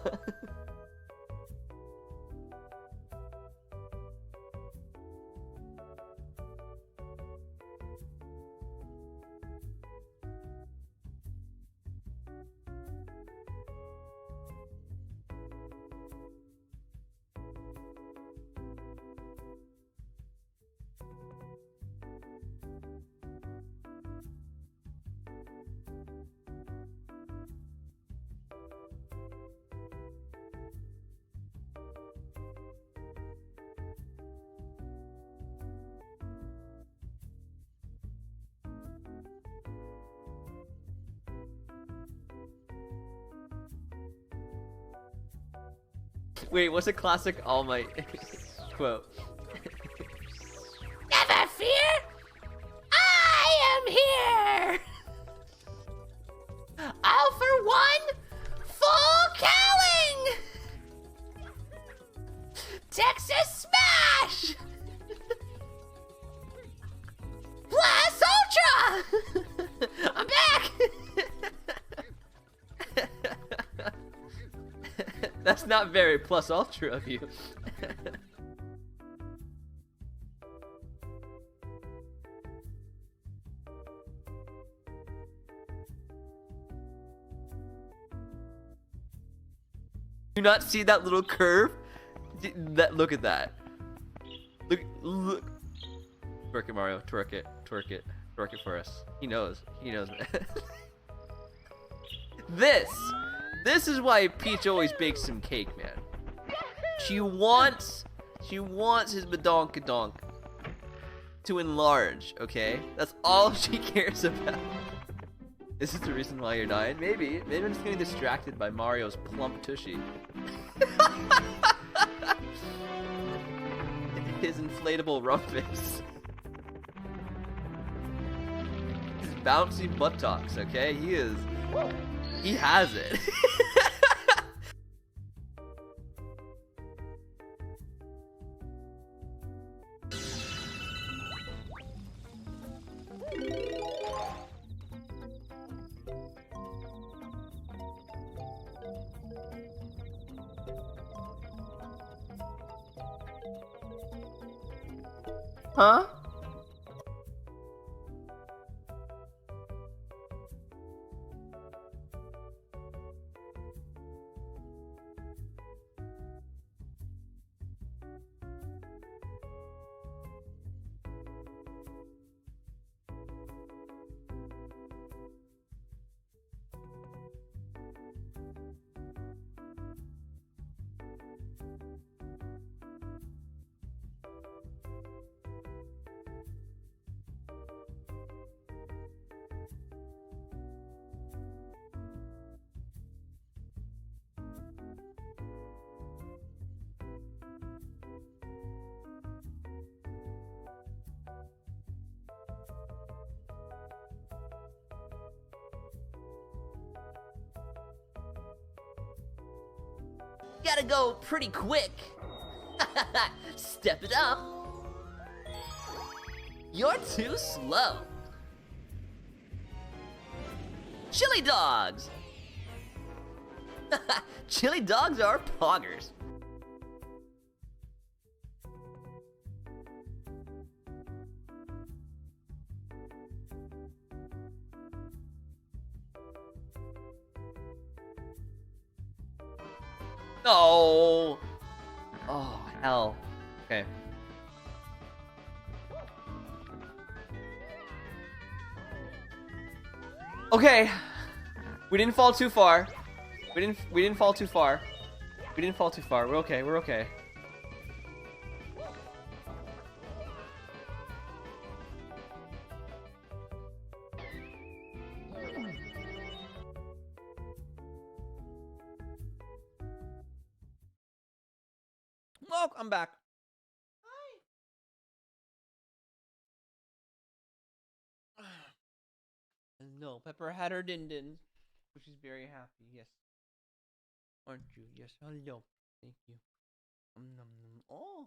Wait, what's a classic All Might quote? Never fear! I am here! All for one, full cowling! Texas Smash! Blast Ultra! I'm back! That's not very plus ultra of you. Do you not see that little curve? Look at that. Look. Twerk it, Mario. Twerk it. Twerk it. Twerk it for us. He knows. He knows, man. This is why Peach always bakes some cake, man. She wants his badonkadonk to enlarge, okay? That's all she cares about. This is the reason why you're dying? Maybe. Maybe I'm just getting distracted by Mario's plump tushy. His inflatable rumpus. His bouncy buttocks, okay? He has it. Huh? Gotta go pretty quick. Step it up. You're too slow. Chili dogs. Chili dogs are poggers. No. Oh, hell. Okay. Okay. We didn't fall too far. We didn't fall too far. We didn't fall too far. We're okay. We're okay. Oh, I'm back. Hi. No, Pepper had her din-din, so she's very happy. Yes. Aren't you? Yes. Hello. Thank you. Nom, nom. Oh.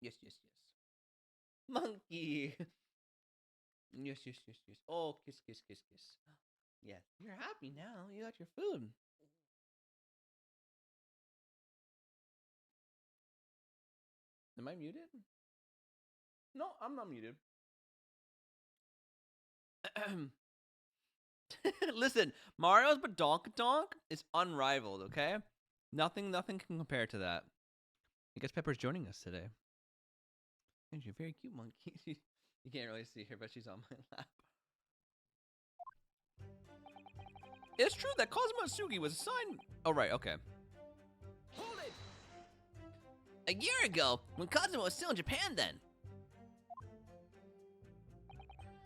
Yes, yes, yes. Monkey. Yes, yes, yes, yes. Oh, kiss, kiss, kiss, kiss. Yeah, you're happy now. You got your food. Am I muted? No, I'm not muted. Listen, Mario's Badonkadonk is unrivaled, okay? Nothing can compare to that. I guess Pepper's joining us today. And she's a very cute monkey. You can't really see her, but she's on my lap. It's true that Cosmo Sugi was assigned... Oh, right, okay. Hold it! A year ago, when Kazuma was still in Japan then.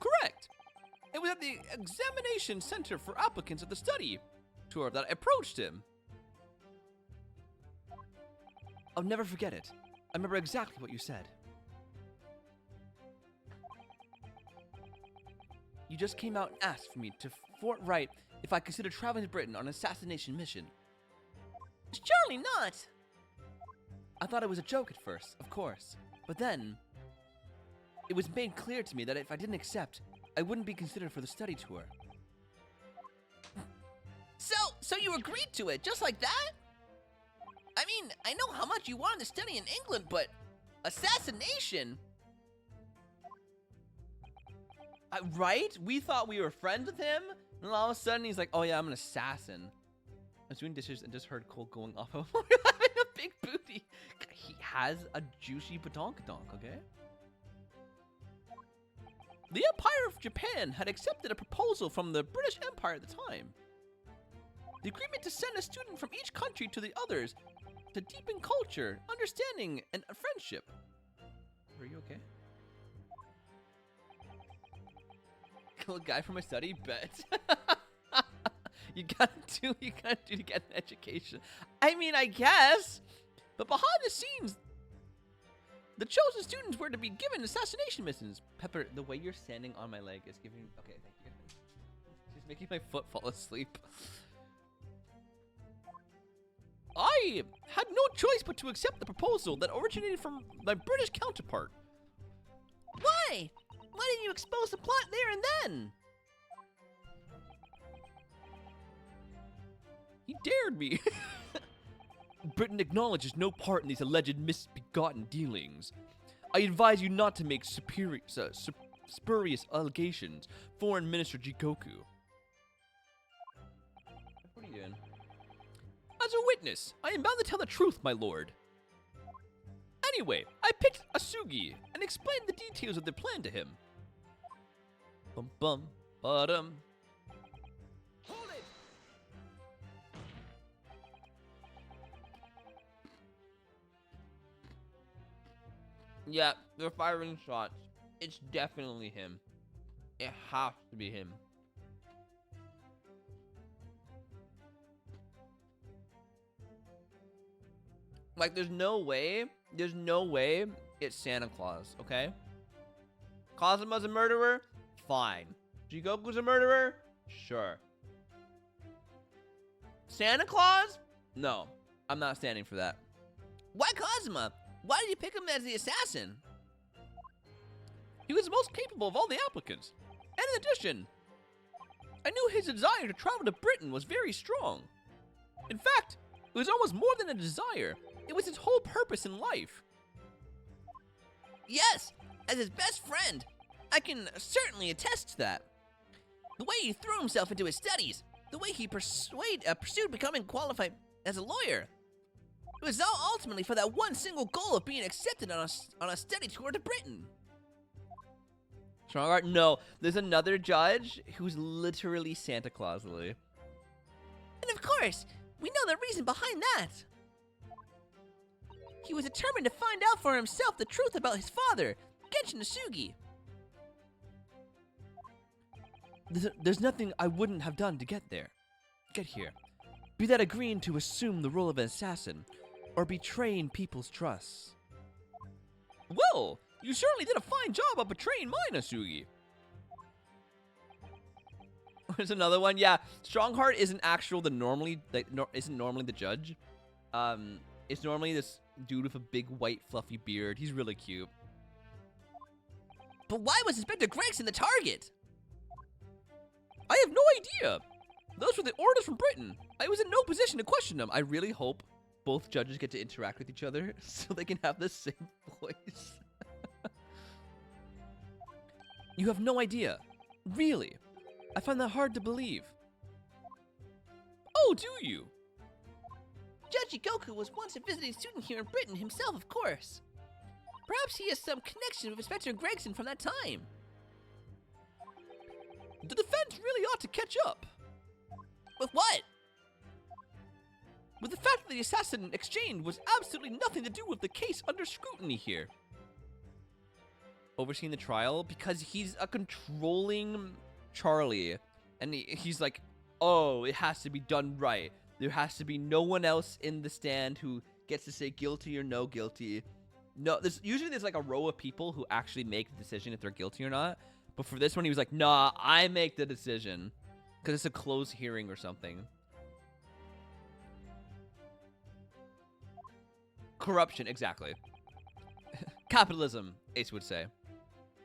Correct. It was at the examination center for applicants at the study tour that I approached him. I'll never forget it. I remember exactly what you said. You just came out and asked for me to forthright if I considered traveling to Britain on an assassination mission. Surely not. I thought it was a joke at first, of course. But then, it was made clear to me that if I didn't accept, I wouldn't be considered for the study tour. So you agreed to it, just like that? I mean, I know how much you wanted to study in England, but assassination? Right? We thought we were friends with him, and all of a sudden he's like, oh yeah, I'm an assassin. I was doing dishes and just heard Cole going off of having a big booty. He has a juicy badonkadonk, okay? The Empire of Japan had accepted a proposal from the British Empire at the time. The agreement to send a student from each country to the others to deepen culture, understanding, and friendship. Are you okay? Kill a guy from my study? Bet. You gotta do to get an education. I mean, I guess. But behind the scenes, the chosen students were to be given assassination missions. Pepper, the way you're standing on my leg is giving... Okay, thank you. She's making my foot fall asleep. I had no choice but to accept the proposal that originated from my British counterpart. Why? Why didn't you expose the plot there and then? He dared me. Britain acknowledges no part in these alleged misbegotten dealings. I advise you not to make spurious allegations, Foreign Minister Jikoku. What are you doing? As a witness, I am bound to tell the truth, my lord. Anyway, I picked Asugi and explained the details of their plan to him. Bum bum, ba-dum. Hold it! Yeah, they're firing shots. It's definitely him. It has to be him. Like, there's no way it's Santa Claus, okay? Kazuma's a murderer? Fine. Jigoku's a murderer? Sure. Santa Claus? No, I'm not standing for that. Why Kazuma? Why did you pick him as the assassin? He was the most capable of all the applicants. And in addition, I knew his desire to travel to Britain was very strong. In fact, it was almost more than a desire. It was his whole purpose in life. Yes, as his best friend, I can certainly attest to that. The way he threw himself into his studies, the way he pursued becoming qualified as a lawyer. It was all ultimately for that one single goal of being accepted on a study tour to Britain. Strong art? No, there's another judge who's literally Santa Claus-ly. And of course, we know the reason behind that. He was determined to find out for himself the truth about his father, Genshin Asugi. There's nothing I wouldn't have done to get here. Be that agreeing to assume the role of an assassin, or betraying people's trusts. Well, you certainly did a fine job of betraying mine, Asugi. There's another one. Yeah, Strongheart isn't isn't normally the judge. It's normally this dude with a big white fluffy beard. He's really cute. But why was Inspector Gregson the target? I have no idea. Those were the orders from Britain. I was in no position to question them. I really hope both judges get to interact with each other so they can have the same voice. You have no idea. Really? I find that hard to believe. Oh, do you? Judge Goku was once a visiting student here in Britain himself, of course. Perhaps he has some connection with Inspector Gregson from that time. The defense really ought to catch up. With what? With the fact that the assassin exchange was absolutely nothing to do with the case under scrutiny here. Overseeing the trial because he's a controlling Charlie. And he's like, oh, it has to be done right. There has to be no one else in the stand who gets to say guilty or no guilty. No, usually there's like a row of people who actually make the decision if they're guilty or not. But for this one, he was like, nah, I make the decision. Because it's a closed hearing or something. Corruption, exactly. Capitalism, Ace would say.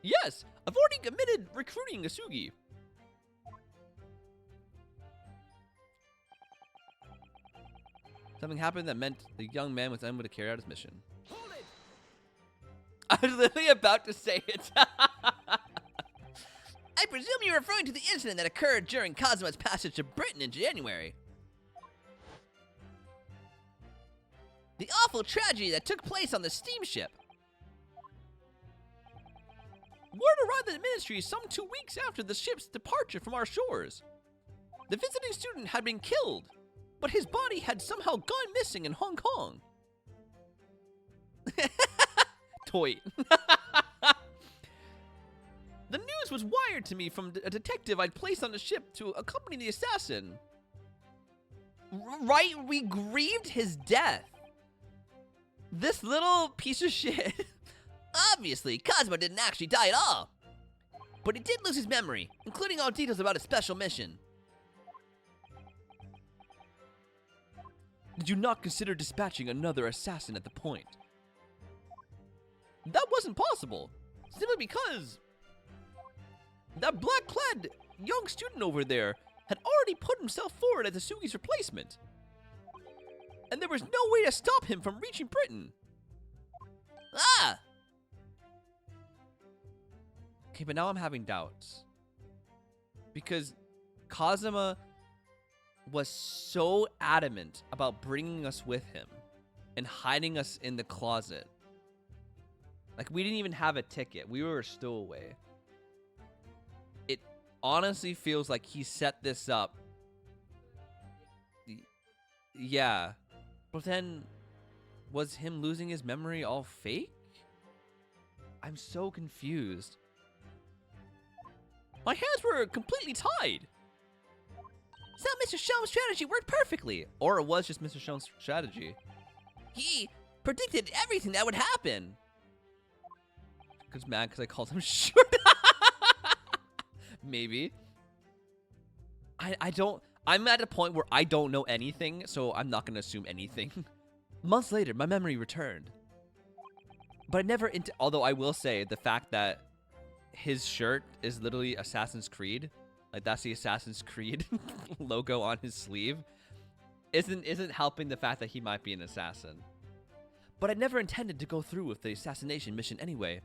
Yes, I've already admitted recruiting Asugi. Something happened that meant the young man was unable to carry out his mission. Hold it! I was literally about to say it. I presume you're referring to the incident that occurred during Kazuma's passage to Britain in January. The awful tragedy that took place on the steamship. Word arrived at the ministry some 2 weeks after the ship's departure from our shores. The visiting student had been killed, but his body had somehow gone missing in Hong Kong. Toy. The news was wired to me from a detective I'd placed on the ship to accompany the assassin. Right, we grieved his death. This little piece of shit. Obviously, Kazuma didn't actually die at all. But he did lose his memory, including all details about his special mission. Did you not consider dispatching another assassin at the point? That wasn't possible, simply because that black-clad young student over there had already put himself forward as Asugi's replacement. And there was no way to stop him from reaching Britain. Ah! Okay, but now I'm having doubts. Because Kazuma was so adamant about bringing us with him and hiding us in the closet. Like, we didn't even have a ticket. We were a stowaway. It honestly feels like he set this up. Yeah. But then, was him losing his memory all fake? I'm so confused. My hands were completely tied. So Mr. Shone's strategy worked perfectly. Or it was just Mr. Shone's strategy. He predicted everything that would happen. Because mad because I called him short. Maybe. I don't. I'm at a point where I don't know anything, so I'm not going to assume anything. Months later, my memory returned. But I never although I will say the fact that his shirt is literally Assassin's Creed, like that's the Assassin's Creed logo on his sleeve, isn't helping the fact that he might be an assassin. But I never intended to go through with the assassination mission anyway.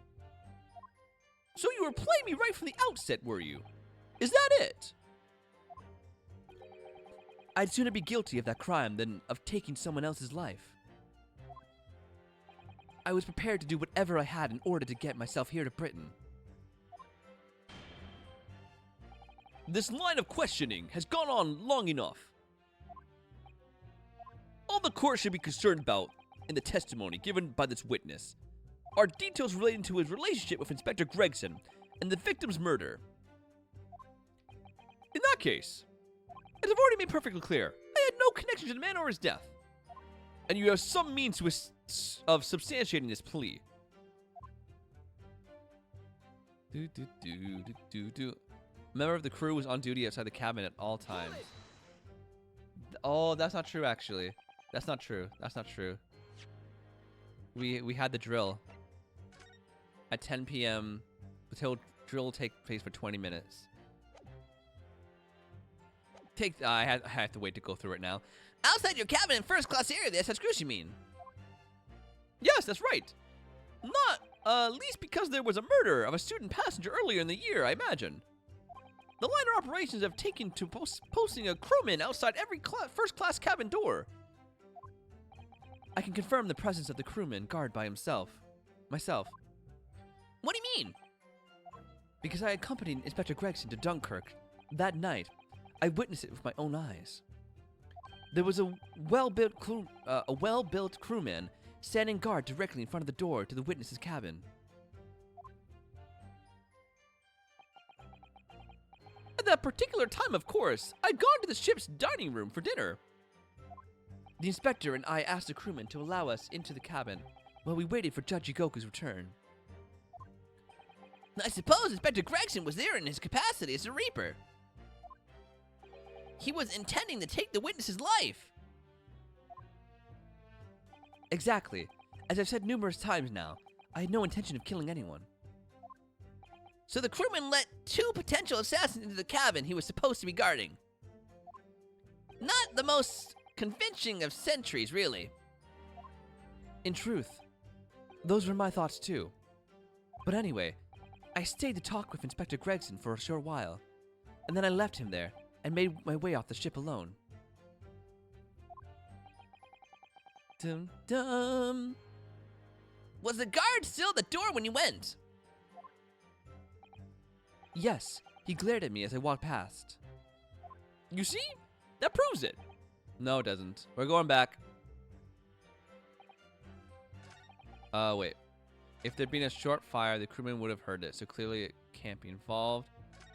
So you were playing me right from the outset, were you? Is that it? I'd sooner be guilty of that crime than of taking someone else's life. I was prepared to do whatever I had in order to get myself here to Britain. This line of questioning has gone on long enough. All the court should be concerned about in the testimony given by this witness are details relating to his relationship with Inspector Gregson and the victim's murder. In that case, as I've already made perfectly clear, I had no connection to the man or his death. And you have some means of substantiating this plea. Member of the crew was on duty outside the cabin at all times. Oh, that's not true, actually. That's not true. That's not true. We had the drill. At 10 p.m., the drill will take place for 20 minutes. I have to wait to go through it now. Outside your cabin in first class area, the SS Cruise, you mean? Yes, that's right. Not least because there was a murder of a student passenger earlier in the year, I imagine. The liner operations have taken to posting a crewman outside every first class cabin door. I can confirm the presence of the crewman guard by myself. What do you mean? Because I accompanied Inspector Gregson to Dunkirk that night. I witnessed it with my own eyes. There was a well-built crewman standing guard directly in front of the door to the witness's cabin. At that particular time, of course, I'd gone to the ship's dining room for dinner. The inspector and I asked the crewman to allow us into the cabin while we waited for Judge Igoku's return. I suppose Inspector Gregson was there in his capacity as a Reaper. He was intending to take the witness's life. Exactly. As I've said numerous times now, I had no intention of killing anyone. So the crewman let two potential assassins into the cabin he was supposed to be guarding. Not the most convincing of sentries, really. In truth, those were my thoughts too. But anyway, I stayed to talk with Inspector Gregson for a short while, and then I left him there and made my way off the ship alone. Dum dum. Was the guard still at the door when you went? Yes, he glared at me as I walked past. You see? That proves it. No, it doesn't. We're going back. Wait. If there'd been a short fire, the crewman would have heard it, so clearly it can't be involved.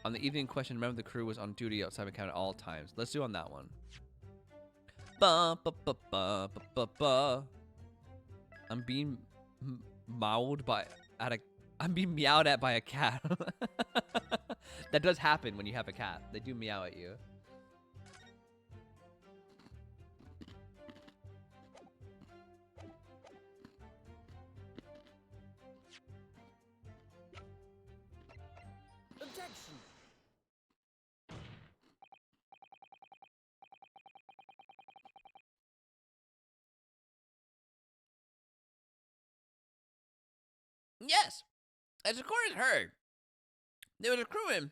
On the evening in question, remember the crew was on duty outside my cabin at all times. Let's do on that one. Ba ba ba ba ba ba ba. I'm being I'm being meowed at by a cat. That does happen when you have a cat. They do meow at you. Objection. Yes. As the court has heard, there was a crewman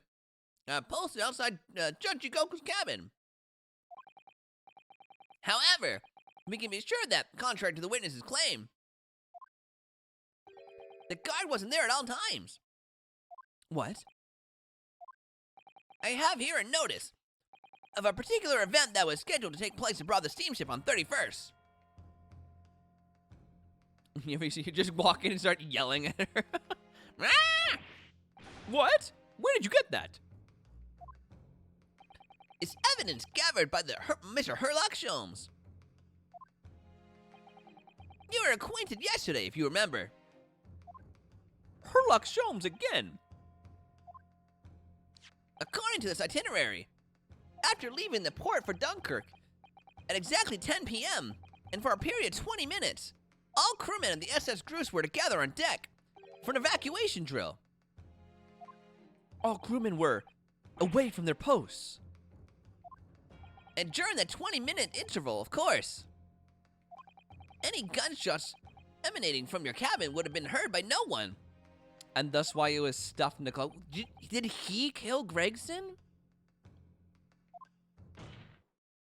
posted outside Judge Jikoku's cabin. However, we can be sure that, contrary to the witness's claim, the guard wasn't there at all times. What? I have here a notice of a particular event that was scheduled to take place aboard the steamship on 31st. You just walk in and start yelling at her. Ah! What? Where did you get that? It's evidence gathered by the Mr. Herlock Sholmes. You were acquainted yesterday, if you remember. Herlock Sholmes again. According to this itinerary, after leaving the port for Dunkirk at exactly 10 p.m., and for a period of 20 minutes, all crewmen of the SS Groose were together on deck for an evacuation drill. All crewmen were away from their posts. And during that 20-minute interval, of course, any gunshots emanating from your cabin would have been heard by no one. And thus why it was stuffed in the cloak. Did he kill Gregson?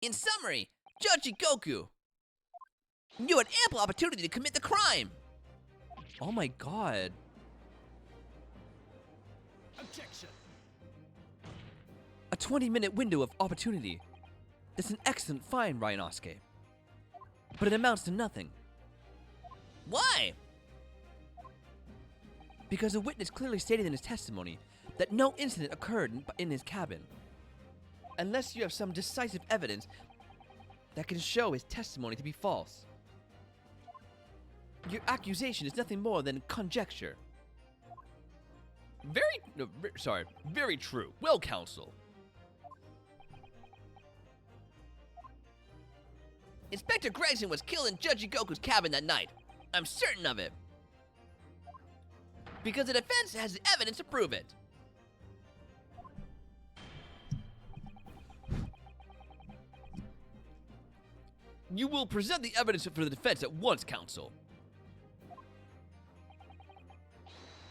In summary, Judge Goku, you had ample opportunity to commit the crime. Oh my god. Objection. A 20-minute window of opportunity. That's an excellent find, Ryanosuke. But it amounts to nothing. Why? Because a witness clearly stated in his testimony that no incident occurred in his cabin. Unless you have some decisive evidence that can show his testimony to be false. Your accusation is nothing more than conjecture. Very true. Well, counsel. Inspector Gregson was killed in Judge Goku's cabin that night. I'm certain of it. Because the defense has the evidence to prove it. You will present the evidence for the defense at once, counsel.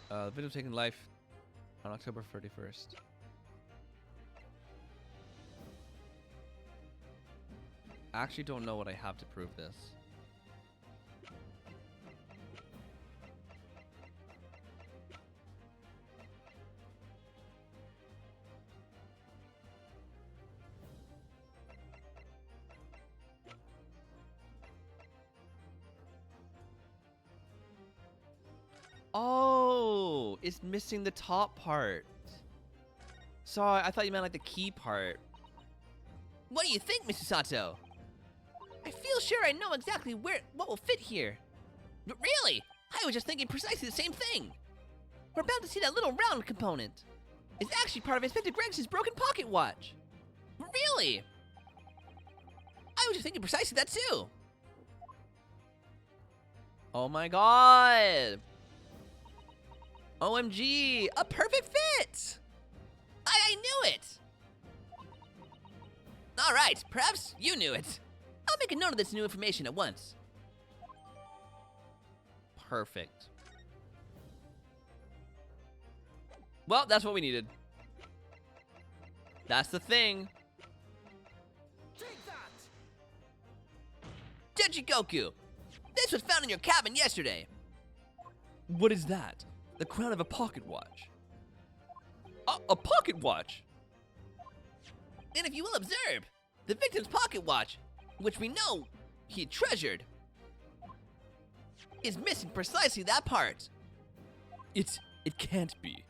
The victim taken life on October 31st. I actually don't know what I have to prove this. Oh, it's missing the top part. Sorry, I thought you meant like the key part. What do you think, Mr. Sato? I feel sure I know exactly what will fit here. But really, I was just thinking precisely the same thing. We're about to see that little round component. It's actually part of Inspector Gregson's broken pocket watch. Really? I was just thinking precisely that too. Oh my god. OMG, A perfect fit! I knew it! Alright, perhaps you knew it. I'll make a note of this new information at once. perfect. Well, that's what we needed. That's the thing. Take that! Tenchi Goku, this was found in your cabin yesterday. What is that? The crown of a pocket watch. A pocket watch? And if you will observe, the victim's pocket watch, which we know he treasured, is missing precisely that part. It can't be.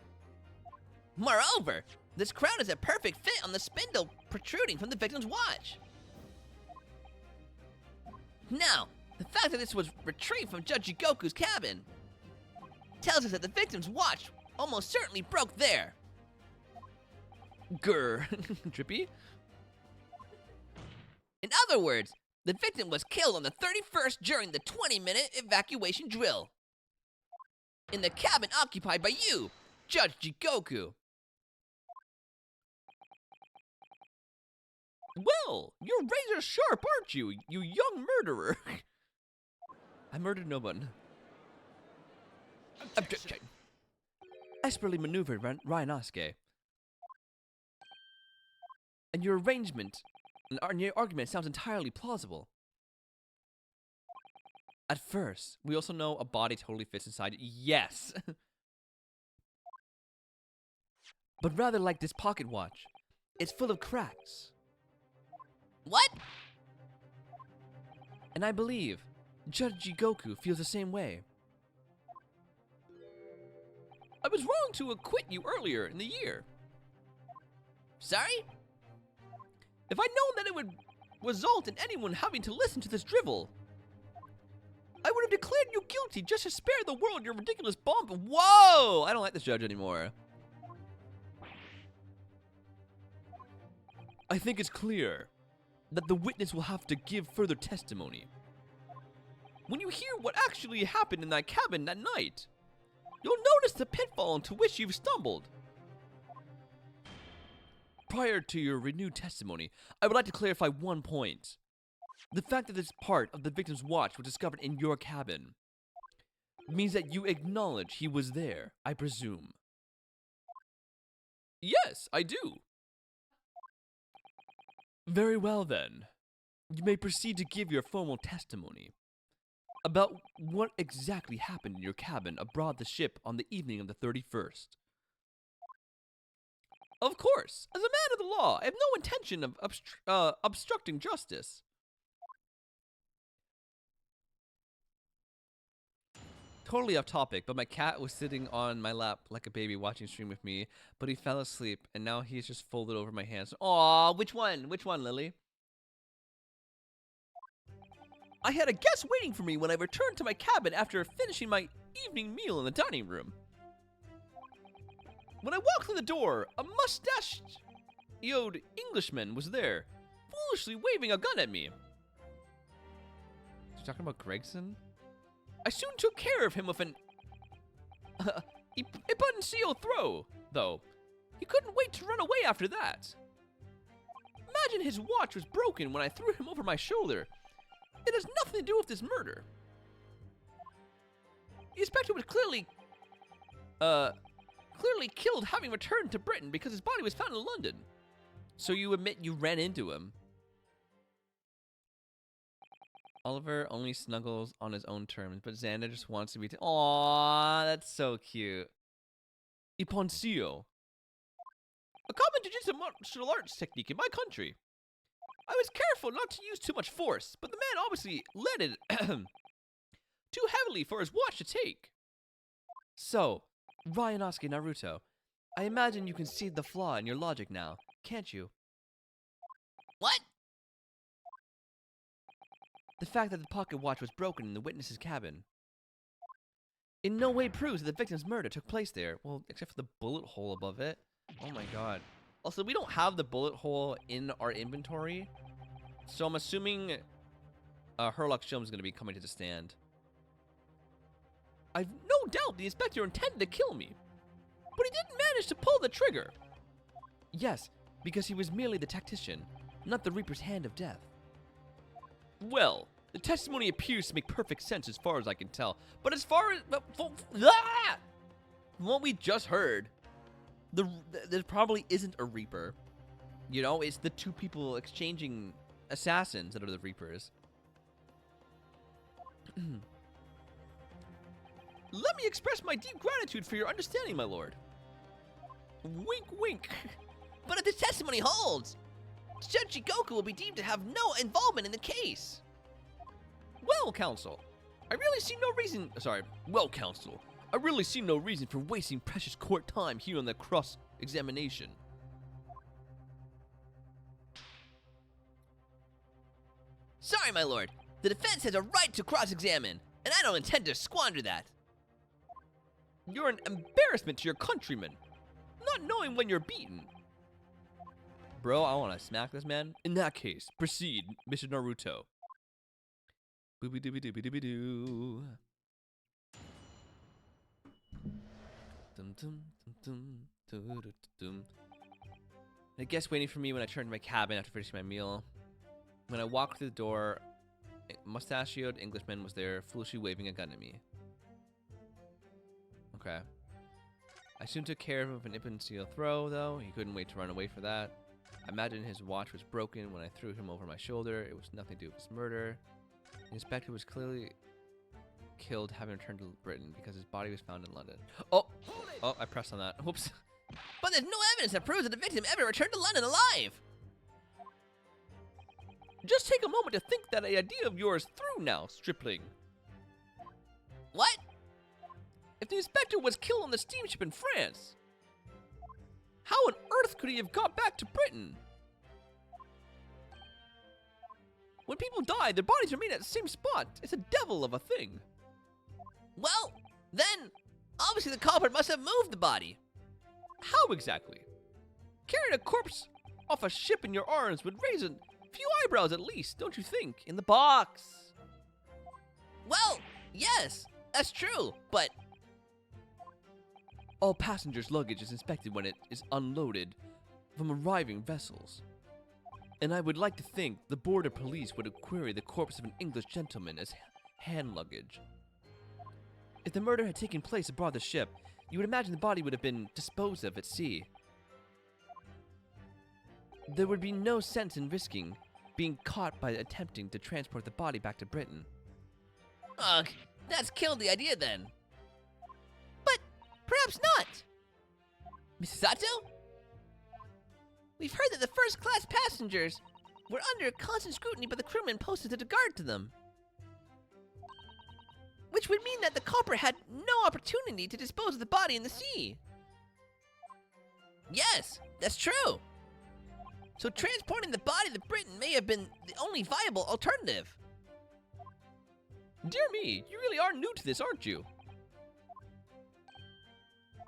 Moreover, this crown is a perfect fit on the spindle protruding from the victim's watch. Now, the fact that this was retrieved from Judge Goku's cabin tells us that the victim's watch almost certainly broke there. Grr. Drippy? In other words, the victim was killed on the 31st during the 20-minute evacuation drill. In the cabin occupied by you, Judge Goku. Well, you're razor sharp, aren't you, you young murderer? I murdered no one. Objection. expertly maneuvered Ryanosuke. And your arrangement and your argument sounds entirely plausible. At first, we also know a body totally fits inside. Yes! But rather like this pocket watch, it's full of cracks. What? And I believe Judge Jigoku feels the same way. I was wrong to acquit you earlier in the year. Sorry? If I'd known that it would result in anyone having to listen to this drivel, I would have declared you guilty just to spare the world your ridiculous bomb. Whoa! I don't like this judge anymore. I think it's clear that the witness will have to give further testimony. When you hear what actually happened in that cabin that night, you'll notice the pitfall into which you've stumbled. Prior to your renewed testimony, I would like to clarify one point. The fact that this part of the victim's watch was discovered in your cabin means that you acknowledge he was there, I presume. Yes, I do. Very well then. You may proceed to give your formal testimony about what exactly happened in your cabin aboard the ship on the evening of the 31st. Of course, as a man of the law, I have no intention of obstructing justice. Totally off topic, but my cat was sitting on my lap like a baby watching stream with me, but he fell asleep, and now he's just folded over my hands. Aw, which one? Which one, Lily? I had a guest waiting for me when I returned to my cabin after finishing my evening meal in the dining room. When I walked through the door, a mustached-yoed Englishman was there, foolishly waving a gun at me. You talking about Gregson? I soon took care of him with an Ipancio throw, though. He couldn't wait to run away after that. Imagine his watch was broken when I threw him over my shoulder. It has nothing to do with this murder. The inspector was clearly killed having returned to Britain because his body was found in London. So you admit you ran into him? Oliver only snuggles on his own terms, but Xander just wants to be... Aww, that's so cute. Iponcio. A common jiu-jitsu martial arts technique in my country. I was careful not to use too much force, but the man obviously led it too heavily for his watch to take. So, Ryanosuke Naruto, I imagine you can see the flaw in your logic now, can't you? What? The fact that the pocket watch was broken in the witness's cabin in no way proves that the victim's murder took place there. Well, except for the bullet hole above it. Oh my god. Also, we don't have the bullet hole in our inventory, so I'm assuming ColeHillChills is going to be coming to the stand. I've no doubt the inspector intended to kill me, but he didn't manage to pull the trigger. Yes, because he was merely the tactician, not the Reaper's hand of death. Well, the testimony appears to make perfect sense as far as I can tell, but as far as from what we just heard, there probably isn't a Reaper. You know, it's the two people exchanging assassins that are the Reapers. Let me express my deep gratitude for your understanding, my lord. Wink, wink. But if the testimony holds, Judge Jigoku will be deemed to have no involvement in the case. Well, counsel, I really see no reason... Well, counsel, I really see no reason for wasting precious court time here on the cross-examination. Sorry, my lord. The defense has a right to cross-examine, and I don't intend to squander that. You're an embarrassment to your countrymen, not knowing when you're beaten. Bro, I want to smack this man. In that case, proceed, Mr. Naruto. Booby dooby dooby dooby doo. Dum dum dum dum dum dum. The guest waiting for me when I turned to my cabin after finishing my meal. When I walked through the door, a mustachioed Englishman was there, foolishly waving a gun at me. Okay. I soon took care of him with an imbecile throw, though. He couldn't wait to run away for that. I imagine his watch was broken when I threw him over my shoulder. It was nothing to do with his murder. The inspector was clearly killed having returned to Britain because his body was found in London. Oh, I pressed on that. Whoops. But there's no evidence that proves that the victim ever returned to London alive. Just take a moment to think that idea of yours through now, stripling. What? If the inspector was killed on the steamship in France, how on earth could he have got back to Britain? When people die, their bodies remain at the same spot. It's a devil of a thing. Well, then, obviously the culprit must have moved the body. How exactly? Carrying a corpse off a ship in your arms would raise a few eyebrows at least, don't you think? In the box. Well, yes, that's true, but... All passengers' luggage is inspected when it is unloaded from arriving vessels. And I would like to think the border police would query the corpse of an English gentleman as hand luggage. If the murder had taken place aboard the ship, you would imagine the body would have been disposed of at sea. There would be no sense in risking being caught by attempting to transport the body back to Britain. Ugh, that's killed the idea then. But perhaps not. Mrs. Sato? We've heard that the first-class passengers were under constant scrutiny by the crewmen posted to guard to them. Which would mean that the culprit had no opportunity to dispose of the body in the sea. Yes, that's true. So transporting the body to Britain may have been the only viable alternative. Dear me, you really are new to this, aren't you?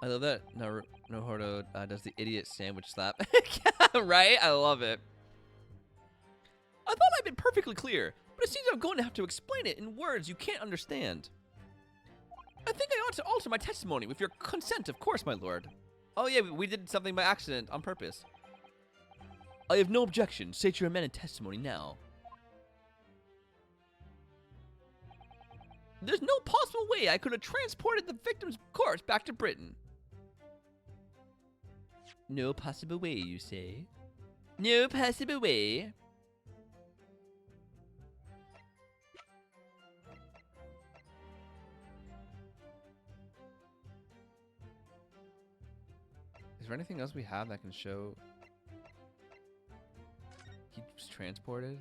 I love that Naruto does the idiot sandwich slap. Right? I love it. I thought I'd been perfectly clear, but it seems I'm going to have to explain it in words you can't understand. I think I ought to alter my testimony with your consent, of course, my lord. Oh yeah, we did something by accident, on purpose. I have no objection. State your amended testimony now. There's no possible way I could have transported the victim's corpse back to Britain. No possible way, you say? No possible way? Is there anything else we have that can show he was transported?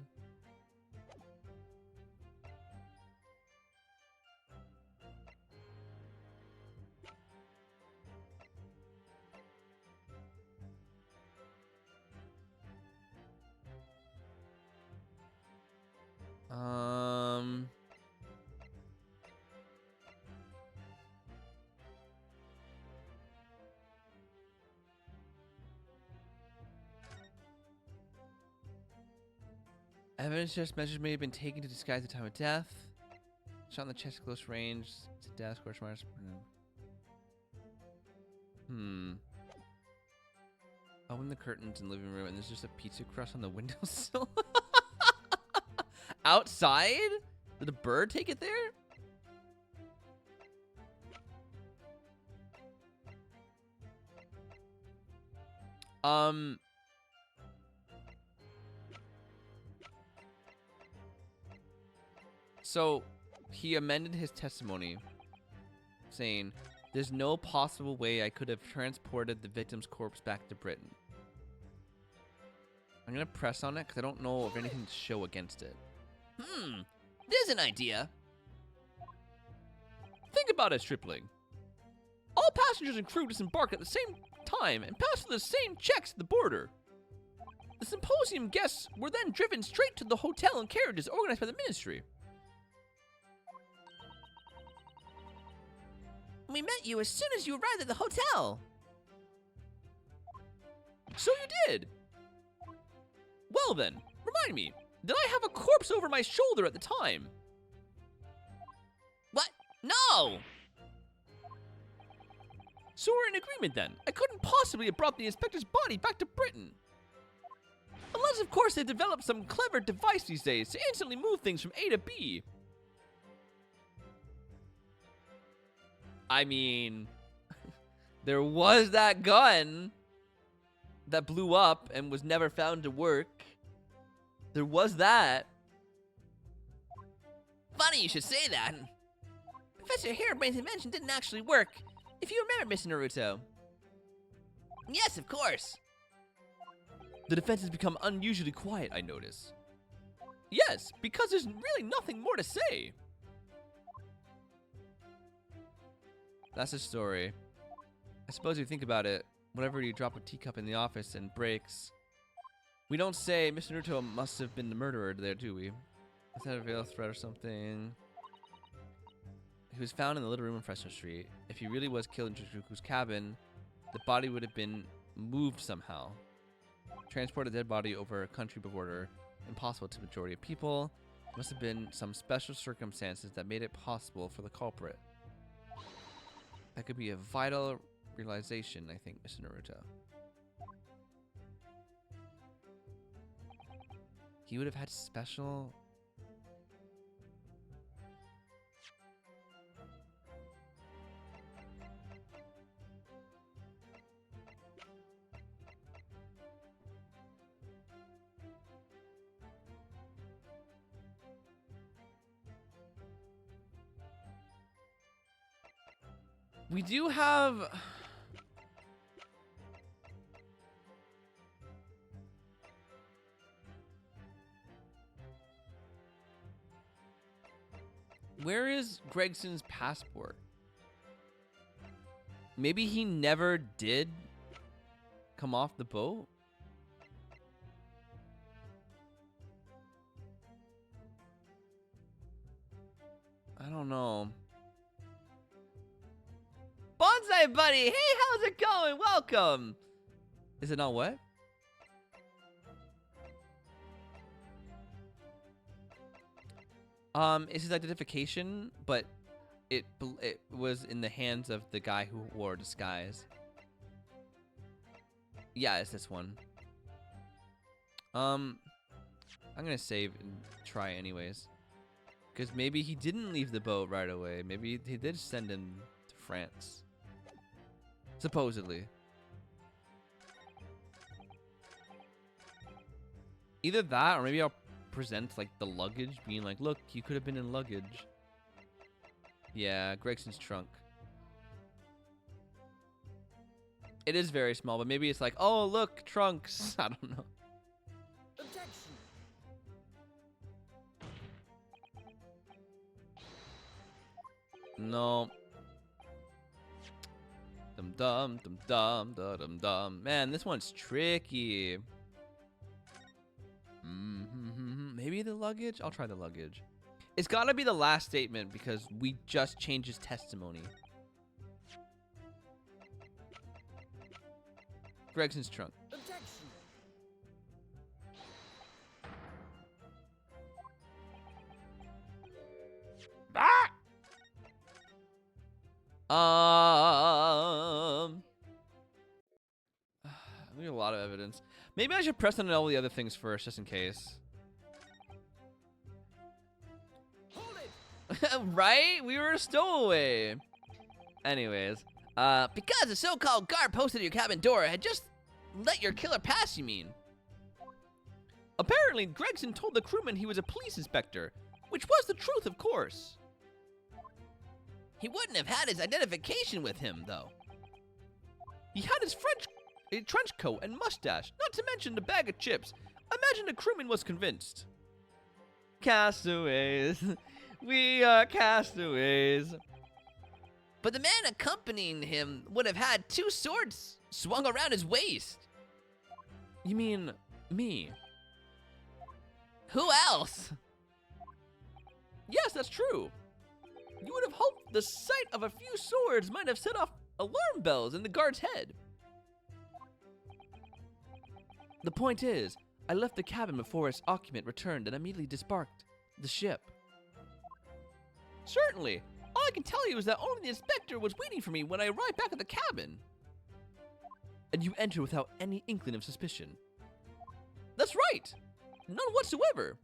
Evidence just measures may have been taken to disguise the time of death. Shot in the chest at close range. It's a death, question marks. Open the curtains in the living room and there's just a pizza crust on the windowsill. Outside? Did a bird take it there? So, he amended his testimony, saying, there's no possible way I could have transported the victim's corpse back to Britain. I'm gonna press on it because I don't know of anything to show against it. There's an idea. Think about it, stripling. All passengers and crew disembark at the same time and pass through the same checks at the border. The symposium guests were then driven straight to the hotel in carriages organized by the ministry. We met you as soon as you arrived at the hotel. So you did. Well then, remind me, did I have a corpse over my shoulder at the time? What? No! So we're in agreement then. I couldn't possibly have brought the inspector's body back to Britain. Unless, of course, they've developed some clever device these days to instantly move things from A to B. I mean, There was that gun that blew up and was never found to work. There was that. Funny you should say that. Professor Harebrain's invention didn't actually work, if you remember, Mr. Naruto. Yes, of course. The defense has become unusually quiet, I notice. Yes, because there's really nothing more to say. That's the story. I suppose if you think about it, whenever you drop a teacup in the office and breaks, we don't say Mr. Naruto must have been the murderer there, do we? Is that a veil threat or something? He was found in the little room on Fresno Street. If he really was killed in Chichibuku's cabin, the body would have been moved somehow. Transport a dead body over a country border, impossible to the majority of people. Must have been some special circumstances that made it possible for the culprit. That could be a vital realization, I think, Mr. Naruto. He would have had special... We do have... Where is Gregson's passport? Maybe he never did come off the boat? I don't know. Bonsai buddy, hey, how's it going? Welcome. Is it not what? It's his identification, but it was in the hands of the guy who wore a disguise. Yeah, it's this one. I'm gonna save and try anyways, because maybe he didn't leave the boat right away. Maybe he did send him to France. Supposedly. Either that, or maybe I'll present like the luggage, being like, look, you could have been in luggage. Yeah, Gregson's trunk. It is very small, but maybe it's like, oh, look, trunks. I don't know. Objection. No. Dum dum dum dum dum dum dum. Man, this one's tricky. Maybe the luggage? I'll try the luggage. It's gotta be the last statement because we just changed his testimony. Gregson's trunk. Objection. We have a lot of evidence. Maybe I should press on all the other things first, just in case. Hold it. Right? We were a stowaway. Anyways, Because the so-called guard posted at your cabin door had just let your killer pass, you mean? apparently Gregson told the crewman he was a police inspector, which was the truth, of course. He wouldn't have had his identification with him, though. He had his trench coat and mustache, not to mention the bag of chips. Imagine the crewman was convinced. Castaways. We are castaways. But the man accompanying him would have had two swords swung around his waist. You mean me? Who else? Yes, that's true. You would have hoped the sight of a few swords might have set off alarm bells in the guard's head. The point is, I left the cabin before its occupant returned and immediately disembarked the ship. Certainly. All I can tell you is that only the inspector was waiting for me when I arrived back at the cabin. And you entered without any inkling of suspicion. That's right. None whatsoever.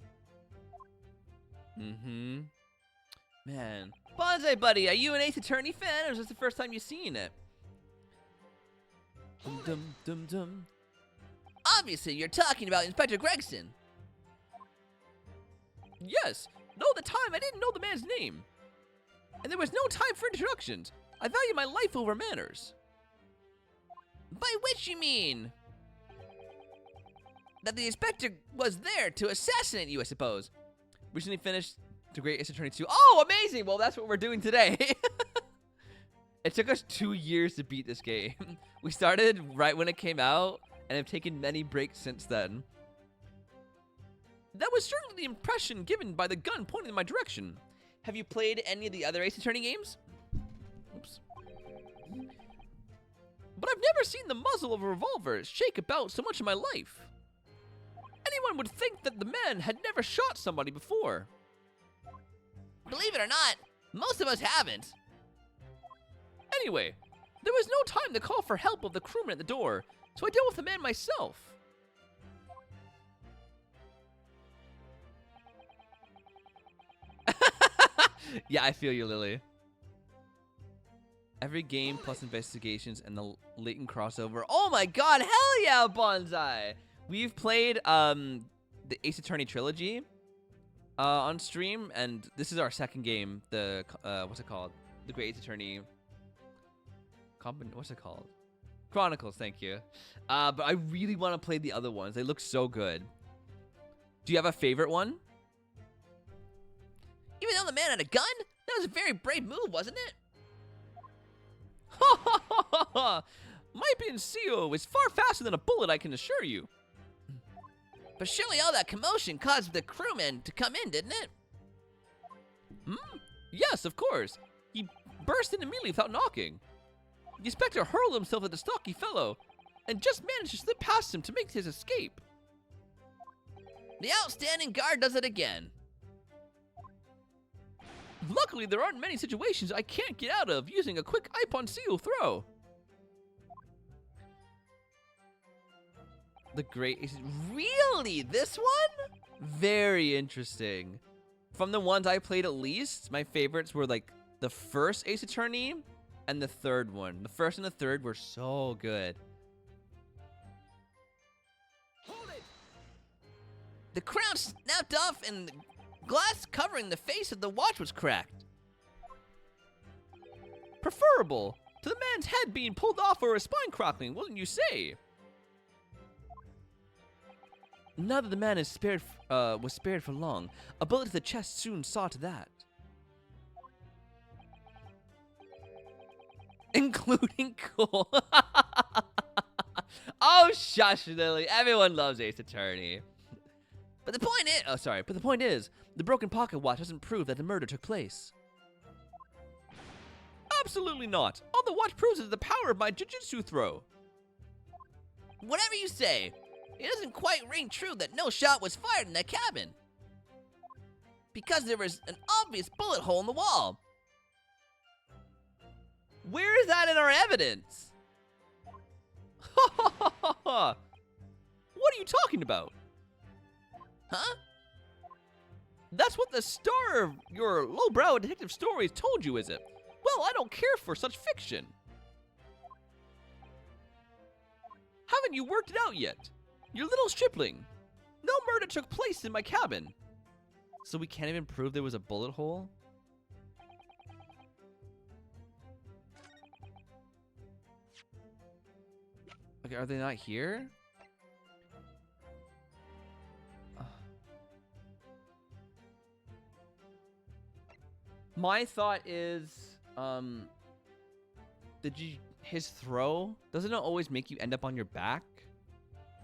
Man. Bonsai buddy, are you an Ace Attorney fan, or is this the first time you've seen it? Dum dum dum dum. Obviously, you're talking about Inspector Gregson. Yes. No, at the time I didn't know the man's name, and there was no time for introductions. I value my life over manners. By which you mean that the inspector was there to assassinate you, I suppose. Recently finished The Great Ace Attorney 2. Oh, amazing! Well, that's what we're doing today. It took us 2 years to beat this game. We started right when it came out, and have taken many breaks since then. That was certainly the impression given by the gun pointing in my direction. Have you played any of the other Ace Attorney games? Oops. But I've never seen the muzzle of a revolver shake about so much in my life. Anyone would think that the man had never shot somebody before. Believe it or not, most of us haven't. Anyway, there was no time to call for help of the crewman at the door, so I dealt with the man myself. Yeah, I feel you, Lily. Every game plus investigations and the latent crossover. Oh my god, hell yeah, Bonsai! We've played the Ace Attorney trilogy on stream, and this is our second game. The what's it called? The Great Ace Attorney. What's it called? Chronicles. Thank you. But I really want to play the other ones. They look so good. Do you have a favorite one? Even though the man had a gun, that was a very brave move, wasn't it? Ha ha ha ha ha! My Pincillo is far faster than a bullet, I can assure you. But surely all that commotion caused the crewman to come in, didn't it? Yes, of course. He burst in immediately without knocking. The inspector hurled himself at the stocky fellow, and just managed to slip past him to make his escape. The outstanding guard does it again. Luckily, there aren't many situations I can't get out of using a quick Iponcillo throw. The Great Ace. Really? This one? Very interesting. From the ones I played, at least, my favorites were like the first Ace Attorney and the third one. The first and the third were so good. Hold it! The crown snapped off and the glass covering the face of the watch was cracked. Preferable to the man's head being pulled off or his spine crackling, wouldn't you say? Now that the man is was spared for long, a bullet to the chest soon saw to that. Including Cole. Oh, shush, Lily. Everyone loves Ace Attorney. But the point is, But the point is, the broken pocket watch doesn't prove that the murder took place. Absolutely not. All the watch proves is the power of my jujutsu throw. whatever you say, it doesn't quite ring true that no shot was fired in that cabin. Because there was an obvious bullet hole in the wall. Where is that in our evidence? What are you talking about? Huh? That's what the star of your lowbrow detective stories told you, is it? Well, I don't care for such fiction. Haven't you worked it out yet? You little stripling. No murder took place in my cabin. So we can't even prove there was a bullet hole? Okay, are they not here? My thought is, his throw, doesn't it always make you end up on your back?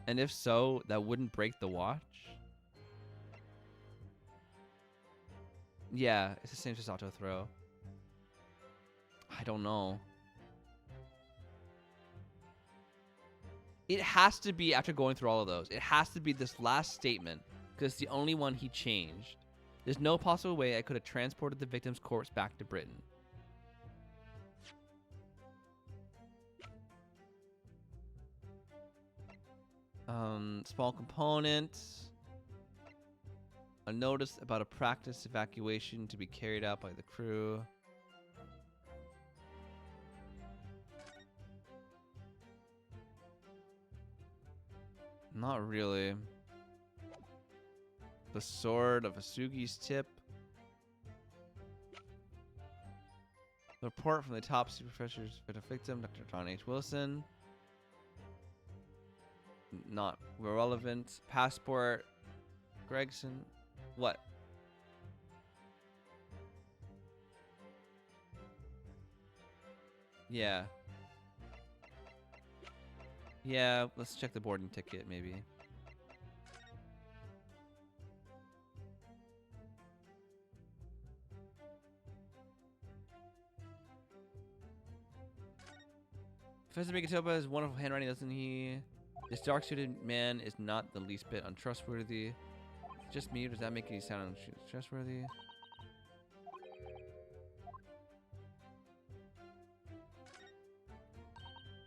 And if so, that wouldn't break the watch? Yeah, it's the same as auto throw. I don't know. It has to be, after going through all of those, it has to be this last statement, because it's the only one he changed. There's no possible way I could have transported the victim's corpse back to Britain. Small component. A notice about a practice evacuation to be carried out by the crew. Not really. The sword of Asugi's tip. The report from the top secret professors for the victim, Dr. John H. Wilson. Not relevant. Passport. Gregson. What? Yeah. Yeah, let's check the boarding ticket, maybe. Professor Mikitopa has wonderful handwriting, doesn't he? This dark-suited man is not the least bit untrustworthy. Just me, or does that make any sound untrustworthy?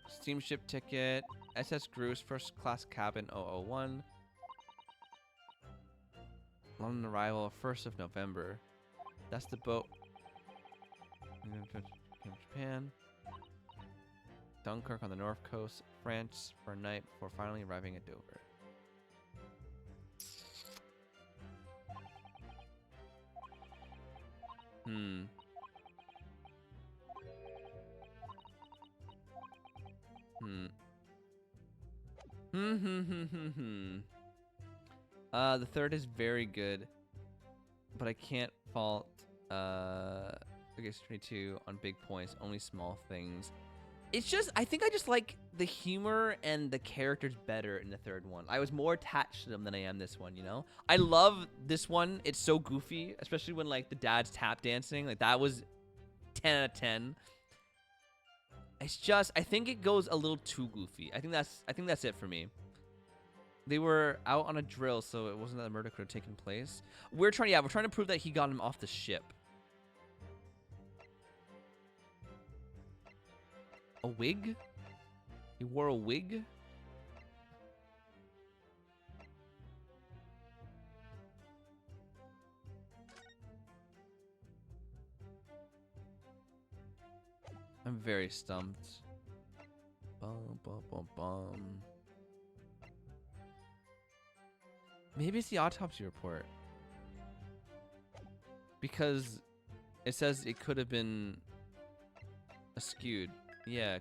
Steamship ticket. SS Groose, first class cabin 001. London arrival, 1st of November. That's the boat. Japan. Dunkirk on the north coast, France for a night before finally arriving at Dover. The third is very good, but I can't fault I guess 22 on big points, only small things. It's just, I think I just like the humor and the characters better in the third one. I was more attached to them than I am this one, you know? I love this one. It's so goofy, especially when like the dad's tap dancing. Like that was 10 out of 10. It's just, I think it goes a little too goofy. I think that's it for me. They were out on a drill, so it wasn't that the murder could have taken place. We're trying to prove that he got him off the ship. A wig? He wore a wig? I'm very stumped. Bum, bum, bum, bum. Maybe it's the autopsy report. Because it says it could have been skewed. Yeah.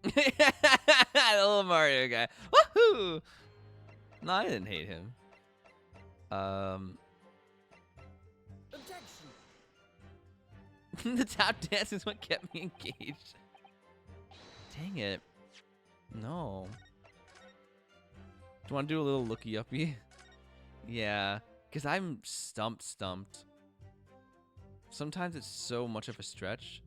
The little Mario guy. Woohoo! No, I didn't hate him. Objection. The tap dance is what kept me engaged. Dang it. No. Do you want to do a little looky-uppy? Yeah. Because I'm stumped. Sometimes it's so much of a stretch.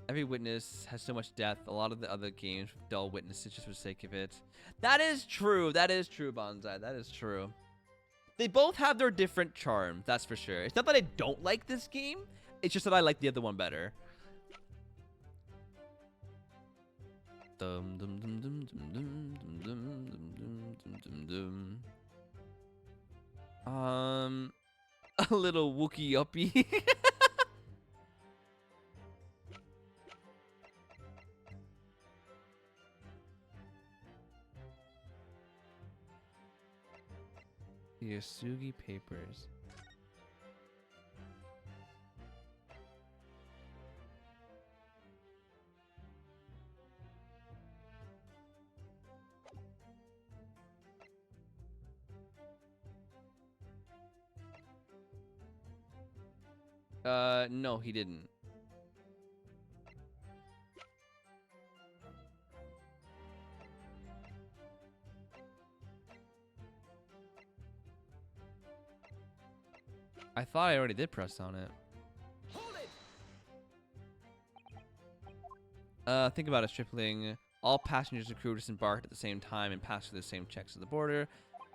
Every witness has so much depth. A lot of the other games with dull witnesses just for the sake of it. That is true. That is true, Bonsai. That is true. They both have their different charms, that's for sure. It's not that I don't like this game. It's just that I like the other one better. Dum dum dum dum dum dum dum dum dum dum dum. A little Wookie-uppy. The Asugi Papers. No, he didn't. I thought I already did press on it. Hold it. Think about it, Stripling. All passengers and crew disembarked at the same time and passed through the same checks at the border.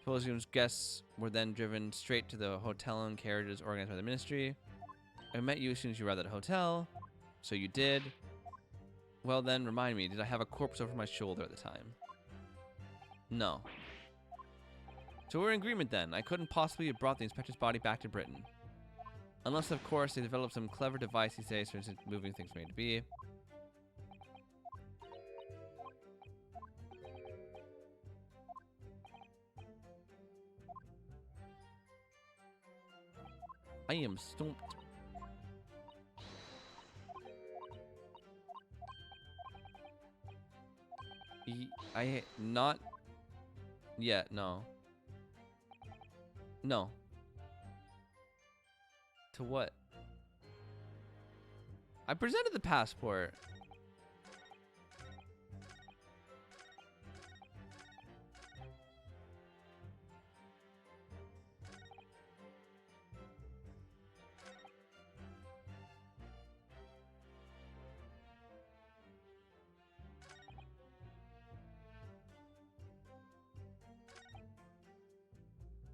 Police guests were then driven straight to the hotel in carriages organized by the ministry. I met you as soon as you arrived at the hotel. So you did. Well then, remind me, did I have a corpse over my shoulder at the time? No. So we're in agreement then. I couldn't possibly have brought the inspector's body back to Britain. Unless, of course, they developed some clever device these days for instance moving things from A to B. I am stumped. Not yet, no. No. To what? I presented the passport.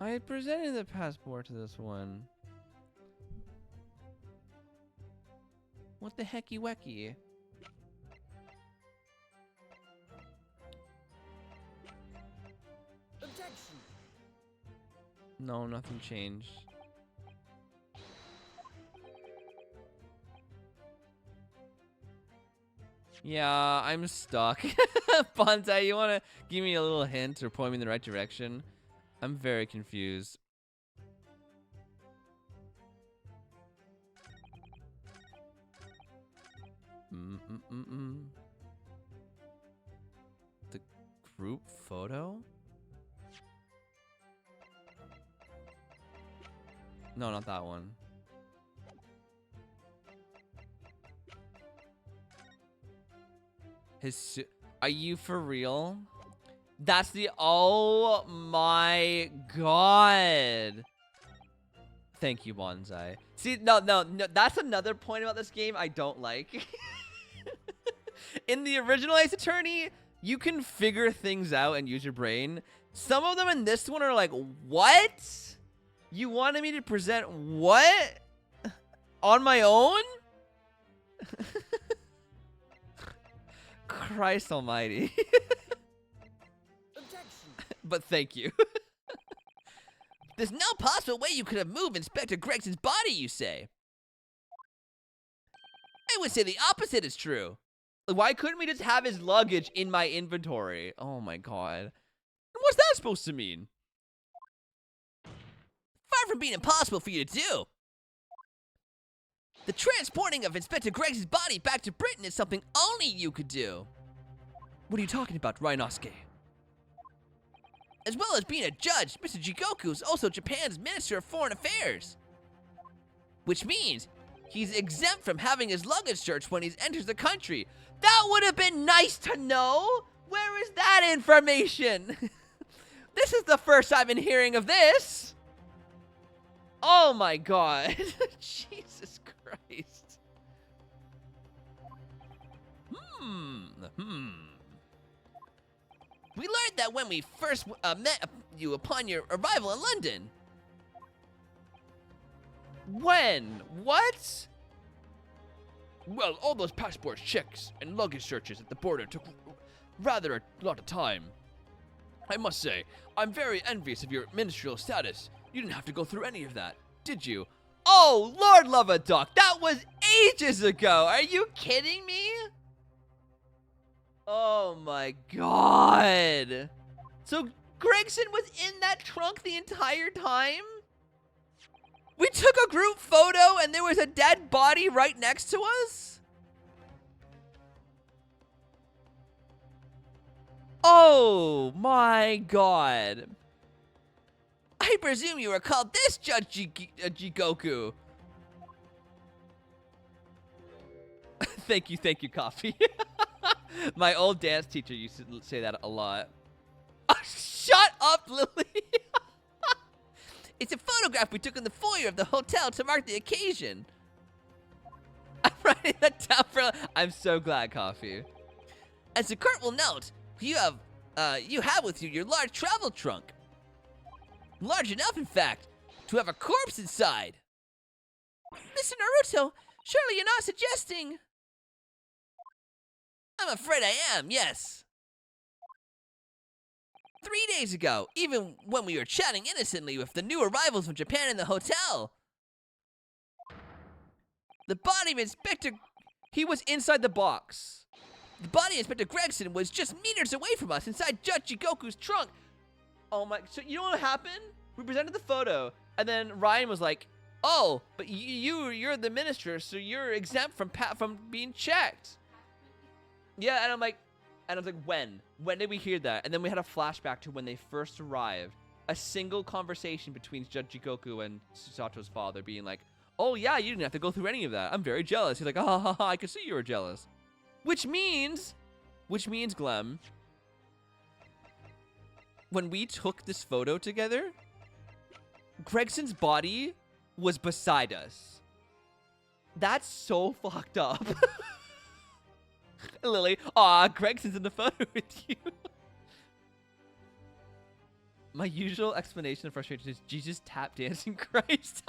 I presented the passport to this one. What the hecky wecky? Objection. No, nothing changed. Yeah, I'm stuck. Bonsai, you wanna give me a little hint or point me in the right direction? I'm very confused. The group photo? No, not that one. Are you for real? That's the, oh my god. Thank you, Bonsai. See, no, that's another point about this game I don't like. In the original Ace Attorney, you can figure things out and use your brain. Some of them in this one are like, what? You wanted me to present what? On my own? Christ almighty. But thank you. There's no possible way you could have moved Inspector Gregson's body, you say? I would say the opposite is true. Why couldn't we just have his luggage in my inventory? Oh my god. What's that supposed to mean? Far from being impossible for you to do. The transporting of Inspector Gregson's body back to Britain is something only you could do. What are you talking about, Rhinosuke? As well as being a judge, Mr. Jigoku is also Japan's Minister of Foreign Affairs. Which means he's exempt from having his luggage searched when he enters the country. That would have been nice to know. Where is that information? This is the first I've been hearing of this. Oh my god. Jesus Christ. We learned that when we first met you upon your arrival in London. When? What? Well, all those passport checks and luggage searches at the border took rather a lot of time. I must say, I'm very envious of your ministerial status. You didn't have to go through any of that, did you? Oh, Lord love a duck. That was ages ago. Are you kidding me? Oh my god. So Gregson was in that trunk the entire time? We took a group photo and there was a dead body right next to us? Oh my god. I presume you recall this, Judge Jigoku. Thank you, Coffee. My old dance teacher used to say that a lot. Oh, shut up, Lily. It's a photograph we took in the foyer of the hotel to mark the occasion. I'm writing that down for... I'm so glad, Coffee. As the clerk will note, you have with you your large travel trunk. Large enough, in fact, to have a corpse inside. Mr. Naruto, surely you're not suggesting... I'm afraid I am, yes. 3 days ago, even when we were chatting innocently with the new arrivals from Japan in the hotel, the body of Inspector... He was inside the box. The body of Inspector Gregson was just meters away from us inside Judge Jigoku's trunk. Oh my... So you know what happened? We presented the photo, and then Ryan was like, oh, but you're the minister, so you're exempt from being checked. Yeah, and I'm like, when did we hear that? And then we had a flashback to when they first arrived. A single conversation between Judge Jikoku and Susato's father being like, oh yeah, you didn't have to go through any of that. I'm very jealous. He's like, ha, I could see you were jealous. Which means, Glem, when we took this photo together, Gregson's body was beside us. That's so fucked up. Lily, aw, Gregson's in the photo with you. My usual explanation of frustration is Jesus tap dancing Christ.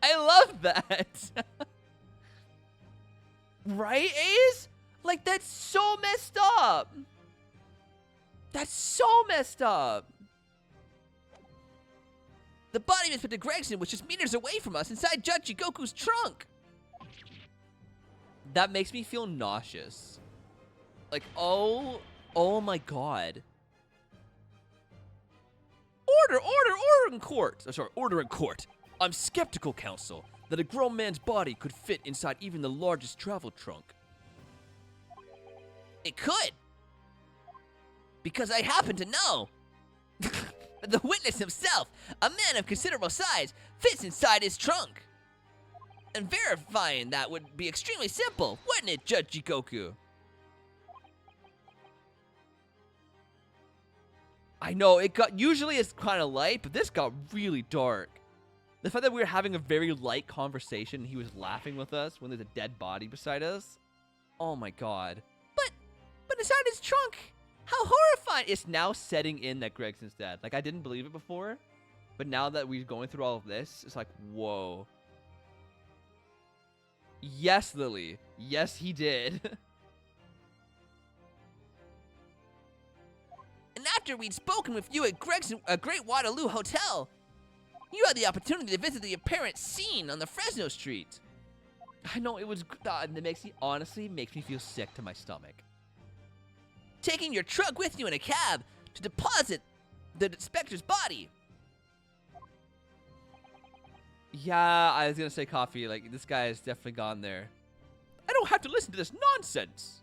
I love that. Right, Ace? Like, that's so messed up. That's so messed up. The body of Inspector Gregson was just meters away from us inside Judge Jigoku's trunk. That makes me feel nauseous. Like, oh my god. Order in court. Oh, sorry, order in court. I'm skeptical, counsel, that a grown man's body could fit inside even the largest travel trunk. It could. Because I happen to know. The witness himself, a man of considerable size, fits inside his trunk. And verifying that would be extremely simple, wouldn't it, Judge Jigoku? I know, usually it's kind of light, but this got really dark. The fact that we were having a very light conversation and he was laughing with us when there's a dead body beside us. Oh my god. But inside his trunk, how horrifying! It's now setting in that Gregson's dead. Like, I didn't believe it before, but now that we're going through all of this, it's like, whoa. Yes, Lily. Yes, he did. And after we'd spoken with you at Great Waterloo Hotel, you had the opportunity to visit the apparent scene on the Fresno Street. I know, it was, it honestly makes me feel sick to my stomach. Taking your truck with you in a cab to deposit the inspector's body. Yeah, I was gonna say Coffee, like, this guy has definitely gone there. I don't have to listen to this nonsense.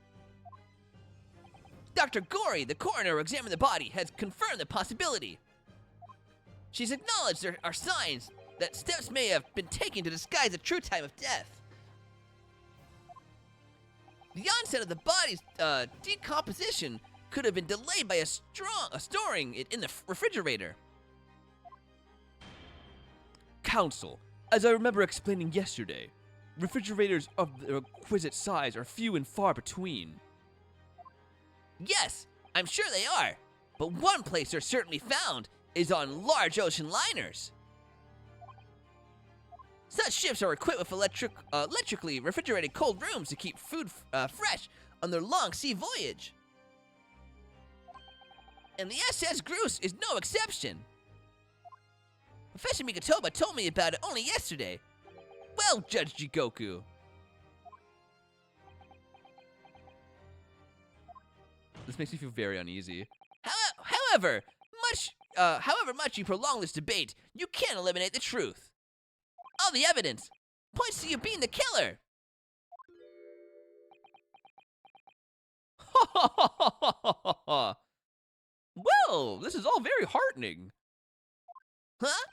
Dr. Gory, the coroner who examined the body, has confirmed the possibility. She's acknowledged there are signs that steps may have been taken to disguise the true time of death. The onset of the body's decomposition could have been delayed by storing it in the refrigerator. Counsel, as I remember explaining yesterday, refrigerators of the requisite size are few and far between. Yes, I'm sure they are, but one place they're certainly found is on large ocean liners. Such ships are equipped with electrically refrigerated cold rooms to keep food fresh on their long sea voyage. And the SS Groose is no exception. Professor Mikotoba told me about it only yesterday. Well, Judge Jigoku. This makes me feel very uneasy. However much you prolong this debate, you can't eliminate the truth. All the evidence points to you being the killer. Well, this is all very heartening. Huh?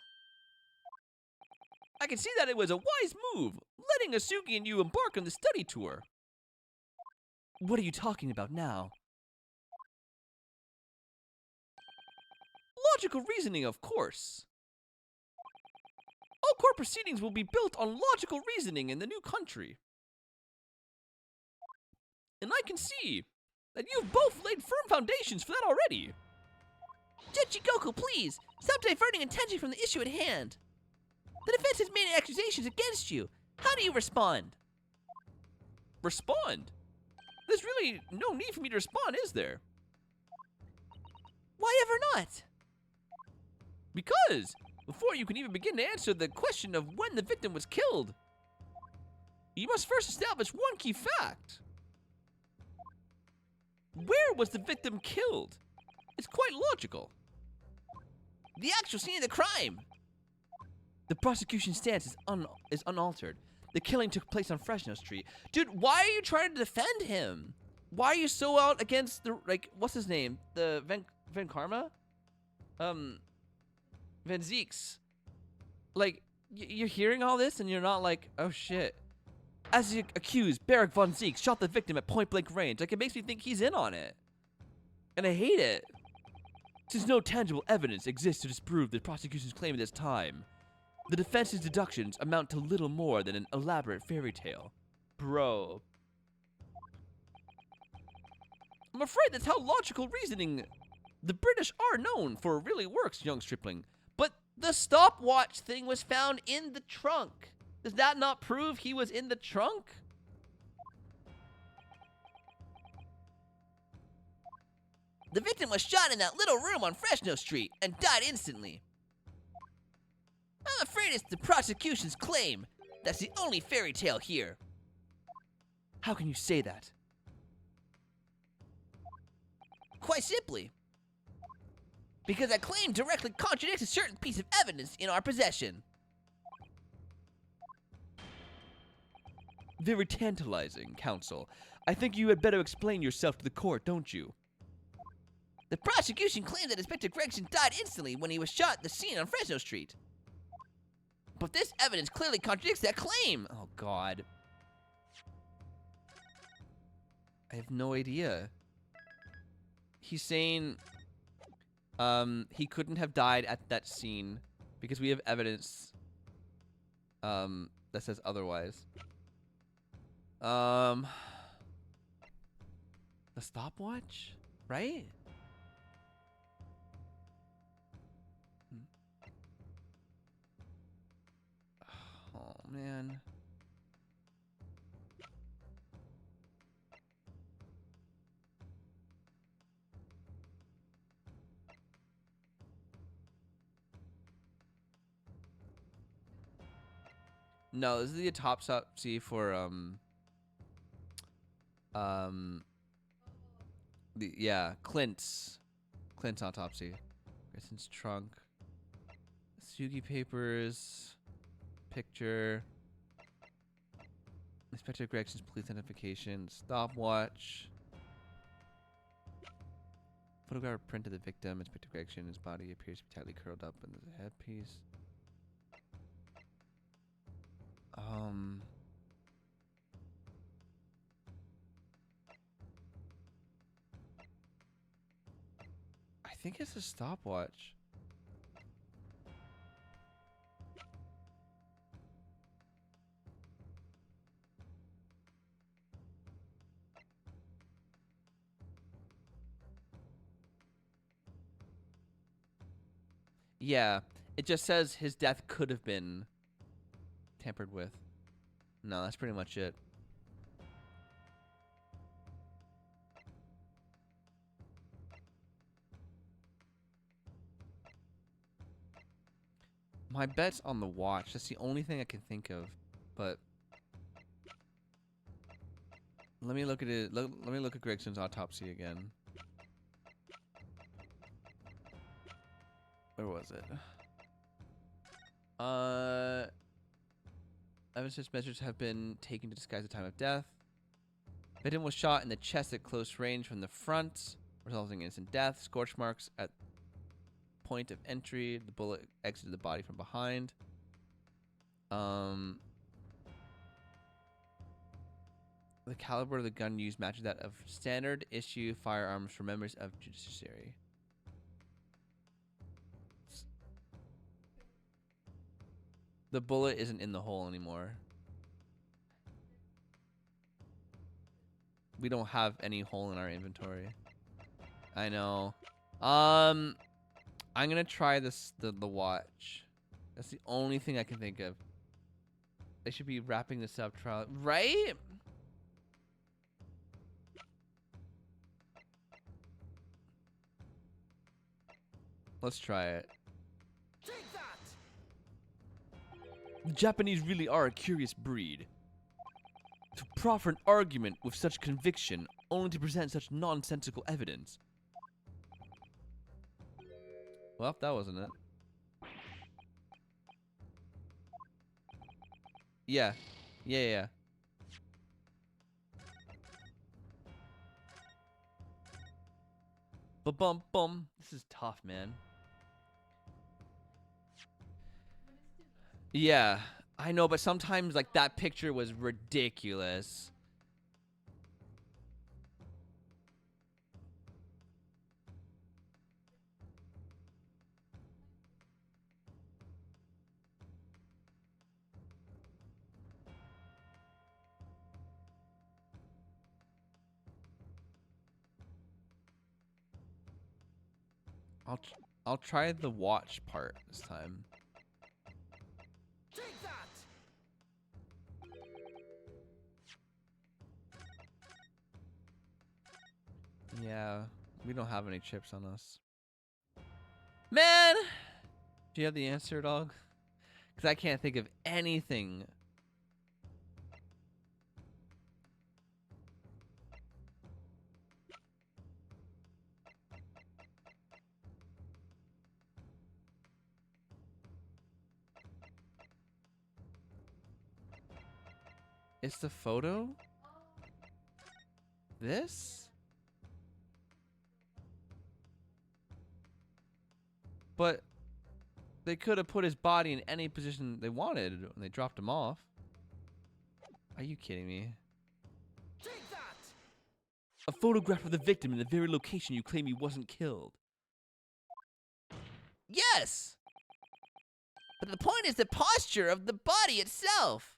I can see that it was a wise move, letting Asuki and you embark on the study tour. What are you talking about now? Logical reasoning, of course. All court proceedings will be built on logical reasoning in the new country. And I can see that you've both laid firm foundations for that already. Judge Jigoku, please, stop diverting attention from the issue at hand. The defense has made accusations against you. How do you respond? Respond? There's really no need for me to respond, is there? Why ever not? Because before you can even begin to answer the question of when the victim was killed, you must first establish one key fact. Where was the victim killed? It's quite logical. The actual scene of the crime. The prosecution's stance is unaltered. The killing took place on Fresno Street. Dude, why are you trying to defend him? Why are you so out against the, like, what's his name? The Van Karma? Van Zeeks. Like, you're hearing all this and you're not like, oh shit. As the accused, Barrick Von Zeeks shot the victim at point-blank range. Like, it makes me think he's in on it. And I hate it. Since no tangible evidence exists to disprove the prosecution's claim at this time, the defense's deductions amount to little more than an elaborate fairy tale. Bro. I'm afraid that's how logical reasoning the British are known for really works, young stripling. But the stopwatch thing was found in the trunk. Does that not prove he was in the trunk? The victim was shot in that little room on Fresno Street and died instantly. I'm afraid it's the prosecution's claim. That's the only fairy tale here. How can you say that? Quite simply, because that claim directly contradicts a certain piece of evidence in our possession. Very tantalizing, counsel. I think you had better explain yourself to the court, don't you? The prosecution claimed that Inspector Gregson died instantly when he was shot at the scene on Fresno Street. But this evidence clearly contradicts that claim. Oh, God. I have no idea. He's saying he couldn't have died at that scene because we have evidence that says otherwise. The stopwatch, right? Oh, man. No, this is the autopsy for Clint's autopsy. Grayson's trunk. Sugi papers. Picture. Inspector Gregson's police identification. Stopwatch. Photograph print of the victim. Inspector Gregson. His body appears to be tightly curled up in the headpiece. I think it's a stopwatch. Yeah, it just says his death could have been tampered with. No, that's pretty much it. My bet's on the watch. That's the only thing I can think of. But let me look at it. Let me look at Gregson's autopsy again. Where was it? Evidence measures have been taken to disguise the time of death. Victim was shot in the chest at close range from the front, resulting in instant death. Scorch marks at point of entry. The bullet exited the body from behind. The caliber of the gun used matches that of standard issue firearms for members of judiciary. The bullet isn't in the hole anymore. We don't have any hole in our inventory. I know. I'm gonna try the watch. That's the only thing I can think of. They should be wrapping this up trial, right? Let's try it. The Japanese really are a curious breed. To proffer an argument with such conviction, only to present such nonsensical evidence. Well, that wasn't it. Yeah. Yeah. Ba-bum bum. This is tough, man. Yeah, I know, but sometimes like that picture was ridiculous. I'll try the watch part this time. Take that! Yeah, we don't have any chips on us. Man! Do you have the answer, dog? Because I can't think of anything. It's the photo? This? But they could have put his body in any position they wanted when they dropped him off. Are you kidding me? Take that! A photograph of the victim in the very location you claim he wasn't killed. Yes! But the point is the posture of the body itself.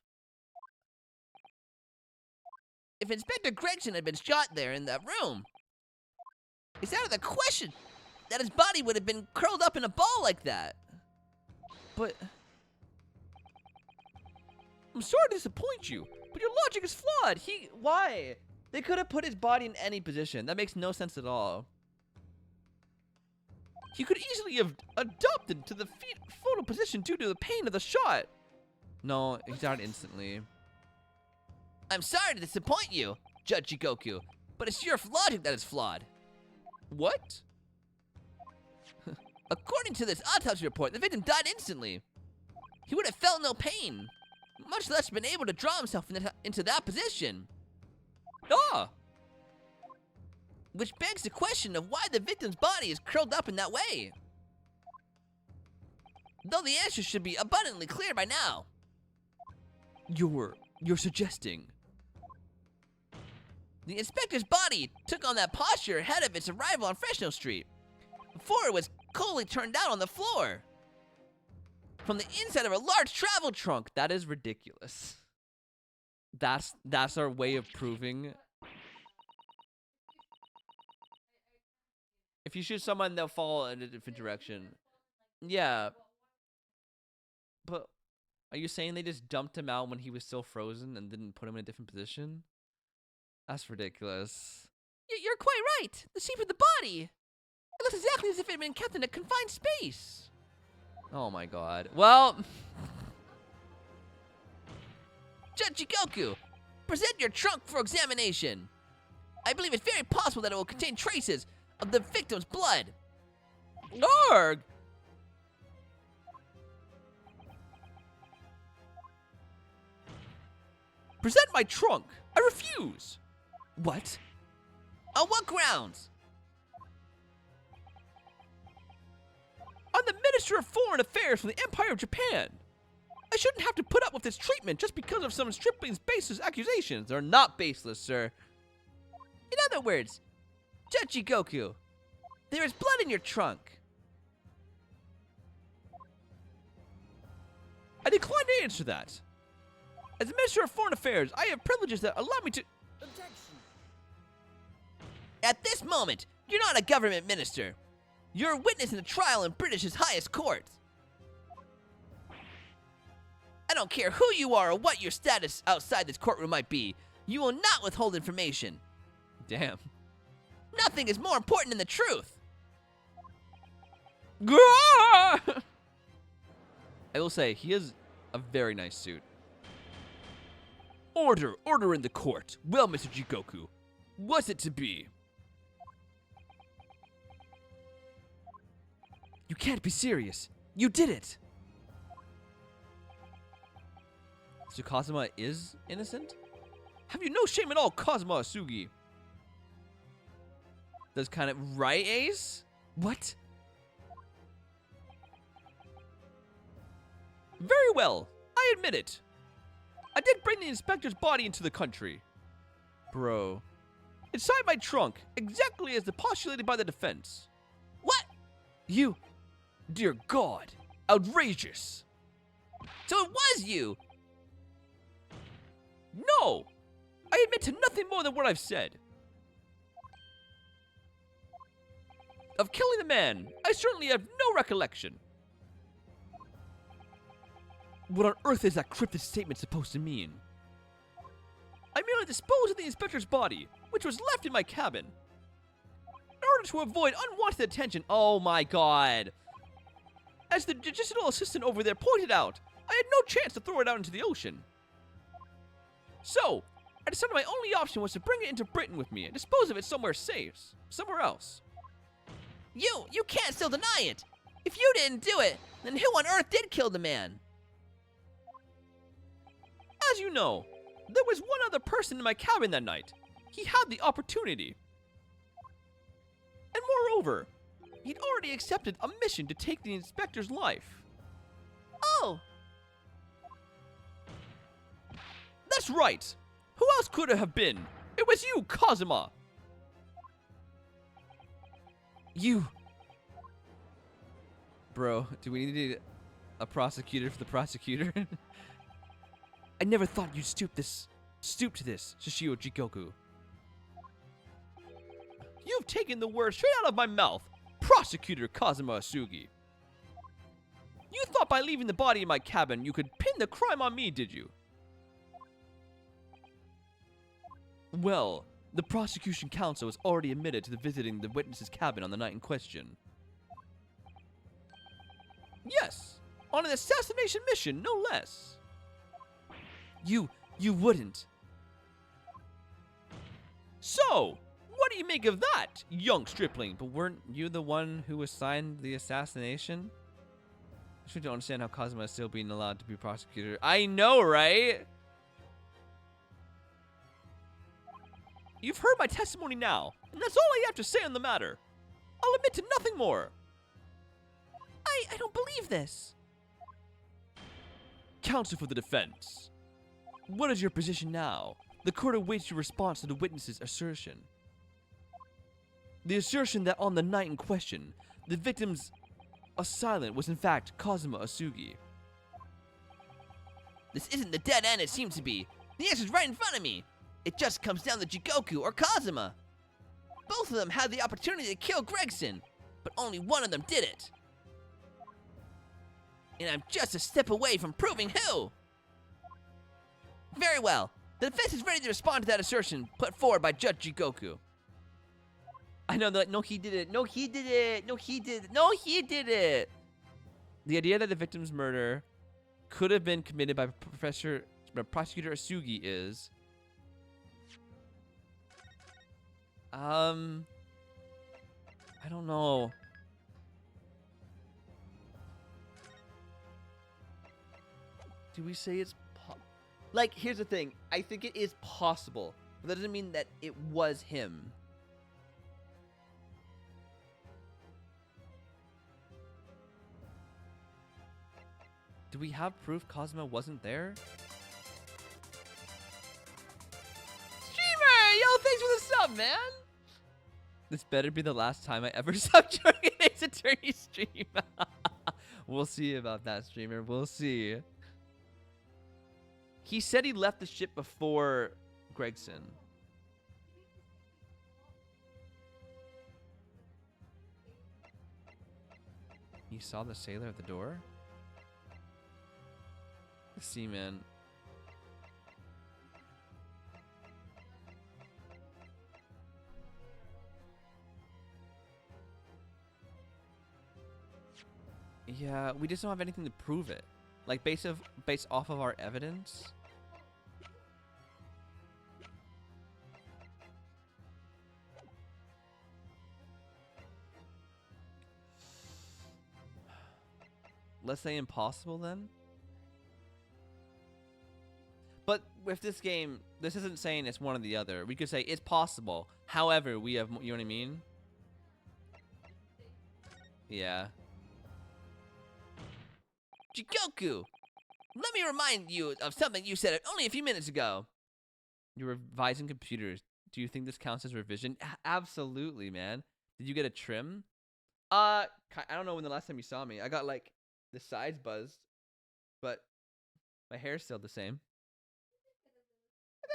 If Inspector Gregson had been shot there in that room, it's out of the question that his body would have been curled up in a ball like that. But I'm sorry to disappoint you, but your logic is flawed. Why? They could have put his body in any position. That makes no sense at all. He could easily have adopted to the photo position due to the pain of the shot. No, he died instantly. I'm sorry to disappoint you, Judge Jigoku, but it's your logic that is flawed. What? According to this autopsy report, the victim died instantly. He would have felt no pain, much less been able to draw himself into that position. Ah! Which begs the question of why the victim's body is curled up in that way. Though the answer should be abundantly clear by now. You're suggesting. The inspector's body took on that posture ahead of its arrival on Fresno Street, before it was coldly turned out on the floor. From the inside of a large travel trunk. That is ridiculous. That's our way of proving. If you shoot someone, they'll fall in a different direction. Yeah. But are you saying they just dumped him out when he was still frozen and didn't put him in a different position? That's ridiculous. You're quite right. The shape of the body. It looks exactly as if it had been kept in a confined space. Oh my god. Well, Judge Jigoku, present your trunk for examination. I believe it's very possible that it will contain traces of the victim's blood. Narg! Present my trunk. I refuse. What? On what grounds? I'm the Minister of Foreign Affairs for the Empire of Japan. I shouldn't have to put up with this treatment just because of some stripling's baseless accusations. They're not baseless, sir. In other words, Judge Jigoku, there is blood in your trunk. I decline to answer that. As the Minister of Foreign Affairs, I have privileges that allow me to... Objection! At this moment, you're not a government minister. You're a witness in a trial in British's highest court. I don't care who you are or what your status outside this courtroom might be. You will not withhold information. Damn. Nothing is more important than the truth. I will say, he has a very nice suit. Order in the court. Well, Mr. Jigoku, what's it to be? You can't be serious. You did it. So Kazuma is innocent? Have you no shame at all, Kazuma Asugi? That's kind of right, Ace? What? Very well. I admit it. I did bring the inspector's body into the country. Bro. Inside my trunk, exactly as postulated by the defense. What? You. Dear God. Outrageous. So it was you! No! I admit to nothing more than what I've said. Of killing the man, I certainly have no recollection. What on earth is that cryptic statement supposed to mean? I merely disposed of the inspector's body, which was left in my cabin. In order to avoid unwanted attention, oh my god. As the judicial assistant over there pointed out, I had no chance to throw it out into the ocean. So, I decided my only option was to bring it into Britain with me and dispose of it somewhere safe, somewhere else. You can't still deny it! If you didn't do it, then who on earth did kill the man? As you know, there was one other person in my cabin that night. He had the opportunity. And moreover, he'd already accepted a mission to take the inspector's life. Oh! That's right! Who else could it have been? It was you, Kazuma! You... Bro, do we need a prosecutor for the prosecutor? I never thought you'd stoop to this, Shishio Jikoku. You've taken the words straight out of my mouth, Prosecutor Kazuma Asugi. You thought by leaving the body in my cabin you could pin the crime on me, did you? Well, the prosecution counsel was already admitted to visiting the witness's cabin on the night in question. Yes, on an assassination mission, no less. You wouldn't. So, what do you make of that, young stripling? But weren't you the one who assigned the assassination? I sure don't understand how Kazuma is still being allowed to be prosecutor. I know, right? You've heard my testimony now, and that's all I have to say on the matter. I'll admit to nothing more. I don't believe this. Counsel for the defense. What is your position now? The court awaits your response to the witness's assertion. The assertion that on the night in question, the victim's assailant was in fact Kazuma Asugi. This isn't the dead end it seems to be. The answer's right in front of me. It just comes down to Jigoku or Kazuma. Both of them had the opportunity to kill Gregson, but only one of them did it. And I'm just a step away from proving who. Very well. The defense is ready to respond to that assertion put forward by Judge Jigoku. I know that. No, he did it. No, he did it. No, he did it. No, he did it. The idea that the victim's murder could have been committed by Prosecutor Asugi is... I don't know. Do we say it's like, here's the thing. I think it is possible, but that doesn't mean that it was him. Do we have proof Kazuma wasn't there? Streamer! Yo, thanks for the sub, man! This better be the last time I ever sub during an Ace Attorney stream. We'll see about that, streamer. We'll see. He said he left the ship before Gregson. He saw the sailor at the door? The seaman. Yeah, we just don't have anything to prove it. Like, based off of our evidence. Let's say impossible then. But with this game, this isn't saying it's one or the other. We could say it's possible. However, we have, you know what I mean? Yeah. Jikoku, let me remind you of something you said only a few minutes ago. You're revising computers. Do you think this counts as revision? Absolutely, man. Did you get a trim? I don't know when the last time you saw me. I got like the sides buzzed, but my hair's still the same.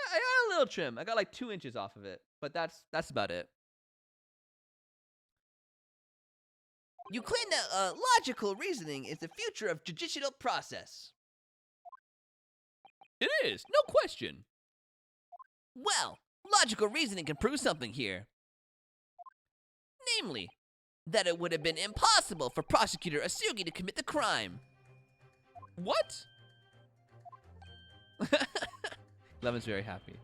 I got a little trim. I got like 2 inches off of it, but that's about it. You claim that logical reasoning is the future of judicial process. It is, no question. Well, logical reasoning can prove something here. Namely, that it would have been impossible for Prosecutor Asugi to commit the crime. What? Levin's very happy.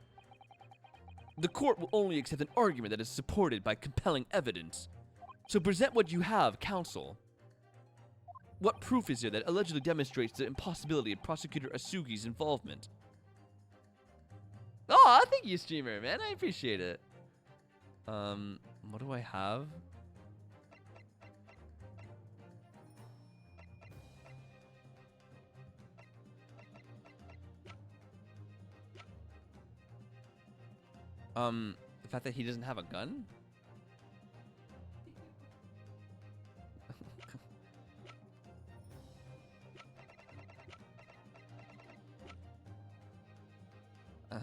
The court will only accept an argument that is supported by compelling evidence. So present what you have, counsel. What proof is there that allegedly demonstrates the impossibility of Prosecutor Asugi's involvement? Oh, thank you, streamer, man. I appreciate it. What do I have? The fact that he doesn't have a gun?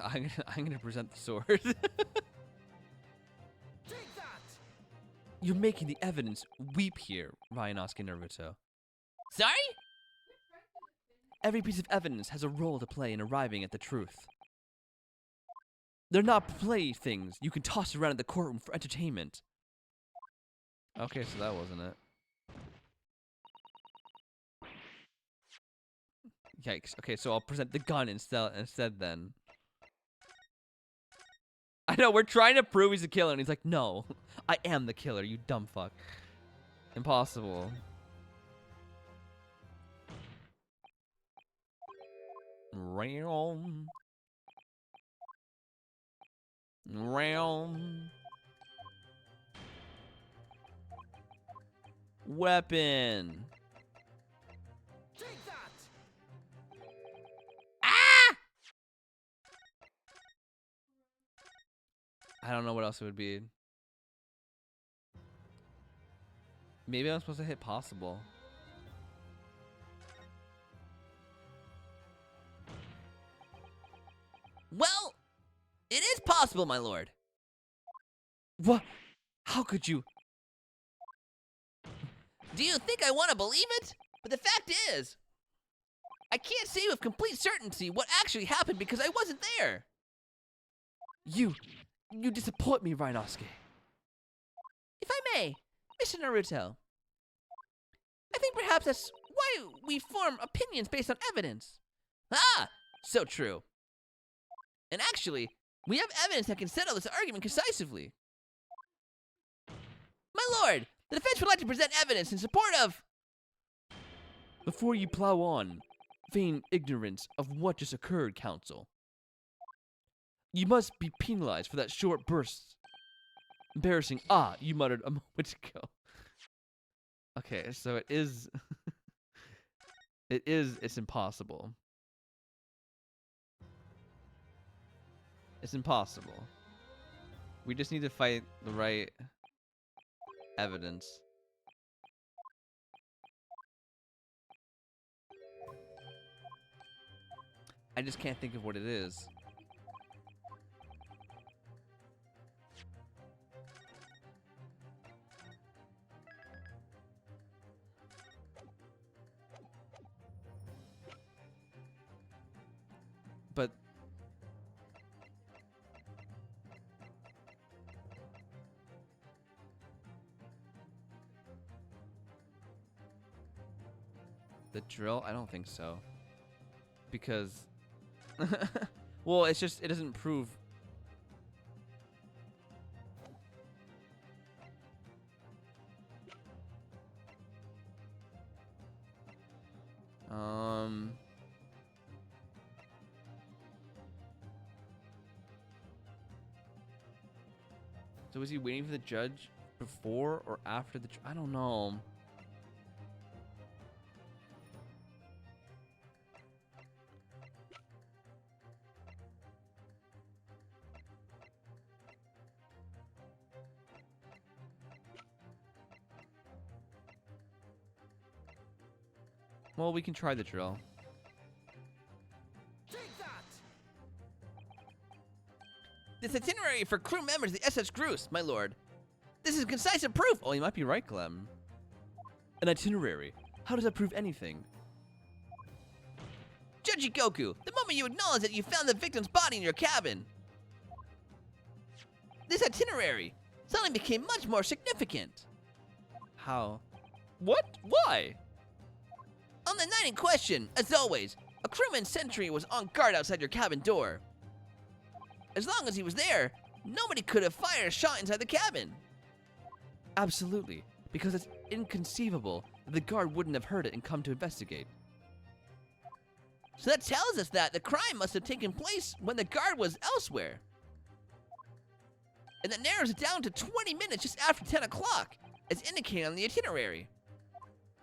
I'm gonna present the sword. Take that! You're making the evidence weep here, Ryanosuke Naruto. Sorry? Every piece of evidence has a role to play in arriving at the truth. They're not playthings you can toss around in the courtroom for entertainment. Okay, so that wasn't it. Yikes. Okay, so I'll present the gun instead then. I know, we're trying to prove he's the killer, and he's like, no, I am the killer, you dumb fuck. Impossible. Realm. Realm. Weapon. Take that! I don't know what else it would be. Maybe I'm supposed to hit possible. Well, it is possible, my lord. What? How could you? Do you think I want to believe it? But the fact is, I can't say with complete certainty what actually happened because I wasn't there. You disappoint me, Ryanosuke. If I may, Mr. Naruto, I think perhaps that's why we form opinions based on evidence. Ah, so true. And actually, we have evidence that can settle this argument concisely. My lord, the defense would like to present evidence in support of... Before you plow on, feign ignorance of what just occurred, counsel. You must be penalized for that short burst. Embarrassing. Ah, you muttered a moment ago. Okay, so it is... It's impossible. It's impossible. We just need to fight the right evidence. I just can't think of what it is. But the drill? I don't think so. Because well, it's just it doesn't prove So was he waiting for the judge before or after the... I don't know. Well, we can try the drill. Take that! This itinerary for crew members of the SS Groose, my lord. This is concise and proof. Oh, you might be right, Clem. An itinerary? How does that prove anything? Judge Goku, the moment you acknowledge that you found the victim's body in your cabin, this itinerary suddenly became much more significant. How? What? Why? On the night in question, as always, a crewman sentry was on guard outside your cabin door. As long as he was there, nobody could have fired a shot inside the cabin. Absolutely. Because it's inconceivable that the guard wouldn't have heard it and come to investigate. So that tells us that the crime must have taken place when the guard was elsewhere. And that narrows it down to 20 minutes just after 10 o'clock, as indicated on the itinerary.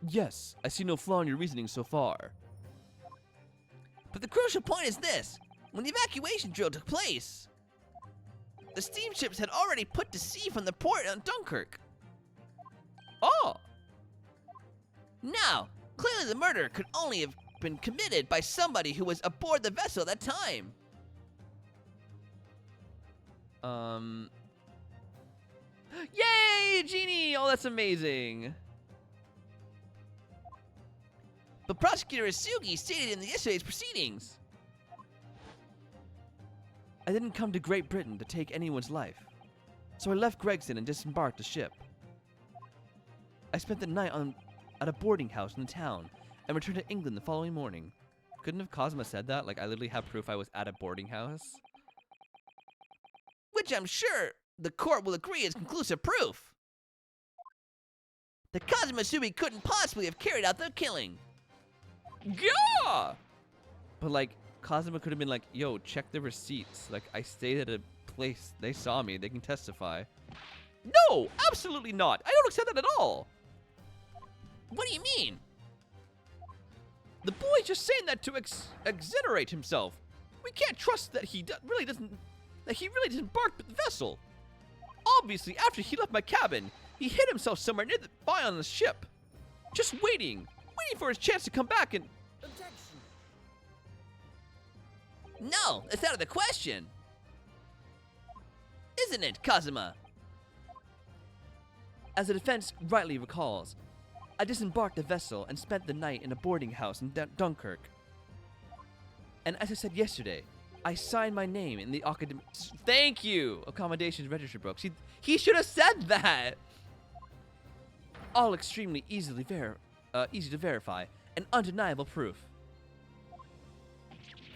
Yes, I see no flaw in your reasoning so far. But the crucial point is this. When the evacuation drill took place, the steamships had already put to sea from the port on Dunkirk. Oh! Now, clearly the murder could only have been committed by somebody who was aboard the vessel at that time. Yay, Genie! Oh, that's amazing. But Prosecutor Isugi stated in yesterday's proceedings. I didn't come to Great Britain to take anyone's life, so I left Gregson and disembarked the ship. I spent the night at a boarding house in the town and returned to England the following morning. Couldn't have Cosma said that? Like, I literally have proof I was at a boarding house. Which I'm sure the court will agree is conclusive proof. That Kazuma Subi couldn't possibly have carried out the killing. Yeah! But, like, Cosma could have been like, yo, check the receipts. Like, I stayed at a place. They saw me. They can testify. No! Absolutely not! I don't accept that at all! What do you mean? The boy's just saying that to exonerate himself. We can't trust that he really disembarked the vessel. Obviously, after he left my cabin, he hid himself somewhere nearby on the ship. Just waiting for his chance to come back and... Objection! No, that's out of the question. Isn't it, Kazuma? As the defense rightly recalls, I disembarked the vessel and spent the night in a boarding house in Dunkirk. And as I said yesterday, I signed my name in the Thank you! Accommodations register books. He should have said that! All extremely easy to verify and undeniable proof.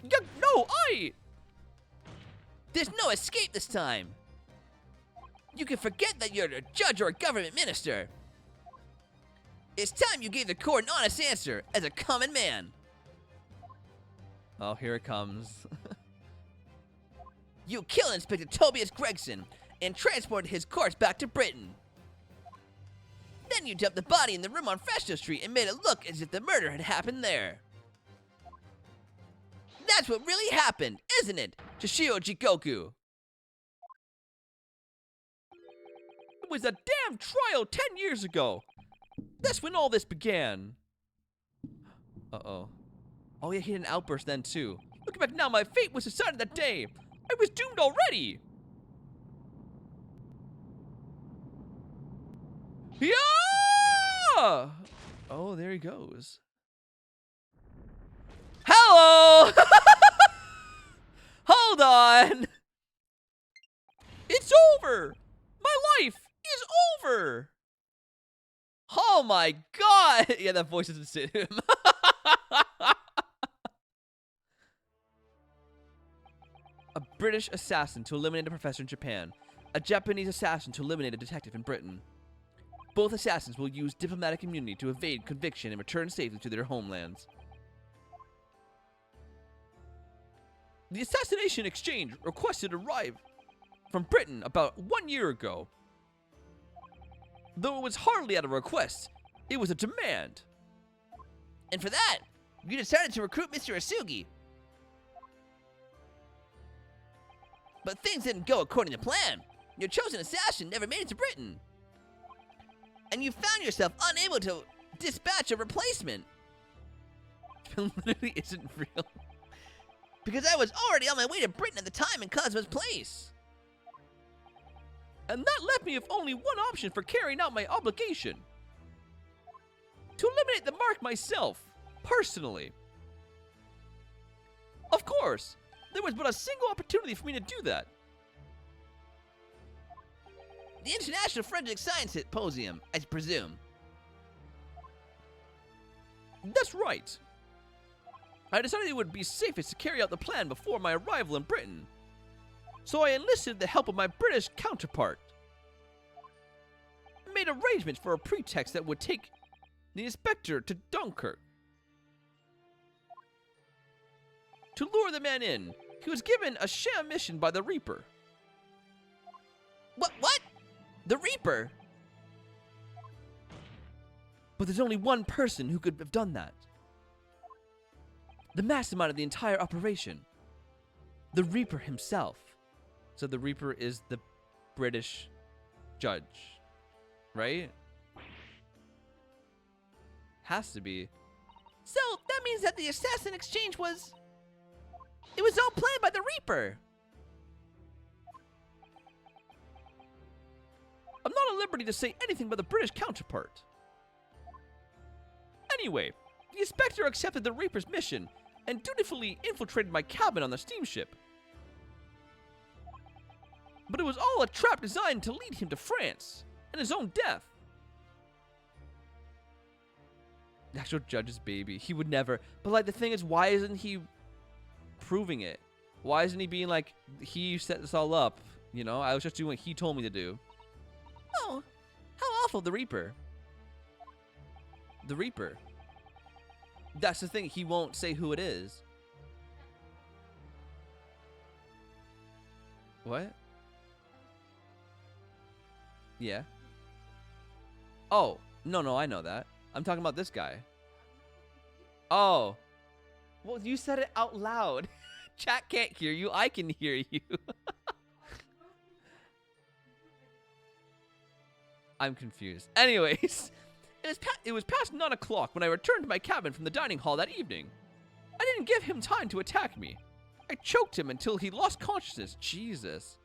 No, There's no escape this time. You can forget that you're a judge or a government minister. It's time you gave the court an honest answer as a common man. Oh, here it comes. You killed Inspector Tobias Gregson and transported his corpse back to Britain. Then you dumped the body in the room on Festo Street and made it look as if the murder had happened there. That's what really happened, isn't it, Toshio Jigoku? It was a damn trial 10 years ago. That's when all this began. Uh-oh. Oh, yeah, he had an outburst then, too. Looking back now, my fate was decided that day. I was doomed already. Yeah! Oh, there he goes. Hello! Hold on! It's over! My life is over! Oh my god! Yeah, that voice doesn't sit him. A British assassin to eliminate a professor in Japan. A Japanese assassin to eliminate a detective in Britain. Both assassins will use diplomatic immunity to evade conviction and return safely to their homelands. The assassination exchange requested arrive from Britain about 1 year ago. Though it was hardly at a request, it was a demand. And for that, you decided to recruit Mr. Asugi. But things didn't go according to plan. Your chosen assassin never made it to Britain. And you found yourself unable to dispatch a replacement. It literally isn't real. Because I was already on my way to Britain at the time in Cosmo's place. And that left me with only one option for carrying out my obligation. To eliminate the mark myself, personally. Of course, there was but a single opportunity for me to do that. The International Forensic Science Symposium, I presume. That's right. I decided it would be safest to carry out the plan before my arrival in Britain. So I enlisted the help of my British counterpart. I made arrangements for a pretext that would take the inspector to Dunkirk. To lure the man in, he was given a sham mission by the Reaper. What? The Reaper? But there's only one person who could have done that. The mastermind of the entire operation. The Reaper himself. So the Reaper is the British judge, right? Has to be. So that means that the assassin exchange was... It was all planned by the Reaper. I'm not at liberty to say anything about the British counterpart. Anyway, the inspector accepted the Reaper's mission and dutifully infiltrated my cabin on the steamship. But it was all a trap designed to lead him to France and his own death. The actual judge's baby. He would never. But like the thing is, why isn't he proving it? Why isn't he being like, he set this all up? You know, I was just doing what he told me to do. Oh, how awful, the Reaper. The Reaper. That's the thing. He won't say who it is. What? Yeah. Oh, no, I know that. I'm talking about this guy. Oh. Well, you said it out loud. Chat can't hear you. I can hear you. I'm confused. Anyways, it was past 9 o'clock when I returned to my cabin from the dining hall that evening. I didn't give him time to attack me. I choked him until he lost consciousness. Jesus.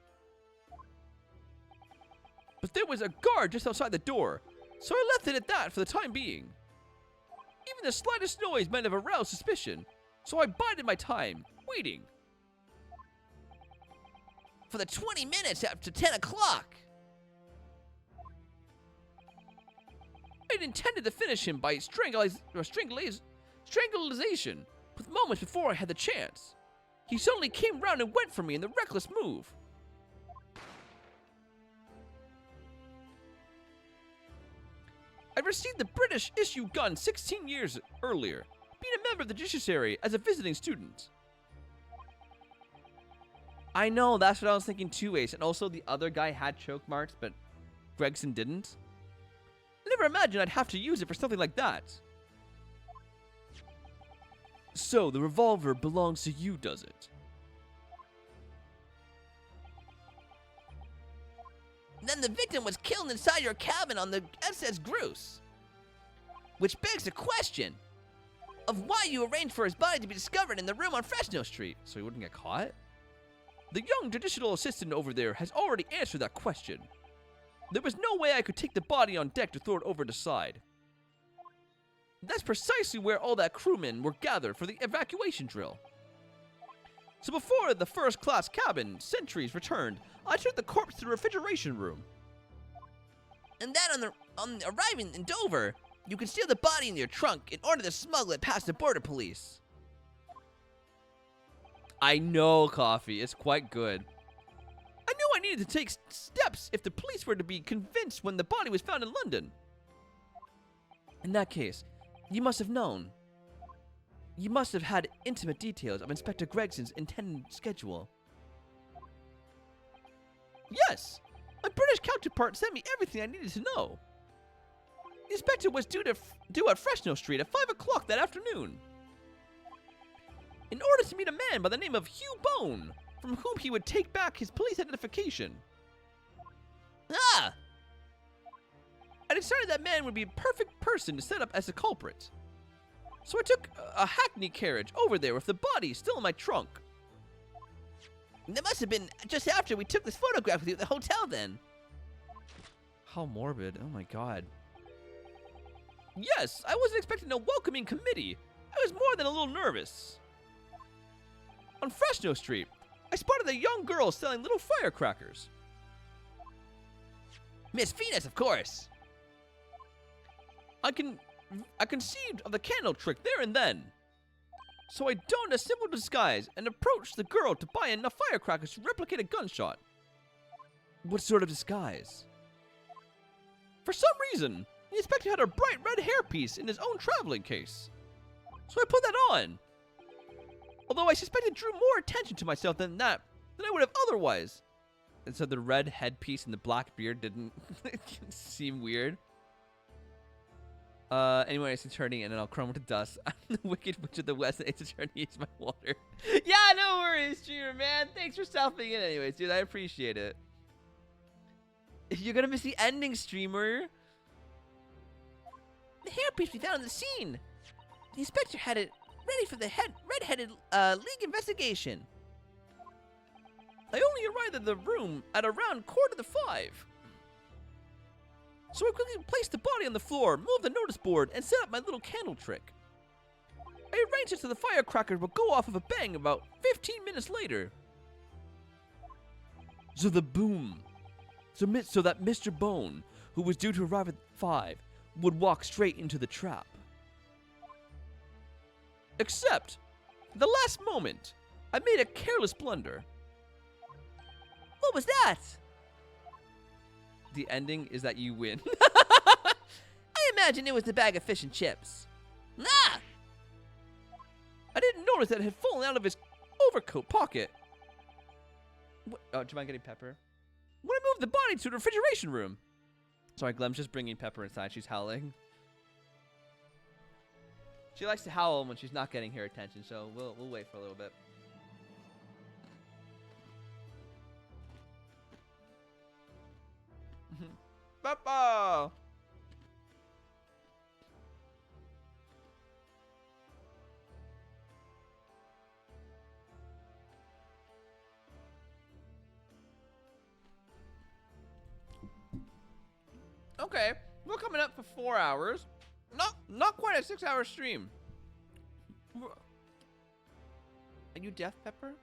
But there was a guard just outside the door, so I left it at that for the time being. Even the slightest noise might have aroused suspicion, so I bided my time, waiting. For the 20 minutes after 10 o'clock. I'd intended to finish him by strangulation, but moments before I had the chance, he suddenly came round and went for me in the reckless move. I received the British issue gun 16 years earlier, being a member of the judiciary as a visiting student. I know, that's what I was thinking too, Ace. And also the other guy had choke marks, but Gregson didn't. I never imagined I'd have to use it for something like that. So the revolver belongs to you, does it? Then the victim was killed inside your cabin on the SS Groose. Which begs the question of why you arranged for his body to be discovered in the room on Fresno Street. So he wouldn't get caught? The young judicial assistant over there has already answered that question. There was no way I could take the body on deck to throw it over the side. That's precisely where all that crewmen were gathered for the evacuation drill. So before the first-class cabin sentries returned, I took the corpse to the refrigeration room. And then on arriving in Dover, you could steal the body in your trunk in order to smuggle it past the border police. I know, Coffee. It's quite good. I knew I needed to take steps if the police were to be convinced when the body was found in London. In that case, you must have known. You must have had intimate details of Inspector Gregson's intended schedule. Yes! My British counterpart sent me everything I needed to know. The inspector was due at Fresno Street at 5 o'clock that afternoon, in order to meet a man by the name of Hugh Bone, from whom he would take back his police identification. Ah! I decided that man would be a perfect person to set up as a culprit. So I took a hackney carriage over there with the body still in my trunk. That must have been just after we took this photograph with you at the hotel then. How morbid. Oh my god. Yes, I wasn't expecting a welcoming committee. I was more than a little nervous. On Fresno Street, I spotted a young girl selling little firecrackers. Miss Venus, of course. I conceived of the candle trick there and then. So I donned a simple disguise and approached the girl to buy enough firecrackers to replicate a gunshot. What sort of disguise? For some reason, the inspector had a bright red hairpiece in his own traveling case. So I put that on. Although I suspect it drew more attention to myself than I would have otherwise. And so the red headpiece and the black beard didn't seem weird. Anyway, Ace Attorney, and then I'll crumble to dust. I'm the Wicked Witch of the West, and Ace Attorney is my water. Yeah, no worries, streamer, man. Thanks for stopping in anyways, dude. I appreciate it. You're gonna miss the ending, streamer. The hairpiece we found on the scene. The inspector had it ready for the red-headed league investigation. I only arrived at the room at around 4:45. So I quickly placed the body on the floor, moved the notice board, and set up my little candle trick. I arranged it so the firecracker would go off with a bang about 15 minutes later. So the boom. So that Mr. Bone, who was due to arrive at 5, would walk straight into the trap. Except, at the last moment, I made a careless blunder. What was that? The ending is that you win. I imagine it was the bag of fish and chips. Ah! I didn't notice that it had fallen out of his overcoat pocket. What? Oh, do you mind getting Pepper? When I moved the body to the refrigeration room. Sorry, Glem's just bringing Pepper inside. She's howling. She likes to howl when she's not getting her attention, so we'll wait for a little bit. Pepper! Okay, we're coming up for 4 hours. Not quite a 6-hour stream. Are you deaf, Pepper?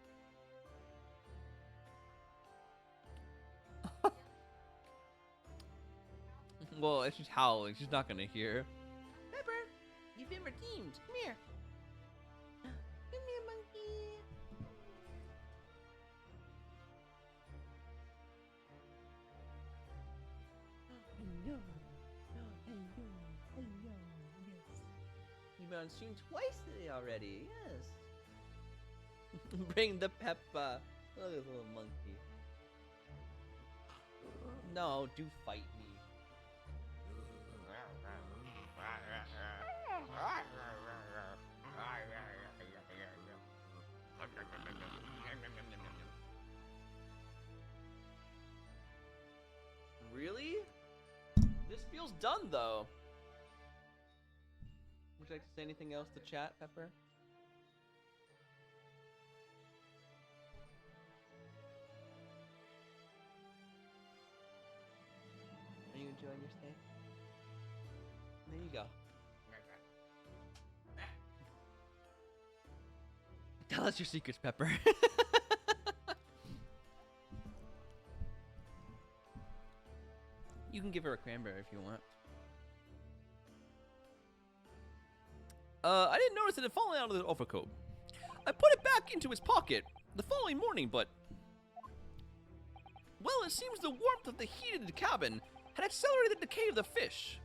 Well, if she's howling, she's not gonna hear. Pepper, you've been redeemed. Come here. Come here, monkey. Hello. Hello. Yes. You've been on stream twice today already. Yes. Bring the Peppa. Look at this little monkey. No, do fight me. Really? This feels done, though. Would you like to say anything else to chat, Pepper? Are you enjoying your stay? There you go. Tell us your secrets, Pepper. You can give her a cranberry if you want. I didn't notice it had fallen out of the overcoat. I put it back into his pocket the following morning, but... Well, it seems the warmth of the heated cabin had accelerated the decay of the fish.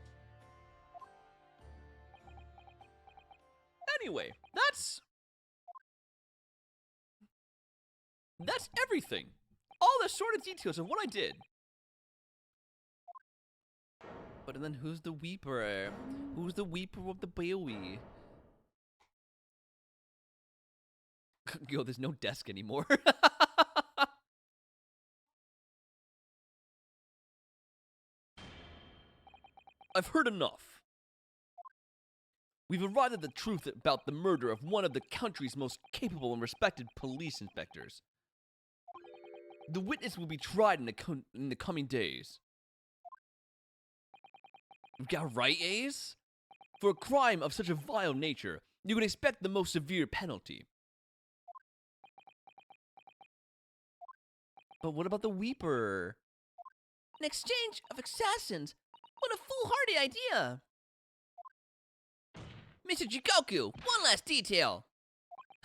Anyway, that's everything. all the sordid details of what I did. But then who's the weeper? Who's the weeper of the bailey? Yo, there's no desk anymore. I've heard enough. We've arrived at the truth about the murder of one of the country's most capable and respected police inspectors. The witness will be tried in the coming days. Got right, Ace? For a crime of such a vile nature, you can expect the most severe penalty. But what about the Weeper? An exchange of assassins? What a foolhardy idea! Mr. Jikoku, one last detail.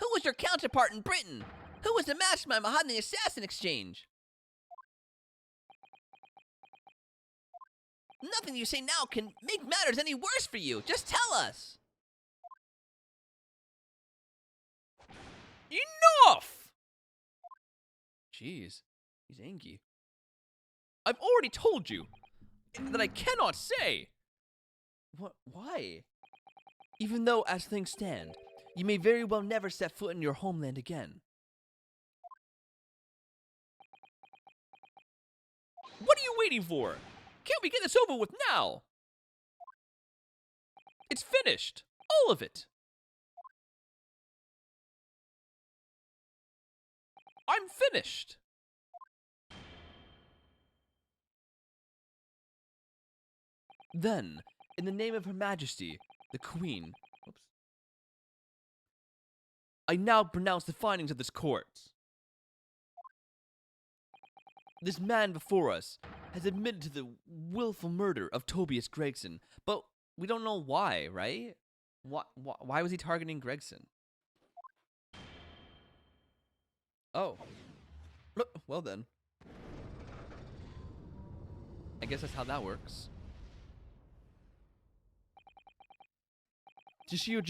Who was your counterpart in Britain? Who was the mastermind behind the assassin exchange? Nothing you say now can make matters any worse for you. Just tell us. Enough! Jeez, he's angry. I've already told you that I cannot say. What? Why? Even though, as things stand, you may very well never set foot in your homeland again. What are you waiting for? Can't we get this over with now? It's finished. All of it. I'm finished. Then, in the name of Her Majesty, the Queen, I now pronounce the findings of this court. This man before us has admitted to the willful murder of Tobias Gregson, but we don't know why, right? Why was he targeting Gregson? Oh. Well then. I guess that's how that works. Toshio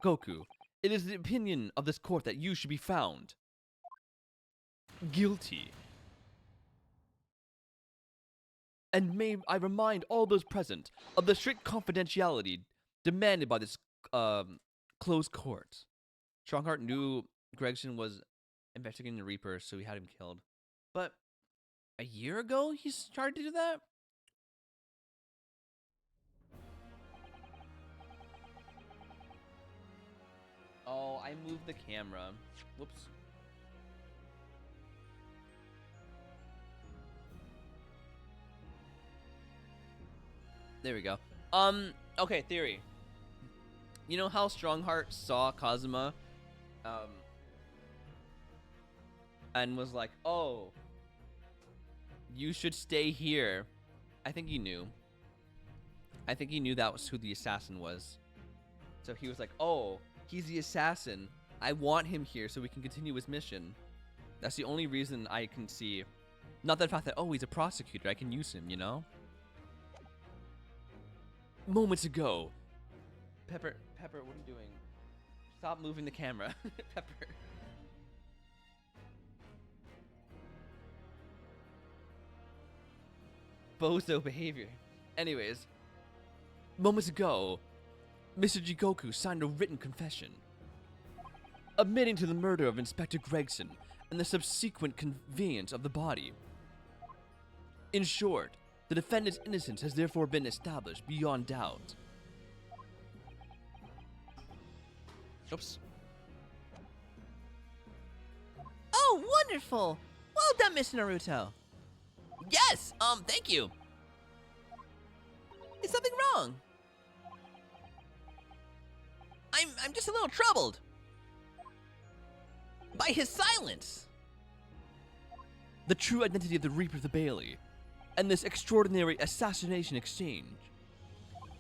Goku, it is the opinion of this court that you should be found guilty. And may I remind all those present of the strict confidentiality demanded by this closed court. Strongheart knew Gregson was investigating the Reaper, so he had him killed. But a year ago, he started to do that? Oh, I moved the camera. Whoops. There we go. Okay, theory. You know how Strongheart saw Kazuma, and was like, oh, you should stay here. I think he knew. I think he knew that was who the assassin was. So he was like, oh, he's the assassin. I want him here so we can continue his mission. That's the only reason I can see. Not the fact that, oh, he's a prosecutor. I can use him, you know? Moments ago. Pepper, what are you doing? Stop moving the camera. Pepper. Bozo behavior. Anyways. Moments ago, Mr. Jigoku signed a written confession, admitting to the murder of Inspector Gregson and the subsequent conveyance of the body. In short, the defendant's innocence has therefore been established beyond doubt. Oops. Oh, wonderful! Well done, Mr. Naruto. Yes, thank you. Is something wrong? I'm just a little troubled by his silence. The true identity of the Reaper of the Bailey and this extraordinary assassination exchange.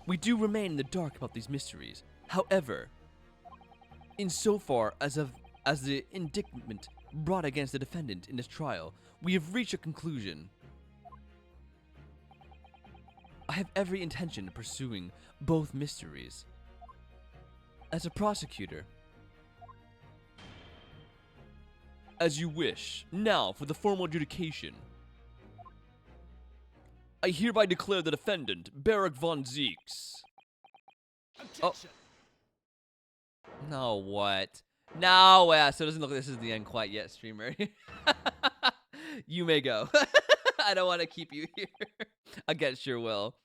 We do remain in the dark about these mysteries. However, insofar as the indictment brought against the defendant in this trial, we have reached a conclusion. I have every intention of pursuing both mysteries. As a prosecutor, As you wish. Now, for the formal adjudication. I hereby declare the defendant, Barak von Zeeks. Objection. No, what? No, so it doesn't look like this is the end quite yet, streamer. You may go. I don't want to keep you here against your will.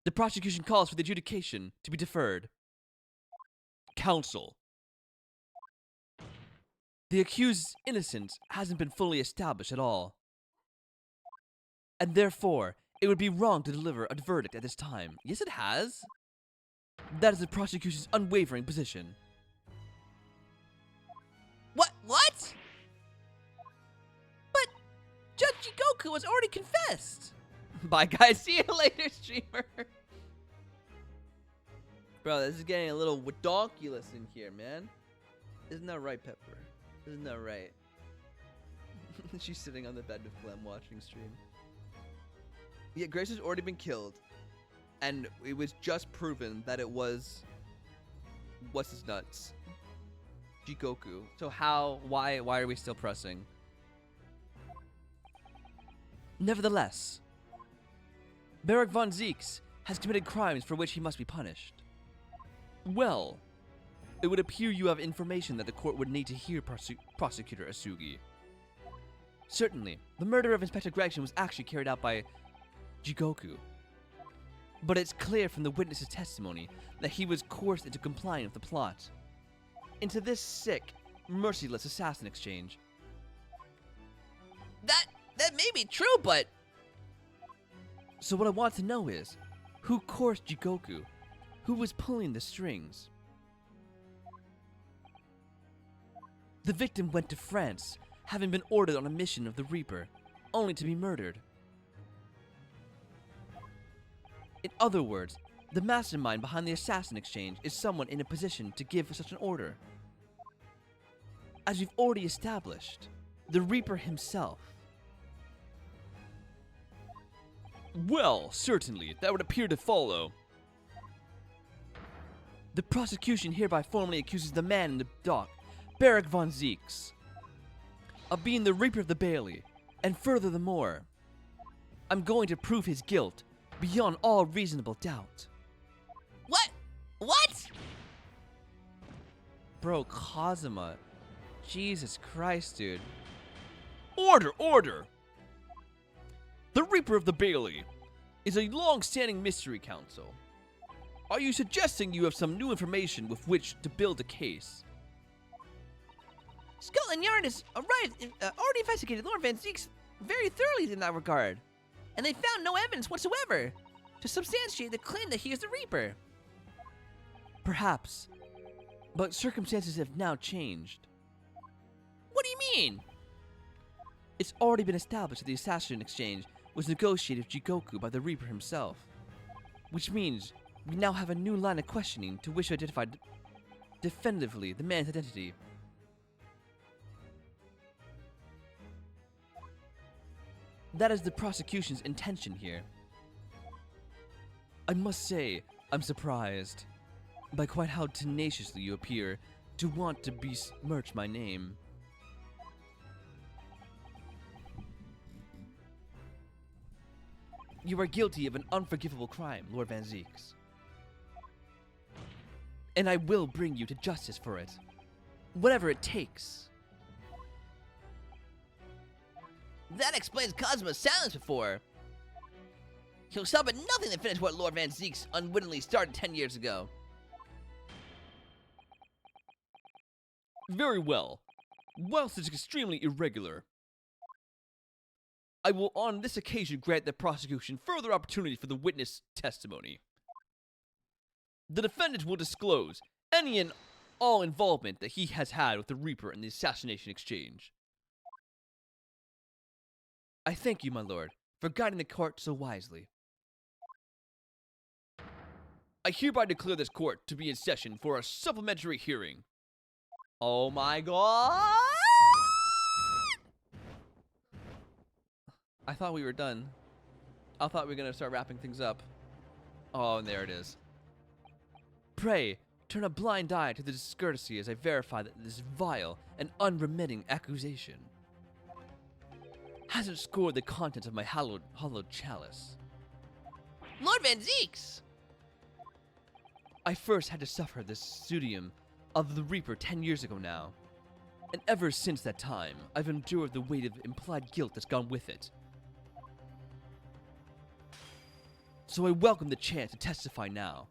The prosecution calls for the adjudication to be deferred. Counsel. The accused's innocence hasn't been fully established at all. And therefore, it would be wrong to deliver a verdict at this time. Yes, it has. That is the prosecution's unwavering position. What? But Judge Jigoku has already confessed. Bye, guys. See you later, streamer. Bro, this is getting a little redonkulous in here, man. Isn't that right, Pepper? Isn't that right? She's sitting on the bed with Clem watching stream. Yeah, Grace has already been killed. And it was just proven that it was... What's his nuts? Jigoku. So why are we still pressing? Nevertheless, Barak von Zeeks has committed crimes for which he must be punished. Well, it would appear you have information that the court would need to hear, Prosecutor Asugi. Certainly, the murder of Inspector Gregson was actually carried out by Jigoku. But it's clear from the witness's testimony that he was coerced into complying with the plot. Into this sick, merciless assassin exchange. That may be true, but So what I want to know is, who coerced Jigoku? Who was pulling the strings? The victim went to France, having been ordered on a mission of the Reaper, only to be murdered. In other words, the mastermind behind the assassin exchange is someone in a position to give such an order. As we've already established, the Reaper himself. Well, certainly, that would appear to follow. The prosecution hereby formally accuses the man in the dock, Barak von Zeeks, of being the Reaper of the Bailey, and furthermore, I'm going to prove his guilt beyond all reasonable doubt. What? Bro, Kazuma. Jesus Christ, dude. Order, order! The Reaper of the Bailey is a long-standing mystery council. Are you suggesting you have some new information with which to build a case? Scotland Yard has already investigated Lord Van Zeeks very thoroughly in that regard, and they found no evidence whatsoever to substantiate the claim that he is the Reaper. Perhaps, but circumstances have now changed. What do you mean? It's already been established that the assassin exchange was negotiated with Jigoku by the Reaper himself, which means we now have a new line of questioning to which to identify definitively the man's identity. That is the prosecution's intention here. I must say, I'm surprised by quite how tenaciously you appear to want to besmirch my name. You are guilty of an unforgivable crime, Lord Van Zeeks. And I will bring you to justice for it. Whatever it takes. That explains Cosmo's silence before. He'll stop at nothing to finish what Lord Van Zeeks unwittingly started 10 years ago. Very well. Whilst it's extremely irregular, I will on this occasion grant the prosecution further opportunity for the witness testimony. The defendant will disclose any and all involvement that he has had with the Reaper in the assassination exchange. I thank you, my lord, for guiding the court so wisely. I hereby declare this court to be in session for a supplementary hearing. Oh my god! I thought we were done. I thought we were gonna start wrapping things up. Oh, and there it is. Pray, turn a blind eye to the discourtesy as I verify that this vile and unremitting accusation hasn't scored the contents of my hollowed chalice. Lord Van Zeeks! I first had to suffer the studium of the Reaper 10 years ago now, and ever since that time, I've endured the weight of implied guilt that's gone with it. So I welcome the chance to testify now,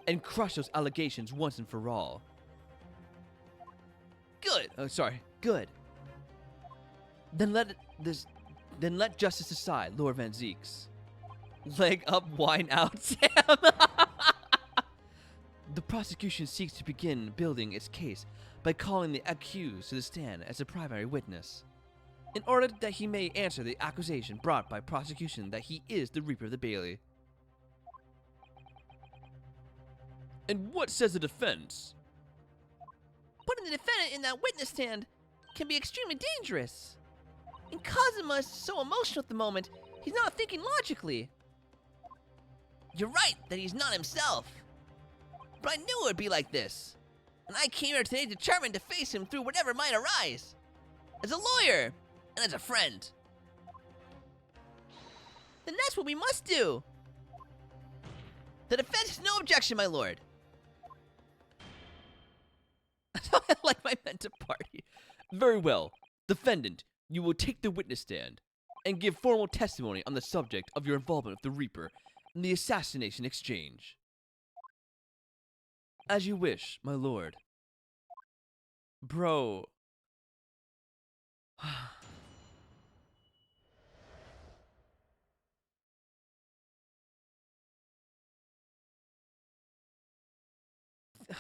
and crush those allegations once and for all. Good. Good. Then let justice decide, Lord Van Zeeks. Leg up, wine out, Sam. The prosecution seeks to begin building its case by calling the accused to the stand as a primary witness, in order that he may answer the accusation brought by prosecution that he is the Reaper of the Bailey. And what says the defense? Putting the defendant in that witness stand can be extremely dangerous. And Kazuma is so emotional at the moment, he's not thinking logically. You're right that he's not himself. But I knew it would be like this. And I came here today determined to face him through whatever might arise. As a lawyer, and as a friend. Then that's what we must do. The defense has no objection, my lord. I like my men to party. Very well. Defendant, you will take the witness stand and give formal testimony on the subject of your involvement with the Reaper in the assassination exchange. As you wish, my lord. Bro.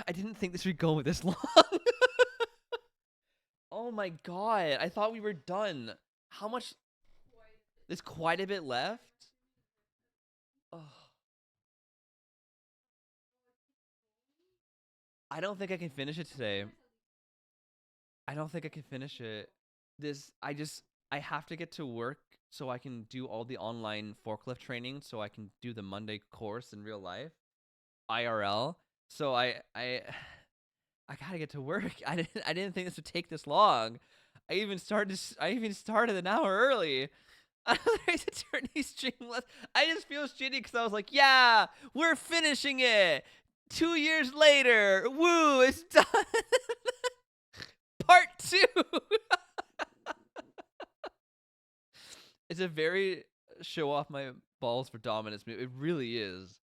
I didn't think this would go this long. Oh my god. I thought we were done. How much? There's quite a bit left. Oh. I don't think I can finish it today. I don't think I can finish it. I have to get to work so I can do all the online forklift training so I can do the Monday course in real life. IRL. So I gotta get to work. I didn't think this would take this long. I even started an hour early. Attorney Streamless. I just feel shitty because I was like, yeah, we're finishing it. 2 years later, woo, it's done. Part 2. It's a very show off my balls for dominance move. It really is.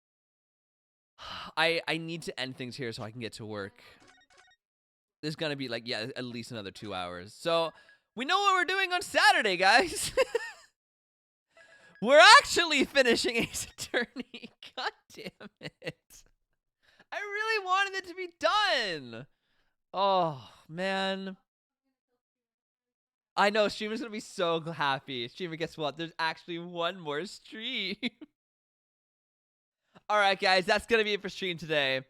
I need to end things here so I can get to work. There's gonna be like, yeah, at least another 2 hours. So we know what we're doing on Saturday, guys. We're actually finishing Ace Attorney. God damn it. I really wanted it to be done. Oh, man. I know, streamer's gonna be so happy. Streamer, guess what? There's actually one more stream. Alright, guys, that's gonna be it for stream today.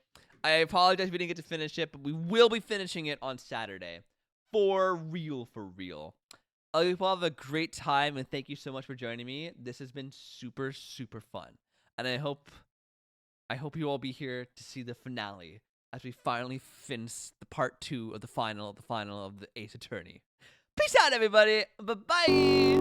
I apologize we didn't get to finish it, but we will be finishing it on Saturday. For real, for real. I hope you all have a great time, and thank you so much for joining me. This has been super, super fun. And I hope you all be here to see the finale as we finally finish the part 2 of the final of the Ace Attorney. Peace out, everybody. Bye-bye.